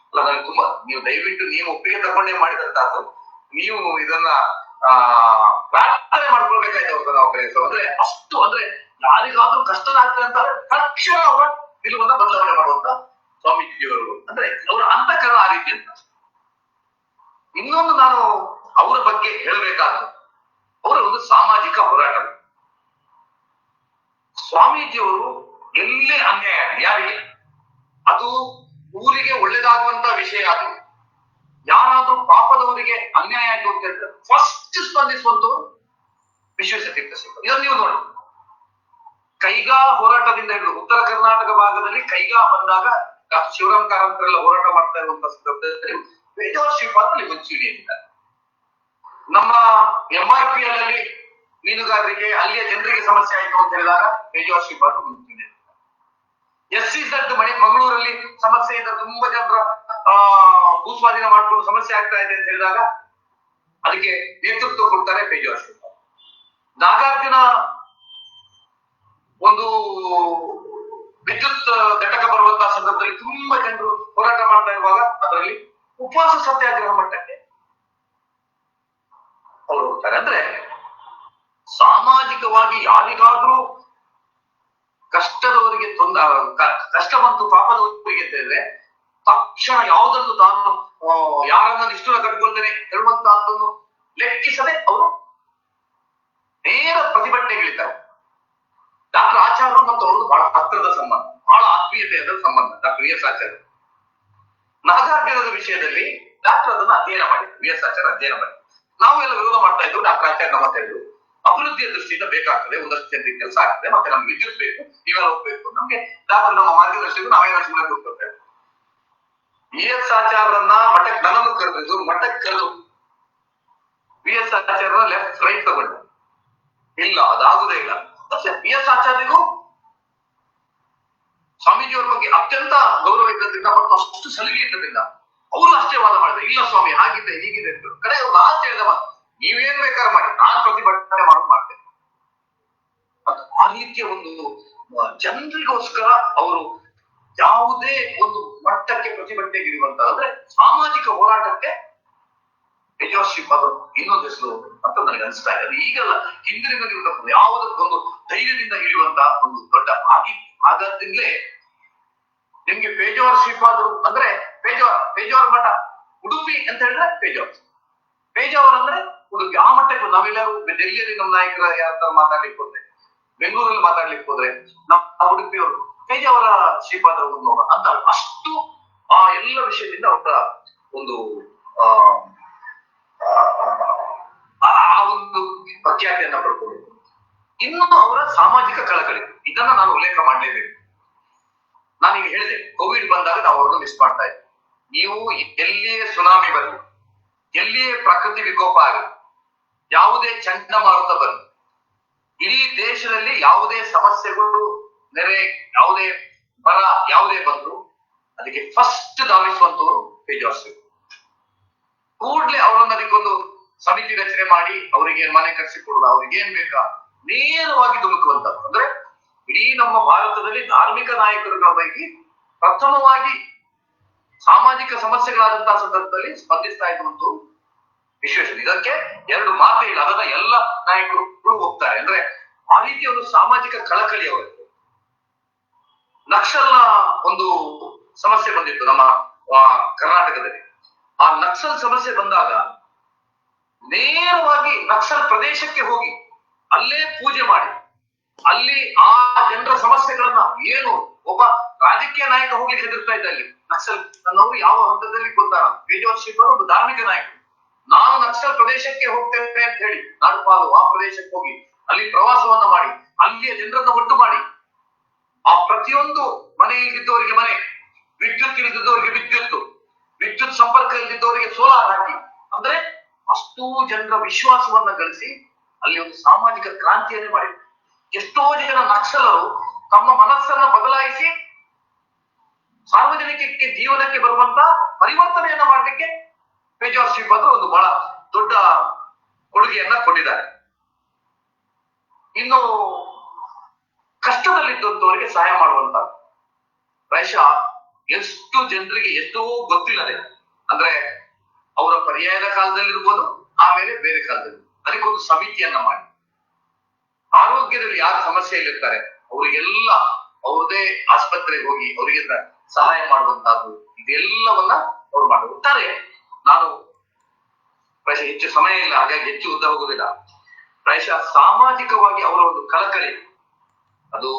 ಅಲ್ಲ ನನಗೆ ತುಂಬಾ, ನೀವು ದಯವಿಟ್ಟು ನೀವು ಒಪ್ಪಿಗೆ ತಗೊಂಡೇ ಮಾಡಿದಂತಹದ್ದು, ನೀವು ಇದನ್ನ ಪ್ರಾರ್ಥನೆ ಮಾಡ್ಕೊಳ್ಬೇಕಾಯ್ತು ನಾವು ಕರೆಯುತ್ತೇವೆ. ಅಂದ್ರೆ ಅಷ್ಟು, ಅಂದ್ರೆ ಯಾರಿಗಾದ್ರೂ ಕಷ್ಟದಾಗ್ತದೆ ಅಂತ ತಕ್ಷಣ ಅವರ ನಿಲುವನ್ನ ಬದಲಾವಣೆ ಮಾಡುವಂತ ಸ್ವಾಮೀಜಿಯವರು, ಅಂದ್ರೆ ಅವರ ಅಂತಃಕರಣ ಆ ರೀತಿ ಅಂತ. ಇನ್ನೊಂದು ನಾನು ಅವರ ಬಗ್ಗೆ ಹೇಳಬೇಕಾದ, ಅವರ ಒಂದು ಸಾಮಾಜಿಕ ಹೋರಾಟ. ಸ್ವಾಮೀಜಿಯವರು ಎಲ್ಲೇ ಅನ್ಯಾಯ ಯಾರಿಗೆ, ಅದು ಊರಿಗೆ ಒಳ್ಳೇದಾಗುವಂತ ವಿಷಯ, ಅದು ಯಾರಾದ್ರೂ ಪಾಪದವರಿಗೆ ಅನ್ಯಾಯ ಆಯ್ತು ಅಂತ ಹೇಳಿದ್ರೆ ಫಸ್ಟ್ ಸ್ಪಂದಿಸುವಂತವರು ವಿಶ್ವೇಶತೀರ್ಥ ಶ್ರೀಪಾದ. ಇದನ್ನು ನೀವು ನೋಡಿ, ಕೈಗಾ ಹೋರಾಟದಿಂದ ಹಿಡಿದು ಉತ್ತರ ಕರ್ನಾಟಕ ಭಾಗದಲ್ಲಿ ಕೈಗಾ ಬಂದಾಗ ಶಿವರಾಮ್ ಕಾರಂತರೆಲ್ಲ ಹೋರಾಟ ಮಾಡ್ತಾ ಇರುವಂತಹ ಸಂದರ್ಭದಲ್ಲಿ ಪೇಜಾವರ ಶ್ರೀಪಾದಲ್ಲಿ ಮುಂಚೂಣಿ ಇದ್ದಾರೆ. ನಮ್ಮ MRPL ಅಲ್ಲಿ ಮೀನುಗಾರರಿಗೆ, ಅಲ್ಲಿಯ ಜನರಿಗೆ ಸಮಸ್ಯೆ ಆಯ್ತು ಅಂತ ಹೇಳಿದಾಗ ಪೇಜಾವರ ಶ್ರೀಪಾದ ಮುಂಚೂಣಿ. SEZ ಮಂಗಳೂರಲ್ಲಿ ಸಮಸ್ಯೆ ಇದೆ, ತುಂಬಾ ಜನರ ಭೂಸ್ವಾಧೀನ ಮಾಡ್ಕೊಂಡು ಸಮಸ್ಯೆ ಆಗ್ತಾ ಇದೆ ಅಂತ ಹೇಳಿದಾಗ ಅದಕ್ಕೆ ನೇತೃತ್ವ ಕೊಡ್ತಾರೆ ಪೇಜಾವರ ಶ್ರೀಪಾದ. ನಾಗಾರ್ಜುನ ಒಂದು ವಿದ್ಯುತ್ ಘಟಕ ಬರುವಂತಹ ಸಂದರ್ಭದಲ್ಲಿ ತುಂಬಾ ಜನರು ಹೋರಾಟ ಮಾಡ್ತಾ ಇರುವಾಗ ಅದರಲ್ಲಿ ಉಪವಾಸ ಸತ್ಯಾಗ್ರಹ ಮಟ್ಟಕ್ಕೆ ಅವರು ಹೋಗ್ತಾರೆ. ಅಂದ್ರೆ ಸಾಮಾಜಿಕವಾಗಿ ಯಾರಿಗಾದ್ರೂ ಕಷ್ಟದವರಿಗೆ ಕಷ್ಟ ಬಂತು, ಪಾಪದವರಿಗೆ ಅಂತ ಹೇಳಿದ್ರೆ ತಕ್ಷಣ ಯಾವುದನ್ನು ತಾನು ಯಾರನ್ನ ನಿಷ್ಠುರ ಕಟ್ಕೊಳ್ತೇನೆ ಹೇಳುವಂತಹದ್ದನ್ನು ಲೆಕ್ಕಿಸದೆ ಅವರು ನೇರ ಪ್ರತಿಭಟನೆಗಿಳಿತಾರೆ. ಡಾಕ್ಟರ್ ಆಚಾರ್ಯರು ಮತ್ತು ಅವರು ಬಹಳ ಹತ್ತಿರದ ಸಂಬಂಧ, ಬಹಳ ಆತ್ಮೀಯತೆಯಾದ ಸಂಬಂಧ. ಡಾಕ್ಟರ್ VS ಆಚಾರ್ಯ ನಾಗಾರ್ಜುನದ ವಿಷಯದಲ್ಲಿ ಡಾಕ್ಟರ್ ಅದನ್ನು ಅಧ್ಯಯನ ಮಾಡಿದ್ರು, VS ಆಚಾರ್ಯ ಅಧ್ಯಯನ ಮಾಡಿದ್ರು. ನಾವು ಎಲ್ಲ ವಿರೋಧ ಮಾಡ್ತಾ ಇದ್ವು. ಡಾಕ್ಟರ್ ಆಚಾರ್ಯ ನಮ್ಮ ಹೇಳಿದ್ರು, ಅಭಿವೃದ್ಧಿಯ ದೃಷ್ಟಿಯಿಂದ ಬೇಕಾಗ್ತದೆ, ಒಂದಷ್ಟು ಜನರಿಗೆ ಕೆಲಸ ಆಗ್ತದೆ, ಮತ್ತೆ ನಮ್ಗೆ ವಿದ್ಯುತ್ ಬೇಕು, ನೀವೆಲ್ಲ ಹೋಗ್ಬೇಕು, ನಮ್ಗೆ ಡಾಕ್ಟರ್ ನಮ್ಮ ಮಾರ್ಗದರ್ಶಿಗಳು ನಾವೇನೋ ಸುಮ್ಮನೆ ಕೂತ್ಕೊಳ್ತೇವೆ. VS ಆಚಾರ್ಯರನ್ನ ಮಠಕ್ಕೆ, ನನ್ನನ್ನು ಕರೆದಿದ್ದು ಮಠಕ್ಕೆ ಕರೆದು VS ಆಚಾರ್ಯರ ಲೆಫ್ಟ್ ರೈಟ್ ತಗೊಂಡು, ಇಲ್ಲ ಅದಾಗುದೇ ಇಲ್ಲ. ಮತ್ತೆ VS ಆಚಾರ್ಯರಿಗೂ ಸ್ವಾಮೀಜಿಯವರ ಬಗ್ಗೆ ಅತ್ಯಂತ ಗೌರವ ಇದ್ದದ್ರಿಂದ ಮತ್ತು ಅಷ್ಟು ಸಲಿಗೆ ಇದ್ದದ್ರಿಂದ ಅವರು ಅಷ್ಟೇ ವಾದ ಮಾಡಿದ್ರು, ಇಲ್ಲ ಸ್ವಾಮಿ ಹಾಗಿದೆ ಹೀಗಿದೆ ಅಂತ. ಕಡೆ ಅವ್ರು ಲಾಸ್ಟ್ ಹೇಳಿದ ಮಾತು, ನೀವೇನ್ ಬೇಕಾದ್ರೆ ಮಾಡಿ, ನಾನು ಪ್ರತಿಭಟನೆ ಮಾಡ್ತೇನೆ. ಆ ರೀತಿಯ ಒಂದು ಜನರಿಗೋಸ್ಕರ ಅವರು ಯಾವುದೇ ಒಂದು ಮಟ್ಟಕ್ಕೆ ಪ್ರತಿಭಟನೆಗಿರುವಂತ, ಅಂದ್ರೆ ಸಾಮಾಜಿಕ ಹೋರಾಟಕ್ಕೆ ಪೇಜಾವರ ಶ್ರೀಪಾದ ಇನ್ನೊಂದು ಹೆಸರು ಅಂತ ನನಗೆ ಅನಿಸ್ತಾ ಇದೆ. ಅದು ಈಗಲ್ಲ, ಹಿಂದಿನಿಂದ ಯಾವುದಕ್ಕೊಂದು ಧೈರ್ಯದಿಂದ ಇಳಿಯುವಂತ ಒಂದು ದೊಡ್ಡ ಹಾಗಾದ್ರಿಂದಲೇ ನಿಮ್ಗೆ ಪೇಜಾವರ ಶ್ರೀಪಾದರು ಅಂದ್ರೆ ಪೇಜಾವರ ಮಠ ಉಡುಪಿ ಅಂತ ಹೇಳಿದ್ರೆ ಪೇಜಾವರ ಅಂದ್ರೆ ಉಡುಪಿ. ಆ ಮಟ್ಟಕ್ಕೆ ನಾವೆಲ್ಲರೂ ಡೆಲ್ಲಿಯಲ್ಲಿ ನಮ್ಮ ನಾಯಕರ ಯಾರ ಮಾತಾಡ್ಲಿಕ್ಕೆ ಹೋದ್ರೆ, ಬೆಂಗಳೂರಲ್ಲಿ ಮಾತಾಡ್ಲಿಕ್ಕೆ ಹೋದ್ರೆ ನಾವು ಉಡುಪಿಯವರು ಪೇಜಾವರ ಶ್ರೀಪಾದರು ನೋಡ ಅಂತ ಅಷ್ಟು ಆ ಎಲ್ಲ ವಿಷಯದಿಂದ ಅವರ ಒಂದು ಆ ಒಂದು ಪ್ರಖ್ಯಾತಿಯನ್ನ ಪಡ್ಕೊಂಡಿದ್ರು. ಇನ್ನು ಅವರ ಸಾಮಾಜಿಕ ಕಳಕಳಿ, ಇದನ್ನ ನಾನು ಉಲ್ಲೇಖ ಮಾಡಲೇಬೇಕು. ನಾನೀಗ ಹೇಳಿದೆ, ಕೋವಿಡ್ ಬಂದಾಗ ನಾವು ಅವ್ರನ್ನು ಮಿಸ್ ಮಾಡ್ತಾ ಇದ್ವಿ. ನೀವು ಎಲ್ಲಿಯೇ ಸುನಾಮಿ ಬರಲಿ, ಎಲ್ಲಿಯೇ ಪ್ರಕೃತಿ ವಿಕೋಪ ಆಗಲಿ, ಯಾವುದೇ ಚಂಡಮಾರುತ ಬರಲಿ, ಇಡೀ ದೇಶದಲ್ಲಿ ಯಾವುದೇ ಸಮಸ್ಯೆಗಳು, ನೆರೆ, ಯಾವುದೇ ಬರ, ಯಾವುದೇ ಬಂದ್ರು ಅದಕ್ಕೆ ಫಸ್ಟ್ ಧಾವಿಸುವಂತವರು ಪೇಜಾವರ ಶ್ರೀಪಾದ. ಕೂಡ್ಲೆ ಅವರನ್ನ ಅದಕ್ಕೊಂದು ಸಮಿತಿ ರಚನೆ ಮಾಡಿ ಅವರಿಗೆ ಮನೆ ಕಟ್ಸಿ ಕೊಡುವ, ಅವ್ರಿಗೆ ಏನ್ ಬೇಕಾ ನೇರವಾಗಿ ಧುಮುಕುವಂತ. ಅಂದ್ರೆ ಇಡೀ ನಮ್ಮ ಭಾರತದಲ್ಲಿ ಧಾರ್ಮಿಕ ನಾಯಕರುಗಳ ಪೈಕಿ ಪ್ರಥಮವಾಗಿ ಸಾಮಾಜಿಕ ಸಮಸ್ಯೆಗಳಾದಂತಹ ಸಂದರ್ಭದಲ್ಲಿ ಸ್ಪಂದಿಸ್ತಾ ಇರುವಂತೂ ವಿಶ್ವೇಶ್ವರ. ಇದಕ್ಕೆ ಎರಡು ಮಾತೇ ಇಲ್ಲ, ಅದನ್ನ ಎಲ್ಲ ನಾಯಕರು ಹೋಗ್ತಾರೆ. ಅಂದ್ರೆ ಆ ರೀತಿ ಒಂದು ಸಾಮಾಜಿಕ ಕಳಕಳಿ ಅವರಿಗೆ. ನಕ್ಸಲ್ನ ಒಂದು ಸಮಸ್ಯೆ ಬಂದಿತ್ತು ನಮ್ಮ ಕರ್ನಾಟಕದಲ್ಲಿ. ಆ ನಕ್ಸಲ್ ಸಮಸ್ಯೆ ಬಂದಾಗ ನೇರವಾಗಿ ನಕ್ಸಲ್ ಪ್ರದೇಶಕ್ಕೆ ಹೋಗಿ ಅಲ್ಲೇ ಪೂಜೆ ಮಾಡಿ ಅಲ್ಲಿ ಆ ಜನರ ಸಮಸ್ಯೆಗಳನ್ನ ಏನು ಒಬ್ಬ ರಾಜಕೀಯ ನಾಯಕ ಹೋಗ್ಲಿಕ್ಕೆ ಹೆದರ್ತಾ ಇದ್ದ ಅಲ್ಲಿ ನಕ್ಸಲ್ ನನ್ನವರು ಯಾವ ಹಂತದಲ್ಲಿ ಗೊತ್ತಾರ. ಬೇಜವಾರ್ ಶಿವರು ಒಂದು ಧಾರ್ಮಿಕ ನಾಯಕ. ನಾನು ನಕ್ಸಲ್ ಪ್ರದೇಶಕ್ಕೆ ಹೋಗ್ತೇನೆ ಅಂತ ಹೇಳಿ ನಾಡುಪಾಲು ಆ ಪ್ರದೇಶಕ್ಕೆ ಹೋಗಿ ಅಲ್ಲಿ ಪ್ರವಾಸವನ್ನ ಮಾಡಿ ಅಲ್ಲಿಯ ಜನರನ್ನ ಒಟ್ಟು ಮಾಡಿ ಆ ಪ್ರತಿಯೊಂದು ಮನೆ ಇಲ್ದಿದ್ದವರಿಗೆ ಮನೆ, ವಿದ್ಯುತ್ ಇಲ್ಲದಿದ್ದವರಿಗೆ ವಿದ್ಯುತ್ ಸಂಪರ್ಕ ಇಲ್ಲದಿದ್ದವರಿಗೆ ಸೋಲಾರ್ ಹಾಕಿ, ಅಂದ್ರೆ ಅಷ್ಟೂ ಜನರ ವಿಶ್ವಾಸವನ್ನ ಗಳಿಸಿ ಅಲ್ಲಿ ಒಂದು ಸಾಮಾಜಿಕ ಕ್ರಾಂತಿಯನ್ನೇ ಮಾಡಿ ಎಷ್ಟೋ ಜನ ನಕ್ಸಲರು ತಮ್ಮ ಮನಸ್ಸನ್ನ ಬದಲಾಯಿಸಿ ಸಾರ್ವಜನಿಕಕ್ಕೆ ಜೀವನಕ್ಕೆ ಬರುವಂತ ಪರಿವರ್ತನೆಯನ್ನ ಮಾಡಲಿಕ್ಕೆ ಪೇಜಾವರ್ ಶ್ರೀಪಾದರು ಒಂದು ಬಹಳ ದೊಡ್ಡ ಕೊಡುಗೆಯನ್ನ ಕೊಟ್ಟಿದ್ದಾರೆ. ಇನ್ನು ಕಷ್ಟದಲ್ಲಿದ್ದಂತವರಿಗೆ ಸಹಾಯ ಮಾಡುವಂತ ಪ್ರಾಯಶಃ ಎಷ್ಟು ಜನರಿಗೆ ಎಷ್ಟೋ ಗೊತ್ತಿಲ್ಲದೆ, ಅಂದ್ರೆ ಅವರ ಪರ್ಯಾಯದ ಕಾಲದಲ್ಲಿರ್ಬೋದು, ಆಮೇಲೆ ಬೇರೆ ಕಾಲದಲ್ಲಿ ಅದಕ್ಕೊಂದು ಸಮಿತಿಯನ್ನ ಮಾಡಿ ಆರೋಗ್ಯದಲ್ಲಿ ಯಾರು ಸಮಸ್ಯೆಯಲ್ಲಿರ್ತಾರೆ ಅವರಿಗೆಲ್ಲ ಅವ್ರದೇ ಆಸ್ಪತ್ರೆಗೆ ಹೋಗಿ ಅವರಿಗೆ ಸಹಾಯ ಮಾಡುವಂತಹದ್ದು ಇದೆಲ್ಲವನ್ನ ಅವ್ರು ಮಾಡುತ್ತಾರೆ. ನಾನು ಪ್ರಾಯಶಃ ಹೆಚ್ಚು ಸಮಯ ಇಲ್ಲ, ಹಾಗಾಗಿ ಹೆಚ್ಚು ಉದ್ದ ಹೋಗುದಿಲ್ಲ. ಪ್ರಾಯಶಃ ಸಾಮಾಜಿಕವಾಗಿ ಅವರ ಒಂದು ಕಳಕಳಿ, ಅದು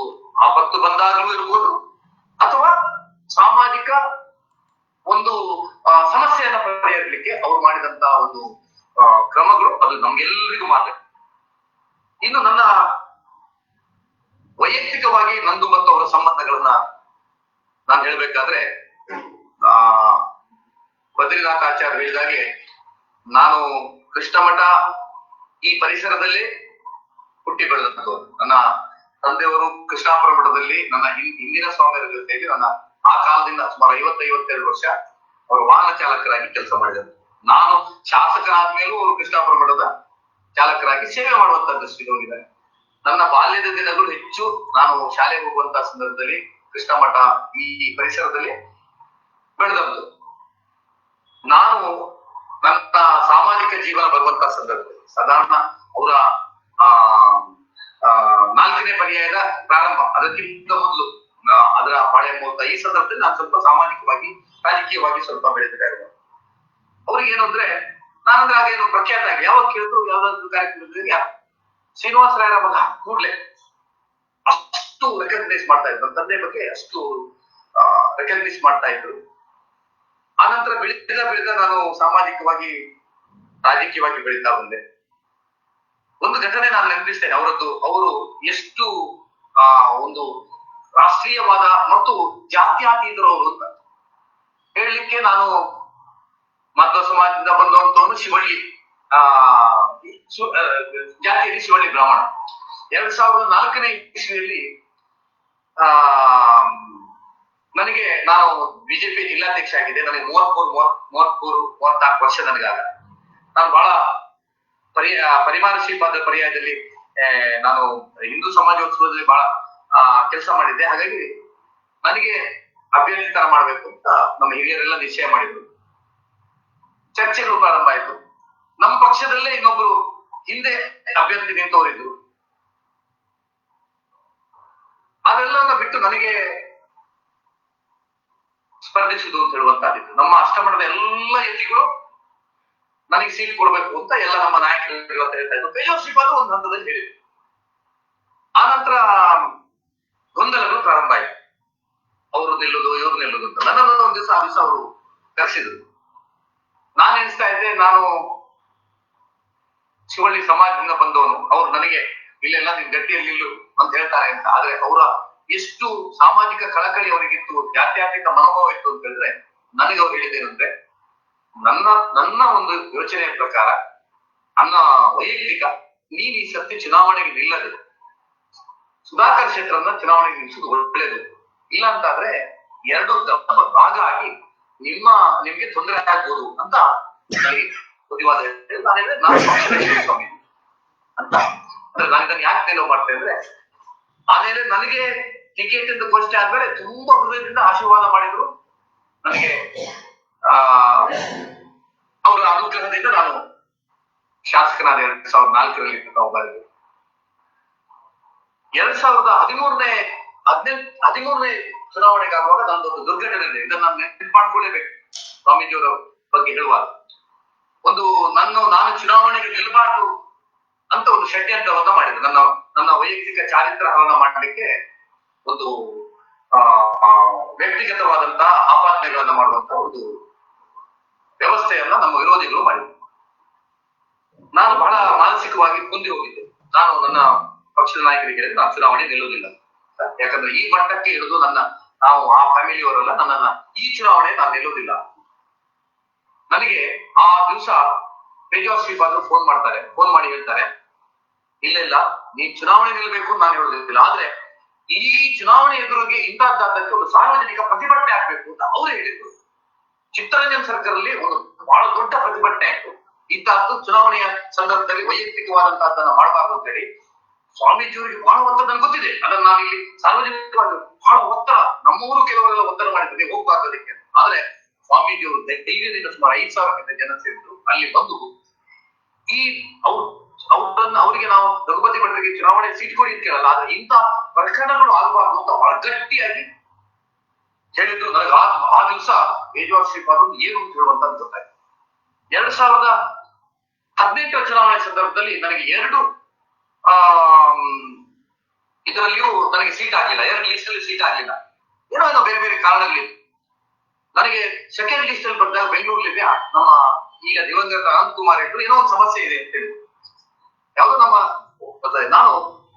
ಆಪತ್ತು ಬಂದಾಗಲೂ ಇರ್ಬೋದು ಅಥವಾ ಸಾಮಾಜಿಕ ಒಂದು ಸಮಸ್ಯೆಯನ್ನ ಪರಿಹರಿಸಲಿಕ್ಕೆ ಅವ್ರು ಮಾಡಿದಂತಹ ಒಂದು ಕ್ರಮಗಳು ಅದು ನಮ್ಗೆಲ್ಲರಿಗೂ ಮಾತ್ರ. ಇನ್ನು ನನ್ನ ವೈಯಕ್ತಿಕವಾಗಿ ನಂದು ಮತ್ತು ಅವರ ಸಂಬಂಧಗಳನ್ನ ನಾನು ಹೇಳ್ಬೇಕಾದ್ರೆ ಬದ್ರಿನಾಥ ಆಚಾರ್ಯ ಹೇಳಿದಾಗೆ ನಾನು ಕೃಷ್ಣಮಠ ಈ ಪರಿಸರದಲ್ಲಿ ಹುಟ್ಟಿ ಬೆಳೆದಂಥವ್ರು. ನನ್ನ ತಂದೆಯವರು ಕೃಷ್ಣಾಪುರ ಮಠದಲ್ಲಿ ನನ್ನ ಹಿಂದಿನ ಸ್ವಾಮಿಯರ ಜೊತೆಯಲ್ಲಿ ನನ್ನ ಆ ಕಾಲದಿಂದ ಸುಮಾರು 50-52 ವರ್ಷ ಅವರು ವಾಹನ ಚಾಲಕರಾಗಿ ಕೆಲಸ ಮಾಡಿದರು. ನಾನು ಶಾಸಕರಾದ್ಮೇಲೂ ಅವರು ಕೃಷ್ಣಾಪುರ ಮಠದ ಚಾಲಕರಾಗಿ ಸೇವೆ ಮಾಡುವಂತ ದೃಷ್ಟಿಗೆ ಹೋಗಿದ್ದಾರೆ. ನನ್ನ ಬಾಲ್ಯದ ದಿನಗಳು ಹೆಚ್ಚು ನಾನು ಶಾಲೆಗೆ ಹೋಗುವಂತಹ ಸಂದರ್ಭದಲ್ಲಿ ಕೃಷ್ಣ ಮಠ ಈ ಪರಿಸರದಲ್ಲಿ ಬೆಳೆದದ್ದು. ನಾನು ನನ್ನ ಸಾಮಾಜಿಕ ಜೀವನ ಬರುವಂತಹ ಸಂದರ್ಭದಲ್ಲಿ ಸಾಧಾರಣ ಅವರ 4ನೇ ಪರ್ಯಾಯದ ಪ್ರಾರಂಭ ಅದಕ್ಕಿಂತ ಮೊದಲು ಅದರ ಬಾಳೆ ಮುಹೂರ್ತ ಈ ಸಂದರ್ಭದಲ್ಲಿ ನಾನು ಸ್ವಲ್ಪ ಸಾಮಾಜಿಕವಾಗಿ ರಾಜಕೀಯವಾಗಿ ಸ್ವಲ್ಪ ಬೆಳೆದಿದ್ದೆ. ಅವ್ರಿಗೆ ಏನು ಅಂದ್ರೆ ನಾನಂದ್ರೆ ಹಾಗೇನು ಪ್ರಖ್ಯಾತ ಆಗಿ ಯಾವಾಗ ಕೇಳಿದ್ರು ಯಾವ್ದಾದ್ರು ಕಾರ್ಯಕ್ರಮದಲ್ಲಿ ಶ್ರೀನಿವಾಸ ರಾಯರ ಮಗ ಕೂಡ್ಲೆ ಅಷ್ಟು ರೆಕಗ್ನೈಸ್ ಮಾಡ್ತಾ ಇದ್ರು. ನನ್ನ ತಂದೆ ಬಗ್ಗೆ ಅಷ್ಟು ರೆಕಗ್ನೈಸ್ ಮಾಡ್ತಾ ಇದ್ರು. ಆನಂತರ ಬೆಳೀತಾ ನಾನು ಸಾಮಾಜಿಕವಾಗಿ ರಾಜಕೀಯವಾಗಿ ಬೆಳೀತಾ ಬಂದೆ. ಒಂದು ಘಟನೆ ನಾನು ನೆನಪಿಸ್ತೇನೆ ಅವರದ್ದು. ಅವರು ಎಷ್ಟು ಒಂದು ರಾಷ್ಟ್ರೀಯವಾದ ಮತ್ತು ಜಾತ್ಯಾತೀತರವರು ಅಂತ ಹೇಳಲಿಕ್ಕೆ, ನಾನು ಮಾಧ್ವ ಸಮಾಜದಿಂದ ಬಂದಂತವನು ಶಿವಳ್ಳಿ ಜಾತಿಯಲ್ಲಿ ಶಿವಳ್ಳಿ ಬ್ರಾಹ್ಮಣ. 2004ನೇ ಇಸ್ವಿಯಲ್ಲಿ ನನಗೆ ನಾನು ಬಿಜೆಪಿ ಜಿಲ್ಲಾಧ್ಯಕ್ಷ ಆಗಿದೆ. ನನಗೆ 33-34 ವರ್ಷ ನನಗಾಗ. ನಾನು ಬಹಳ ಪರಿಮಾಣ ಶ್ರೀಪಾದ ಪರ್ಯಾಯದಲ್ಲಿ ನಾನು ಹಿಂದೂ ಸಮಾಜೋತ್ಸವದಲ್ಲಿ ಬಹಳ ಕೆಲಸ ಮಾಡಿದ್ದೆ. ಹಾಗಾಗಿ ನನಗೆ ಅಭ್ಯರ್ಥಿ ತರ ಮಾಡ್ಬೇಕು ಅಂತ ನಮ್ಮ ಹಿರಿಯರೆಲ್ಲ ನಿಶ್ಚಯ ಮಾಡಿದ್ರು. ಚರ್ಚೆಗಳು ಪ್ರಾರಂಭ ಆಯ್ತು. ನಮ್ಮ ಪಕ್ಷದಲ್ಲೇ ಇನ್ನೊಬ್ರು ಹಿಂದೆ ಅಭ್ಯರ್ಥಿ ನಿಂತವರಿದ್ರು. ಅದೆಲ್ಲ ಬಿಟ್ಟು ನನಗೆ ಸ್ಪರ್ಧಿಸುದು ಅಂತ ಹೇಳುವಂತಾದಿತ್ತು. ನಮ್ಮ ಅಷ್ಟಮಠದ ಎಲ್ಲ ಯತಿಗಳು ನನಗೆ ಸೀಟ್ ಕೊಡ್ಬೇಕು ಅಂತ ಎಲ್ಲ ನಮ್ಮ ನಾಯಕರು ಹೇಳ್ತಾ ಇದ್ರು. ಪೇಜಾವರ್ ಶ್ರೀಪಾದರು ಒಂದು ಹಂತದಲ್ಲಿ ಹೇಳಿದ್ರು. ಆನಂತರ ಗೊಂದಲಗಳು ಪ್ರಾರಂಭ ಆಯ್ತು. ಅವರು ನಿಲ್ಲುದು ಇವ್ರು ನಿಲ್ಲುದು ಅಂತ. ನನ್ನನ್ನು ಒಂದ್ ದಿವಸ ಅವರು ಕರೆಸಿದ್ರು. ನಾನು ಎಣಿಸ್ತಾ ಇದ್ದೆ ನಾನು ಶಿವಳ್ಳಿ ಸಮಾಜದಿಂದ ಬಂದವನು, ಅವ್ರು ನನಗೆ ಇಲ್ಲೆಲ್ಲ ನಿನ್ ಗಟ್ಟಿಯಲ್ಲಿ ನಿಲ್ಲು ಅಂತ ಹೇಳ್ತಾರೆ ಅಂತ. ಆದ್ರೆ ಅವರ ಎಷ್ಟು ಸಾಮಾಜಿಕ ಕಳಕಳಿ ಅವರಿಗಿತ್ತು, ಜಾತ್ಯಾತೀತ ಮನೋಭಾವ ಇತ್ತು ಅಂತ ಹೇಳಿದ್ರೆ, ನನಗೆ ಅವ್ರು ಹೇಳಿದ್ದೇನಂದ್ರೆ, ನನ್ನ ಒಂದು ಯೋಚನೆಯ ಪ್ರಕಾರ ನನ್ನ ವೈಯಕ್ತಿಕ ನೀನ್ ಈ ಸತಿ ಚುನಾವಣೆಗೆ ನಿಲ್ಲದೆ ಸುಧಾಕರ್ ಕ್ಷೇತ್ರನ ಚುನಾವಣೆಗೆ ನಿಲ್ಲಿಸುದು ಒಳ್ಳೇದು. ಇಲ್ಲ ಅಂತಾದ್ರೆ ಎರಡು ಭಾಗ ಆಗಿ ನಿಮ್ಗೆ ತೊಂದರೆ ಆಗ್ಬೋದು ಅಂತ ನನಗೆ ಬುದ್ಧಿವಾದ ಹೇಳಿದ್ರೆ ನಾನು ಹೇಳಿದ್ರೆ ನಾನು ಪಕ್ಷದ ಸ್ವಾಮಿ ಅಂತ. ಅಂದ್ರೆ ನಾನು ಇದನ್ನು ಯಾಕೆ ನೆನಪು ಮಾಡ್ತೇನೆ ಅಂದ್ರೆ, ಆಮೇಲೆ ನನಗೆ ಟಿಕೆಟ್ ಅಂತ ಘೋಷಣೆ ಆದ್ಮೇಲೆ ತುಂಬಾ ಹೃದಯದಿಂದ ಆಶೀರ್ವಾದ ಮಾಡಿದ್ರು ನನಗೆ. ಅವರ ಅನುಗ್ರಹದಿಂದ ನಾನು ಶಾಸಕನಾದ 2004ರಲ್ಲಿ ಬಾರಿಗೆ. 2013ನೇ ಚುನಾವಣೆಗೆ ಆಗುವಾಗ ನಂದೊಂದು ದುರ್ಘಟನೆ ಇದೆ. ಇದನ್ನ ನಾನು ನೆನಪು ಮಾಡ್ಕೊಳ್ಳೇಬೇಕು. ಸ್ವಾಮೀಜಿಯವರ ಬಗ್ಗೆ ಹೇಳುವಾಗ ನಾನು ಚುನಾವಣೆಗೆ ನಿಲ್ಬಾರ್ದು ಅಂತ ಒಂದು ಷಡ್ಯಂತ್ರವನ್ನ ಮಾಡಿದೆ. ನನ್ನ ವೈಯಕ್ತಿಕ ಚಾರಿತ್ರ ಹರಣ ಮಾಡಲಿಕ್ಕೆ ಒಂದು ವ್ಯಕ್ತಿಗತವಾದಂತಹ ಆಪಾದನೆಗಳನ್ನ ಮಾಡುವಂತಹ ಒಂದು ವ್ಯವಸ್ಥೆಯನ್ನ ನಮ್ಮ ವಿರೋಧಿಗಳು ಮಾಡಿದ್ರು. ನಾನು ಬಹಳ ಮಾನಸಿಕವಾಗಿ ಕುಂದಿ ಹೋಗಿದ್ದೆ. ನಾನು ನನ್ನ ಪಕ್ಷದ ನಾಯಕರಿಗೆ ನಾನು ಚುನಾವಣೆ ನಿಲ್ಲುವುದಿಲ್ಲ, ಯಾಕಂದ್ರೆ ಈ ಮಟ್ಟಕ್ಕೆ ಇಳಿದು ನಾವು ಆ ಫ್ಯಾಮಿಲಿಯವರೆಲ್ಲ ನನ್ನನ್ನ ಈ ಚುನಾವಣೆ ನಾನು ನಿಲ್ಲುವುದಿಲ್ಲ. ನನಗೆ ಆ ದಿವಸ ಪೇಜಾವರ್ ಶ್ರೀಪಾದರು ಫೋನ್ ಮಾಡಿ ಹೇಳ್ತಾರೆ, ಇಲ್ಲ ನೀನ್ ಚುನಾವಣೆ ನಿಲ್ಬೇಕು ನಾನು ಹೇಳುದಿಲ್ಲ, ಆದ್ರೆ ಈ ಚುನಾವಣೆ ಎದುರಿಗೆ ಇಂತಹದ್ದಕ್ಕೆ ಒಂದು ಸಾರ್ವಜನಿಕ ಪ್ರತಿಭಟನೆ ಆಗ್ಬೇಕು ಅಂತ ಅವ್ರು ಹೇಳಿದ್ರು. ಚಿತ್ತರಂಜನ್ ಸರ್ಕಾರದಲ್ಲಿ ಒಂದು ಬಹಳ ದೊಡ್ಡ ಪ್ರತಿಭಟನೆ ಆಯ್ತು. ಇಂತಹದ್ದು ಚುನಾವಣೆಯ ಸಂದರ್ಭದಲ್ಲಿ ವೈಯಕ್ತಿಕವಾದಂತಹದ್ದನ್ನ ಮಾಡಬಾರ್ದು ಅಂತ ಹೇಳಿ ಸ್ವಾಮೀಜಿಯವರಿಗೆ ಬಹಳ ಒತ್ತಡ ನನಗೆ ಗೊತ್ತಿದೆ. ಅದನ್ನ ನಾನು ಇಲ್ಲಿ ಸಾರ್ವಜನಿಕವಾಗಿ ಬಹಳ ಒತ್ತಡ, ನಮ್ಮೂರು ಕೆಲವರೆಲ್ಲ ಒತ್ತಡ ಮಾಡಿದ್ರೆ ಹೋಗ್ಬಾರ್ದು ಅದಕ್ಕೆ. ಆದ್ರೆ ಸ್ವಾಮೀಜಿಯವರು ಧೈರ್ಯದಿಂದ ಸುಮಾರು 5,000 ಜನ ಸೇರಿದ್ರು. ಅಲ್ಲಿ ಬಂದು ಅವರಿಗೆ ನಾವು ರಘುಪತಿ ಭಟ್ರಿಗೆ ಚುನಾವಣೆ ಸೀಟ್ ಕೊಡಿ ಅಂತ ಕೇಳಲ್ಲ, ಆದ್ರೆ ಇಂಥ ಪ್ರಕರಣಗಳು ಆಗಬಾರ್ದು ಅಂತ ಬಹಳ ಗಟ್ಟಿಯಾಗಿ ಹೇಳಿದ್ರು. ನನಗೆ ಆ ದಿವಸ ಪೇಜಾವರ್ ಶ್ರೀಪಾದರು ಏನು ಅಂತ ಹೇಳುವಂತ ಗೊತ್ತಾಯ್ತು. 2018 ಚುನಾವಣೆ ಸಂದರ್ಭದಲ್ಲಿ ನನಗೆ 2 ಇದರಲ್ಲಿಯೂ ನನಗೆ ಸೀಟ್ ಆಗ್ಲಿಲ್ಲ, 2 ಲಿಸ್ಟ್ ಅಲ್ಲಿ ಸೀಟ್ ಆಗ್ಲಿಲ್ಲ. ಏನೋ ಬೇರೆ ಬೇರೆ ಕಾರಣಗಳಿವೆ. ನನಗೆ ಸೆಕೆಂಡ್ ಲಿಸ್ಟ್ ಅಲ್ಲಿ ಬಂದಾಗ ಬೆಂಗಳೂರಲ್ಲಿ ನಮ್ಮ ಈಗ ದಿವಂಗತ ಅನಂತಕುಮಾರ್ ಇದ್ರು ಏನೋ ಒಂದು ಸಮಸ್ಯೆ ಇದೆ ಅಂತ ಹೇಳಿ ಯಾವ್ದೋ ನಾನು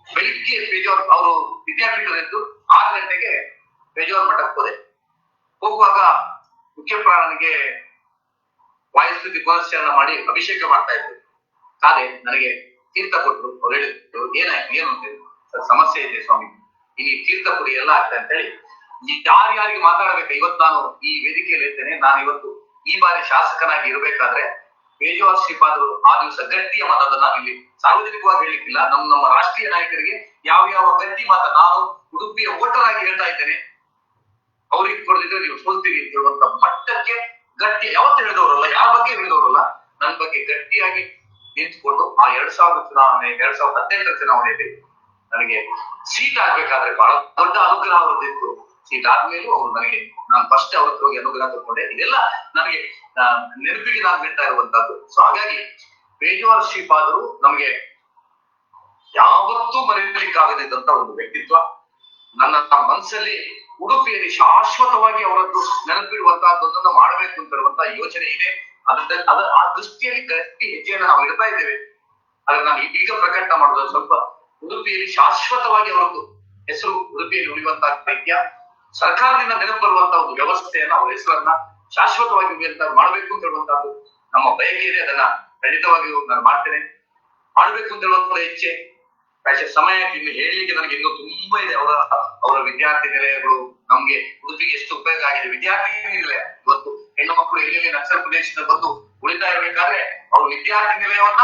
ಬೆಳಿಗ್ಗೆ ಪೇಜಾವರ್ ಅವರು ವಿದ್ಯಾಪೀಠದದ್ದು 6 ಗಂಟೆಗೆ ಪೇಜಾವರ್ ಮಠಕ್ಕೆ ಹೋಗುವಾಗ ಮುಖ್ಯ ಪ್ರಾಣನಿಗೆ ವಾಯುಸ್ತುತಿ ಪುನಶ್ಚರಣ ಮಾಡಿ ಅಭಿಷೇಕ ಮಾಡ್ತಾ ಇದ್ರು. ಕಾದೆ ನನಗೆ ತೀರ್ಥ ಕೊಟ್ರು. ಅವ್ರು ಹೇಳಿದ್ರು, ಏನಾಯ್ತು ಏನು ಅಂತ ಹೇಳಿ, ಸಮಸ್ಯೆ ಇದೆ ಸ್ವಾಮಿ, ಇಲ್ಲಿ ತೀರ್ಥ ಕೊಡಿ ಎಲ್ಲ ಆಗ್ತದೆ ಅಂತ ಹೇಳಿ. ಯಾರ್ಯಾರಿಗೆ ಮಾತಾಡಬೇಕು ಇವತ್ತು ನಾನು ಈ ವೇದಿಕೆಯಲ್ಲಿ ಇರ್ತೇನೆ. ನಾನು ಇವತ್ತು ಈ ಬಾರಿ ಶಾಸಕನಾಗಿ ಇರಬೇಕಾದ್ರೆ ಪೇಜಾವರ್ ಶ್ರೀಪಾದರು ಆ ದಿವಸ ಗಟ್ಟಿಯ ಮಾತನ್ನ ನಾನು ಇಲ್ಲಿ ಸಾರ್ವಜನಿಕವಾಗಿ ಹೇಳಲಿಕ್ಕಿಲ್ಲ. ನಮ್ಮ ರಾಷ್ಟ್ರೀಯ ನಾಯಕರಿಗೆ ಯಾವ ಗಟ್ಟಿ ಮಾತ ನಾನು ಉಡುಪಿಯ ವೋಟರ್ ಆಗಿ ಹೇಳ್ತಾ ಇದ್ದೇನೆ, ಅವ್ರಿಗೆ ಕೊಡದಿದ್ರೆ ನೀವು ಸೋಲ್ತೀರಿ ಅಂತ ಹೇಳುವಂತ ಮಟ್ಟಕ್ಕೆ ಗಟ್ಟಿ ಯಾವತ್ತು ಹೇಳಿದವರಲ್ಲ, ಯಾರ ಬಗ್ಗೆ ಹೇಳಿದವರಲ್ಲ, ನನ್ನ ಬಗ್ಗೆ ಗಟ್ಟಿಯಾಗಿ ನಿಂತುಕೊಂಡು ಆ 2018 ಚುನಾವಣೆಯಲ್ಲಿ ನನಗೆ ಸೀಟ್ ಆಗ್ಬೇಕಾದ್ರೆ ಬಹಳ ದೊಡ್ಡ ಅನುಗ್ರಹ ಅವರದ್ದಿತ್ತು. ಸೀಟ್ ಆದ್ಮೇಲೂ ಅವ್ರು ನನಗೆ, ನಾನು ಫಸ್ಟ್ ಅವ್ರ ಹೋಗಿ ಅನುಗ್ರಹ ತಗೊಂಡೆ. ಇದೆಲ್ಲ ನನಗೆ ನೆನಪಿಗೆ ನಾನು ಹೇಳ್ತಾ ಇರುವಂತಹದ್ದು. ಸೊ ಹಾಗಾಗಿ ಪೇಜಾವರ್ ಶ್ರೀಪಾದರು ನಮಗೆ ಯಾವತ್ತೂ ಮರೆಯಲಿಕ್ಕಾಗದಿದ್ದಂತ ಒಂದು ವ್ಯಕ್ತಿತ್ವ. ನನ್ನ ಮನಸ್ಸಲ್ಲಿ ಉಡುಪಿಯಲ್ಲಿ ಶಾಶ್ವತವಾಗಿ ಅವರದ್ದು ನೆನಪಿಡುವಂತಹದ್ದೊಂದನ್ನು ಮಾಡಬೇಕು ಅಂತ ಹೇಳುವಂತಹ ಯೋಚನೆ ಇದೆ. ಆ ದೃಷ್ಟಿಯಲ್ಲಿ ಗಟ್ಟಿ ಹೆಜ್ಜೆಯನ್ನು ನಾವು ಇಡ್ತಾ ಇದ್ದೇವೆ. ಆದ್ರೆ ನಾನು ಈಗ ಪ್ರಕಟ ಮಾಡೋದು ಸ್ವಲ್ಪ ಉಡುಪಿಯಲ್ಲಿ ಶಾಶ್ವತವಾಗಿ ಅವರದ್ದು ಹೆಸರು ಉಡುಪಿಯಲ್ಲಿ ಉಳಿಯುವಂತಹ ರೀತಿಯ ಸರ್ಕಾರದಿಂದ ನೆನಪು ಬರುವಂತಹ ಒಂದು ವ್ಯವಸ್ಥೆಯನ್ನ, ಅವ್ರ ಹೆಸರನ್ನ ಶಾಶ್ವತವಾಗಿ ಉಳಿಯುವಂತ ಮಾಡಬೇಕು ಅಂತ ಹೇಳುವಂತಹದ್ದು ನಮ್ಮ ಬಯಕೆ ಇದೆ. ಅದನ್ನ ಖಂಡಿತವಾಗಿಯೂ ನಾನು ಮಾಡ್ತೇನೆ, ಮಾಡ್ಬೇಕು ಅಂತ ಹೇಳುವಂತ ಇಚ್ಛೆ. ಸಮಯ ಇನ್ನು ಹೇಳಲಿಕ್ಕೆ ನನಗೆ ಇನ್ನೂ ತುಂಬಾ ಇದೆ. ಅವರ ವಿದ್ಯಾರ್ಥಿ ನಿಲಯಗಳು ನಮ್ಗೆ ಉಡುಪಿಗೆ ಎಷ್ಟು ಉಪಯೋಗ ಆಗಿದೆ. ವಿದ್ಯಾರ್ಥಿ ನಿಲಯ ಇವತ್ತು ಹೆಣ್ಣು ಮಕ್ಕಳು ಎಲ್ಲೆಲ್ಲಿ ನಕ್ಸಲ್ ಪ್ರದೇಶದ ಬಂದು ಉಳಿತಾ ಇರಬೇಕಾದ್ರೆ ಅವ್ರ ವಿದ್ಯಾರ್ಥಿ ನಿಲಯವನ್ನ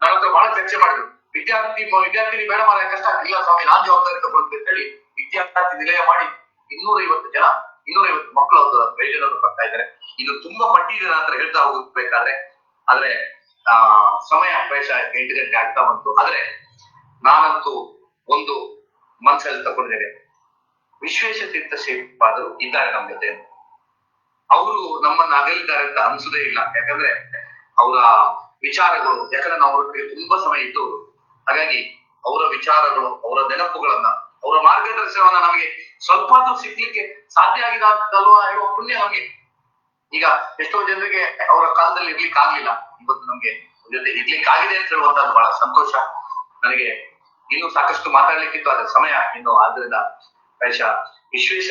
ನನ್ನ ಹತ್ರ ಬಹಳ ಚರ್ಚೆ ಮಾಡಿದ್ರು. ವಿದ್ಯಾರ್ಥಿನಿ ಬೇಡ ಮಾರ ಕಷ್ಟ ಇಲ್ಲ ಸ್ವಾಮಿ, ನಾನ್ ಜವಾಬ್ದಾರಿ ತಗೊಳ್ತೇನೆ ಅಂತ ಹೇಳಿ ವಿದ್ಯಾರ್ಥಿ ನಿಲಯ ಮಾಡಿ 250 ಮಕ್ಕಳು ಅವರ ಪ್ರಯೋಜನವನ್ನು ಬರ್ತಾ ಇದ್ದಾರೆ. ಇದು ತುಂಬಾ ಪಟ್ಟಿ ಇದೆ ನನ್ನ ಹತ್ರ ಹೇಳ್ತಾ ಹೋಗ್ಬೇಕಾದ್ರೆ. ಆದ್ರೆ ಸಮಯ ಪ್ರಾಯಶಃ 8 ಗಂಟೆ ಆಗ್ತಾ ಬಂತು. ಆದ್ರೆ ನಾನಂತೂ ಒಂದು ಮನಸ್ಸಲ್ಲಿ ತಗೊಂಡಿದ್ದೇನೆ, ವಿಶ್ವೇಶತೀರ್ಥ ಶ್ರೀಪಾದರು ಇದ್ದಾರೆ ನಮ್ಮ ಜೊತೆ. ಅವರು ನಮ್ಮನ್ನ ಅಗಲಿದ್ದಾರೆ ಅಂತ ಅನ್ಸುದೇ ಇಲ್ಲ. ಯಾಕಂದ್ರೆ ಅವರ ವಿಚಾರಗಳು, ಯಾಕಂದ್ರೆ ನಾವು ಅವ್ರ ತುಂಬಾ ಸಮಯ ಇದ್ದವರು, ಹಾಗಾಗಿ ಅವರ ವಿಚಾರಗಳು, ಅವರ ನೆನಪುಗಳನ್ನ, ಅವರ ಮಾರ್ಗದರ್ಶನವನ್ನ ನಮಗೆ ಸ್ವಲ್ಪ ಸಿಗ್ಲಿಕ್ಕೆ ಸಾಧ್ಯ ಆಗಿದೆ ಅಂತಲ್ವಾ ಹೇಳುವ ಪುಣ್ಯ ನಮಗೆ. ಈಗ ಎಷ್ಟೋ ಜನರಿಗೆ ಅವರ ಕಾಲದಲ್ಲಿ ಇರ್ಲಿಕ್ಕೆ ಆಗ್ಲಿಲ್ಲ, ಇವತ್ತು ನಮ್ಗೆ ಜೊತೆ ಇರ್ಲಿಕ್ಕೆ ಆಗಿದೆ ಅಂತ ಹೇಳುವಂತದ್ದು ಬಹಳ ಸಂತೋಷ. ನನಗೆ ಇನ್ನೂ ಸಾಕಷ್ಟು ಮಾತಾಡ್ಲಿಕ್ಕಿತ್ತು, ಅದ್ರ ಸಮಯ ಇನ್ನು. ಆದ್ರಿಂದ ಪ್ರಾಯಶಃ ವಿಶ್ವೇಶ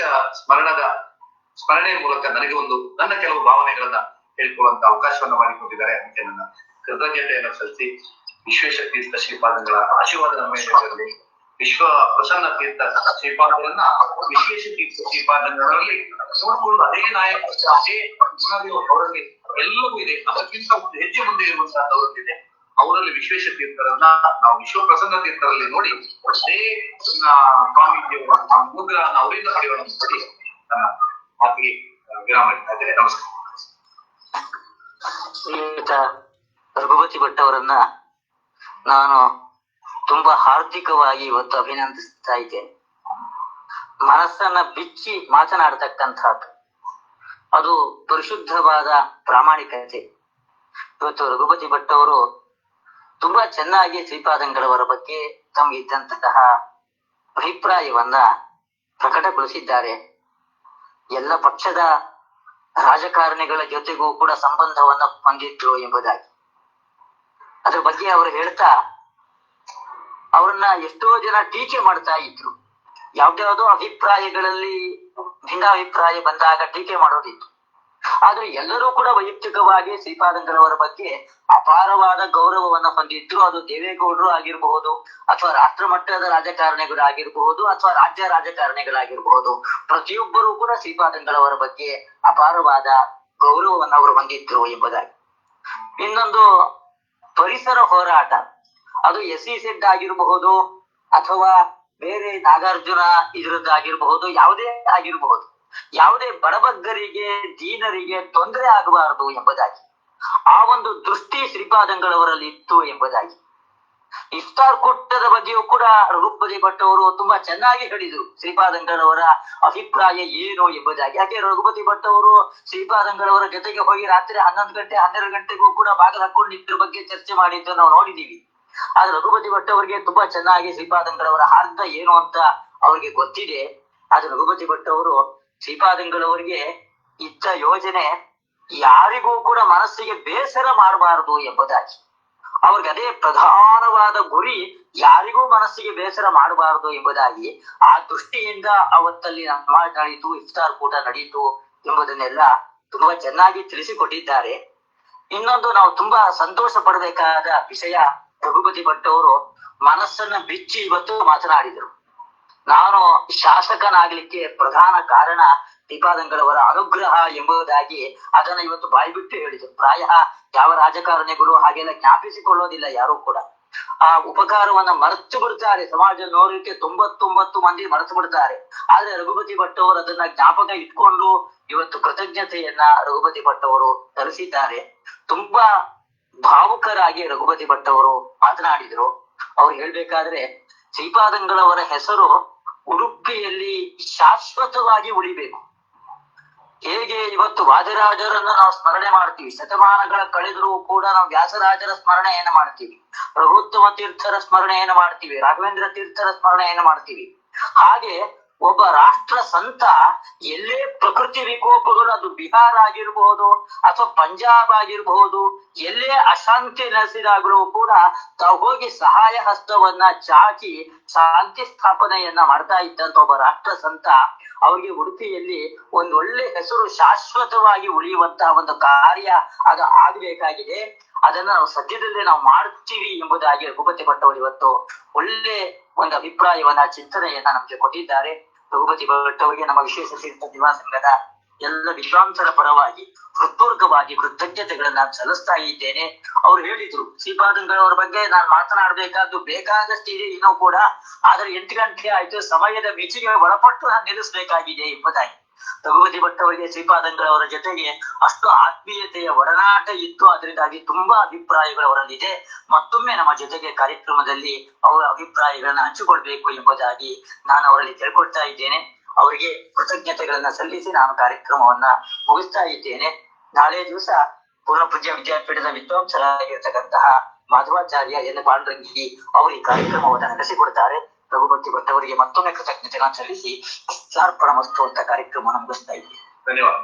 ಸ್ಮರಣೆಯ ಮೂಲಕ ನನಗೆ ನನ್ನ ಕೆಲವು ಭಾವನೆಗಳನ್ನ ಹೇಳ್ಕೊಳ್ಳುವಂತ ಅವಕಾಶವನ್ನ ಮಾಡಿಕೊಟ್ಟಿದ್ದಾರೆ. ಅದಕ್ಕೆ ನನ್ನ ಕೃತಜ್ಞತೆಯನ್ನು ಸಲ್ಲಿಸಿ ವಿಶ್ವೇಶ ತೀರ್ಥ ಶ್ರೀಪಾದಗಳ ಆಶೀರ್ವಾದ ನಮ್ಮ ಮೇಲೆ ಇರಲಿ. ವಿಶ್ವ ಪ್ರಸನ್ನ ತೀರ್ಥ ಶ್ರೀಪಾದಗಳನ್ನ ವಿಶ್ವೇಶ ತೀರ್ಥ ಶ್ರೀಪಾದಗಳಲ್ಲಿ ನೋಡ್ಕೊಂಡು ಅದೇ ನಾಯಕ, ಅದೇ ಗುಣಗಳು ಅವರಲ್ಲಿ ಎಲ್ಲವೂ ಇದೆ. ಅದಕ್ಕಿಂತ ಒಂದು ಹೆಜ್ಜೆ ಮುಂದೆ ಇರುವಂತಹದ್ದೊಂದಿದೆ. ಅವರಲ್ಲಿ ವಿಶ್ವೇಶ ತೀರ್ಥರನ್ನ ನಾವು ವಿಶ್ವಪ್ರಸನ್ನ ತೀರ್ಥರಲ್ಲಿ ನೋಡಿ ಅದೇ ಸ್ವಾಮೀಜಿಯವರ ಅನುಗ್ರಹವನ್ನು ಅವರಿಂದ ಪಡೆಯೋಣ ಅಂತ ಹೇಳಿ ನನ್ನ ಮಾತಿಗೆ ವಿರಾಮ ಇಡ್ತಾ ಇದ್ದೇನೆ. ನಮಸ್ಕಾರ. ಶ್ರೀಯುತ ರಘುಪತಿ ಭಟ್ ಅವರನ್ನ ನಾನು ತುಂಬಾ ಹಾರ್ದಿಕವಾಗಿ ಇವತ್ತು ಅಭಿನಂದಿಸ್ತಾ ಇದ್ದೇನೆ. ಮನಸ್ಸನ್ನ ಬಿಚ್ಚಿ ಮಾತನಾಡತಕ್ಕಂಥದ್ದು ಅದು ಪರಿಶುದ್ಧವಾದ ಪ್ರಾಮಾಣಿಕತೆ. ಇವತ್ತು ರಘುಪತಿ ಭಟ್ ಅವರು ತುಂಬಾ ಚೆನ್ನಾಗಿ ಶ್ರೀಪಾದಂಗಳವರ ಬಗ್ಗೆ ತಮಗಿದ್ದಂತಹ ಅಭಿಪ್ರಾಯವನ್ನ ಪ್ರಕಟಗೊಳಿಸಿದ್ದಾರೆ. ಎಲ್ಲ ಪಕ್ಷದ ರಾಜಕಾರಣಿಗಳ ಜೊತೆಗೂ ಕೂಡ ಸಂಬಂಧವನ್ನ ಹೊಂದಿದ್ರು ಎಂಬುದಾಗಿ ಅದ್ರ ಬಗ್ಗೆ ಅವರು ಹೇಳ್ತಾ ಅವ್ರನ್ನ ಎಷ್ಟೋ ಜನ ಟೀಕೆ ಮಾಡ್ತಾ ಇದ್ರು. ಯಾವ್ದ್ಯಾವ್ದೋ ಅಭಿಪ್ರಾಯಗಳಲ್ಲಿ ಭಿನ್ನಾಭಿಪ್ರಾಯ ಬಂದಾಗ ಟೀಕೆ ಮಾಡೋದಿತ್ತು. ಆದ್ರೆ ಎಲ್ಲರೂ ಕೂಡ ವೈಯಕ್ತಿಕವಾಗಿ ಶ್ರೀಪಾದಂಗಳವರ ಬಗ್ಗೆ ಅಪಾರವಾದ ಗೌರವವನ್ನ ಹೊಂದಿದ್ರು. ಅದು ದೇವೇಗೌಡರು ಆಗಿರಬಹುದು, ಅಥವಾ ರಾಷ್ಟ್ರ ಮಟ್ಟದ ರಾಜಕಾರಣಿಗಳಾಗಿರಬಹುದು, ಅಥವಾ ರಾಜ್ಯ ರಾಜಕಾರಣಿಗಳಾಗಿರಬಹುದು. ಪ್ರತಿಯೊಬ್ಬರೂ ಕೂಡ ಶ್ರೀಪಾದಂಗಳವರ ಬಗ್ಗೆ ಅಪಾರವಾದ ಗೌರವವನ್ನ ಅವರು ಹೊಂದಿದ್ರು ಎಂಬುದಾಗಿ. ಇನ್ನೊಂದು ಪರಿಸರ ಹೋರಾಟ, ಅದು SEZ ಆಗಿರಬಹುದು ಅಥವಾ ಬೇರೆ ನಾಗಾರ್ಜುನ ಇದರದ್ದಾಗಿರಬಹುದು, ಯಾವುದೇ ಆಗಿರಬಹುದು, ಯಾವುದೇ ಬಡಬಗ್ಗರಿಗೆ ದೀನರಿಗೆ ತೊಂದರೆ ಆಗಬಾರದು ಎಂಬುದಾಗಿ ಆ ಒಂದು ದೃಷ್ಟಿ ಶ್ರೀಪಾದಂಗಳವರಲ್ಲಿ ಇತ್ತು ಎಂಬುದಾಗಿ. ಇಫ್ತಾರ್ ಕೂಟದ ಬಗ್ಗೆಯೂ ಕೂಡ ರಘುಪತಿ ಭಟ್ ಅವರು ತುಂಬಾ ಚೆನ್ನಾಗಿ ಹೇಳಿದ್ರು ಶ್ರೀಪಾದಂಗಳವರ ಅಭಿಪ್ರಾಯ ಏನು ಎಂಬುದಾಗಿ. ಯಾಕೆ ರಘುಪತಿ ಭಟ್ ಅವರು ಶ್ರೀಪಾದಂಗಳವರ ಜೊತೆಗೆ ಹೋಗಿ ರಾತ್ರಿ 11 ಗಂಟೆ 12 ಗಂಟೆಗೂ ಕೂಡ ಬಾಗಿಲು ಹಾಕೊಂಡು ಇದ್ರ ಬಗ್ಗೆ ಚರ್ಚೆ ಮಾಡಿದ್ದು ನಾವು ನೋಡಿದೀವಿ. ಆದ್ರೆ ರಘುಪತಿ ಭಟ್ ಅವರಿಗೆ ತುಂಬಾ ಚೆನ್ನಾಗಿ ಶ್ರೀಪಾದಂಗಳವರ ಅರ್ಥ ಏನು ಅಂತ ಅವ್ರಿಗೆ ಗೊತ್ತಿದೆ. ಆದ್ರೆ ರಘುಪತಿ ಭಟ್ ಅವರು ಶ್ರೀಪಾದಂಗಳವರಿಗೆ ಇದ್ದ ಯೋಜನೆ ಯಾರಿಗೂ ಕೂಡ ಮನಸ್ಸಿಗೆ ಬೇಸರ ಮಾಡಬಾರದು ಎಂಬುದಾಗಿ. ಅವ್ರಿಗೆ ಅದೇ ಪ್ರಧಾನವಾದ ಗುರಿ, ಯಾರಿಗೂ ಮನಸ್ಸಿಗೆ ಬೇಸರ ಮಾಡಬಾರದು ಎಂಬುದಾಗಿ. ಆ ದೃಷ್ಟಿಯಿಂದ ಅವತ್ತಲ್ಲಿ ನಮಾಜ್ ನಡೀತು, ಇಫ್ತಾರ್ ಕೂಟ ನಡೀತು ಎಂಬುದನ್ನೆಲ್ಲ ತುಂಬಾ ಚೆನ್ನಾಗಿ ತಿಳಿಸಿಕೊಟ್ಟಿದ್ದಾರೆ. ಇನ್ನೊಂದು ನಾವು ತುಂಬಾ ಸಂತೋಷ ಪಡಬೇಕಾದ ವಿಷಯ, ರಘುಪತಿ ಭಟ್ ಅವರು ಮನಸ್ಸನ್ನ ಬಿಚ್ಚಿ ಇವತ್ತು ಮಾತನಾಡಿದರು. ನಾನು ಶಾಸಕನಾಗ್ಲಿಕ್ಕೆ ಪ್ರಧಾನ ಕಾರಣ ಶ್ರೀಪಾದಂಗಳವರ ಅನುಗ್ರಹ ಎಂಬುದಾಗಿ ಅದನ್ನ ಇವತ್ತು ಬಾಯ್ಬಿಟ್ಟು ಹೇಳಿದರು. ಪ್ರಾಯ ಯಾವ ರಾಜಕಾರಣಿಗಳು ಹಾಗೆಲ್ಲ ಜ್ಞಾಪಿಸಿಕೊಳ್ಳೋದಿಲ್ಲ ಯಾರು ಕೂಡ. ಆ ಉಪಕಾರವನ್ನ ಮರೆತು ಬಿಡ್ತಾರೆ. ಸಮಾಜ ನೋಡಲಿಕ್ಕೆ 99 ಮಂದಿ ಮರೆತು ಬಿಡ್ತಾರೆ. ಆದ್ರೆ ರಘುಪತಿ ಭಟ್ ಅವರು ಅದನ್ನ ಜ್ಞಾಪಕ ಇಟ್ಕೊಂಡು ಇವತ್ತು ಕೃತಜ್ಞತೆಯನ್ನ ರಘುಪತಿ ಭಟ್ ಅವರು ಸಲ್ಲಿಸಿದ್ದಾರೆ. ತುಂಬಾ ಭಾವುಕರಾಗಿ ರಘುಪತಿ ಭಟ್ ಅವರು ಮಾತನಾಡಿದ್ರು. ಅವ್ರು ಹೇಳ್ಬೇಕಾದ್ರೆ ಶ್ರೀಪಾದಂಗಳವರ ಹೆಸರು ಉಡುಪಿಯಲ್ಲಿ ಶಾಶ್ವತವಾಗಿ ಉಳಿಬೇಕು. ಹೇಗೆ ಇವತ್ತು ವಾದಿರಾಜರನ್ನ ನಾವು ಸ್ಮರಣೆ ಮಾಡ್ತೀವಿ, ಶತಮಾನಗಳ ಕಳೆದರೂ ಕೂಡ ನಾವು ವ್ಯಾಸರಾಜರ ಸ್ಮರಣೆಯನ್ನು ಮಾಡ್ತೀವಿ, ರಘುತ್ತಮ ತೀರ್ಥರ ಸ್ಮರಣೆಯನ್ನು ಮಾಡ್ತೀವಿ, ರಾಘವೇಂದ್ರ ತೀರ್ಥರ ಸ್ಮರಣೆಯನ್ನು ಮಾಡ್ತೀವಿ. ಹಾಗೆ ಒಬ್ಬ ರಾಷ್ಟ್ರ ಸಂತ ಎಲ್ಲೇ ಪ್ರಕೃತಿ ವಿಕೋಪಗಳು, ಅದು ಬಿಹಾರ ಆಗಿರಬಹುದು ಅಥವಾ ಪಂಜಾಬ್ ಆಗಿರಬಹುದು, ಎಲ್ಲೇ ಅಶಾಂತಿ ನೆಲೆಸಿದಾಗಲೂ ಕೂಡ ತಾವು ಹೋಗಿ ಸಹಾಯ ಹಸ್ತವನ್ನ ಚಾಚಿ ಶಾಂತಿ ಸ್ಥಾಪನೆಯನ್ನ ಮಾಡ್ತಾ ಇದ್ದಂತ ಒಬ್ಬ ರಾಷ್ಟ್ರ ಸಂತ, ಅವ್ರಿಗೆ ಉಡುಪಿಯಲ್ಲಿ ಒಂದು ಒಳ್ಳೆ ಹೆಸರು ಶಾಶ್ವತವಾಗಿ ಉಳಿಯುವಂತಹ ಒಂದು ಕಾರ್ಯ ಅದು ಆಗ್ಬೇಕಾಗಿದೆ. ಅದನ್ನ ನಾವು ಸದ್ಯದಲ್ಲೇ ನಾವು ಮಾಡ್ತೀವಿ ಎಂಬುದಾಗಿ ರಘುಪತಿ ಭಟ್ ಅವರು ಇವತ್ತು ಒಳ್ಳೆ ಒಂದು ಅಭಿಪ್ರಾಯವನ್ನ, ಚಿಂತನೆಯನ್ನ ನಮ್ಗೆ ಕೊಟ್ಟಿದ್ದಾರೆ. ರಘುಪತಿ ಭಟ್ ಅವರಿಗೆ ನಮ್ಮ ವಿಶೇಷ ತೀರ್ಥ ದಿವಾ ಸಂಘದ ಎಲ್ಲ ವಿದ್ವಾಂಸರ ಪರವಾಗಿ ಹೃತ್ಪೂರ್ವಕವಾಗಿ ಕೃತಜ್ಞತೆಗಳನ್ನ ಸಲ್ಲಿಸ್ತಾ ಇದ್ದೇನೆ. ಅವ್ರು ಹೇಳಿದ್ರು, ಶ್ರೀಪಾದಂಗಳವರ ಬಗ್ಗೆ ನಾನು ಮಾತನಾಡಬೇಕಾದ್ದು ಬೇಕಾದಷ್ಟಿದೆ ಇನ್ನೂ ಕೂಡ, ಆದ್ರೆ 8 ಗಂಟೆ ಆಯ್ತು, ಸಮಯದ ಮಿತಿಗೆ ಒಳಪಟ್ಟು ನಾನು ನಿಲ್ಲಿಸಬೇಕಾಗಿದೆ ಎಂಬುದಾಗಿ. ರಘುಪತಿ ಭಟ್ ಅವರಿಗೆ ಶ್ರೀಪಾದಂಗಳವರ ಜೊತೆಗೆ ಅಷ್ಟು ಆತ್ಮೀಯತೆಯ ಒಡನಾಟ ಇತ್ತು. ಅದರಿಂದಾಗಿ ತುಂಬಾ ಅಭಿಪ್ರಾಯಗಳು ಅವರಲ್ಲಿದೆ. ಮತ್ತೊಮ್ಮೆ ನಮ್ಮ ಜೊತೆಗೆ ಕಾರ್ಯಕ್ರಮದಲ್ಲಿ ಅವರ ಅಭಿಪ್ರಾಯಗಳನ್ನ ಹಂಚಿಕೊಳ್ಬೇಕು ಎಂಬುದಾಗಿ ನಾನು ಅವರಲ್ಲಿ ಕೇಳ್ಕೊಳ್ತಾ ಇದ್ದೇನೆ. ಅವರಿಗೆ ಕೃತಜ್ಞತೆಗಳನ್ನ ಸಲ್ಲಿಸಿ ನಾನು ಕಾರ್ಯಕ್ರಮವನ್ನ ಮುಗಿಸ್ತಾ ಇದ್ದೇನೆ. ನಾಳೆ ದಿವಸ ಪೂರ್ಣಪೂಜ್ಯ ವಿದ್ಯಾಪೀಠದ ವಿದ್ವಾಂಸರಾಗಿರ್ತಕ್ಕಂತಹ ಮಾಧವಾಚಾರ್ಯ ಎನ್ ಪಾಂಡುರಂಗಿ ಅವರು ಈ ಕಾರ್ಯಕ್ರಮವನ್ನು ನಡೆಸಿಕೊಡ್ತಾರೆ. ರಘುಪತಿ ಭಟ್ ಅವರಿಗೆ ಮತ್ತೊಮ್ಮೆ ಕೃತಜ್ಞತೆಗಳನ್ನು ಸಲ್ಲಿಸಿ ಅರ್ಪಣ ಮಸ್ತು ಅಂತ ಕಾರ್ಯಕ್ರಮವನ್ನು ಮುಗಿಸ್ತಾ ಇದ್ದೇನೆ. ಧನ್ಯವಾದ.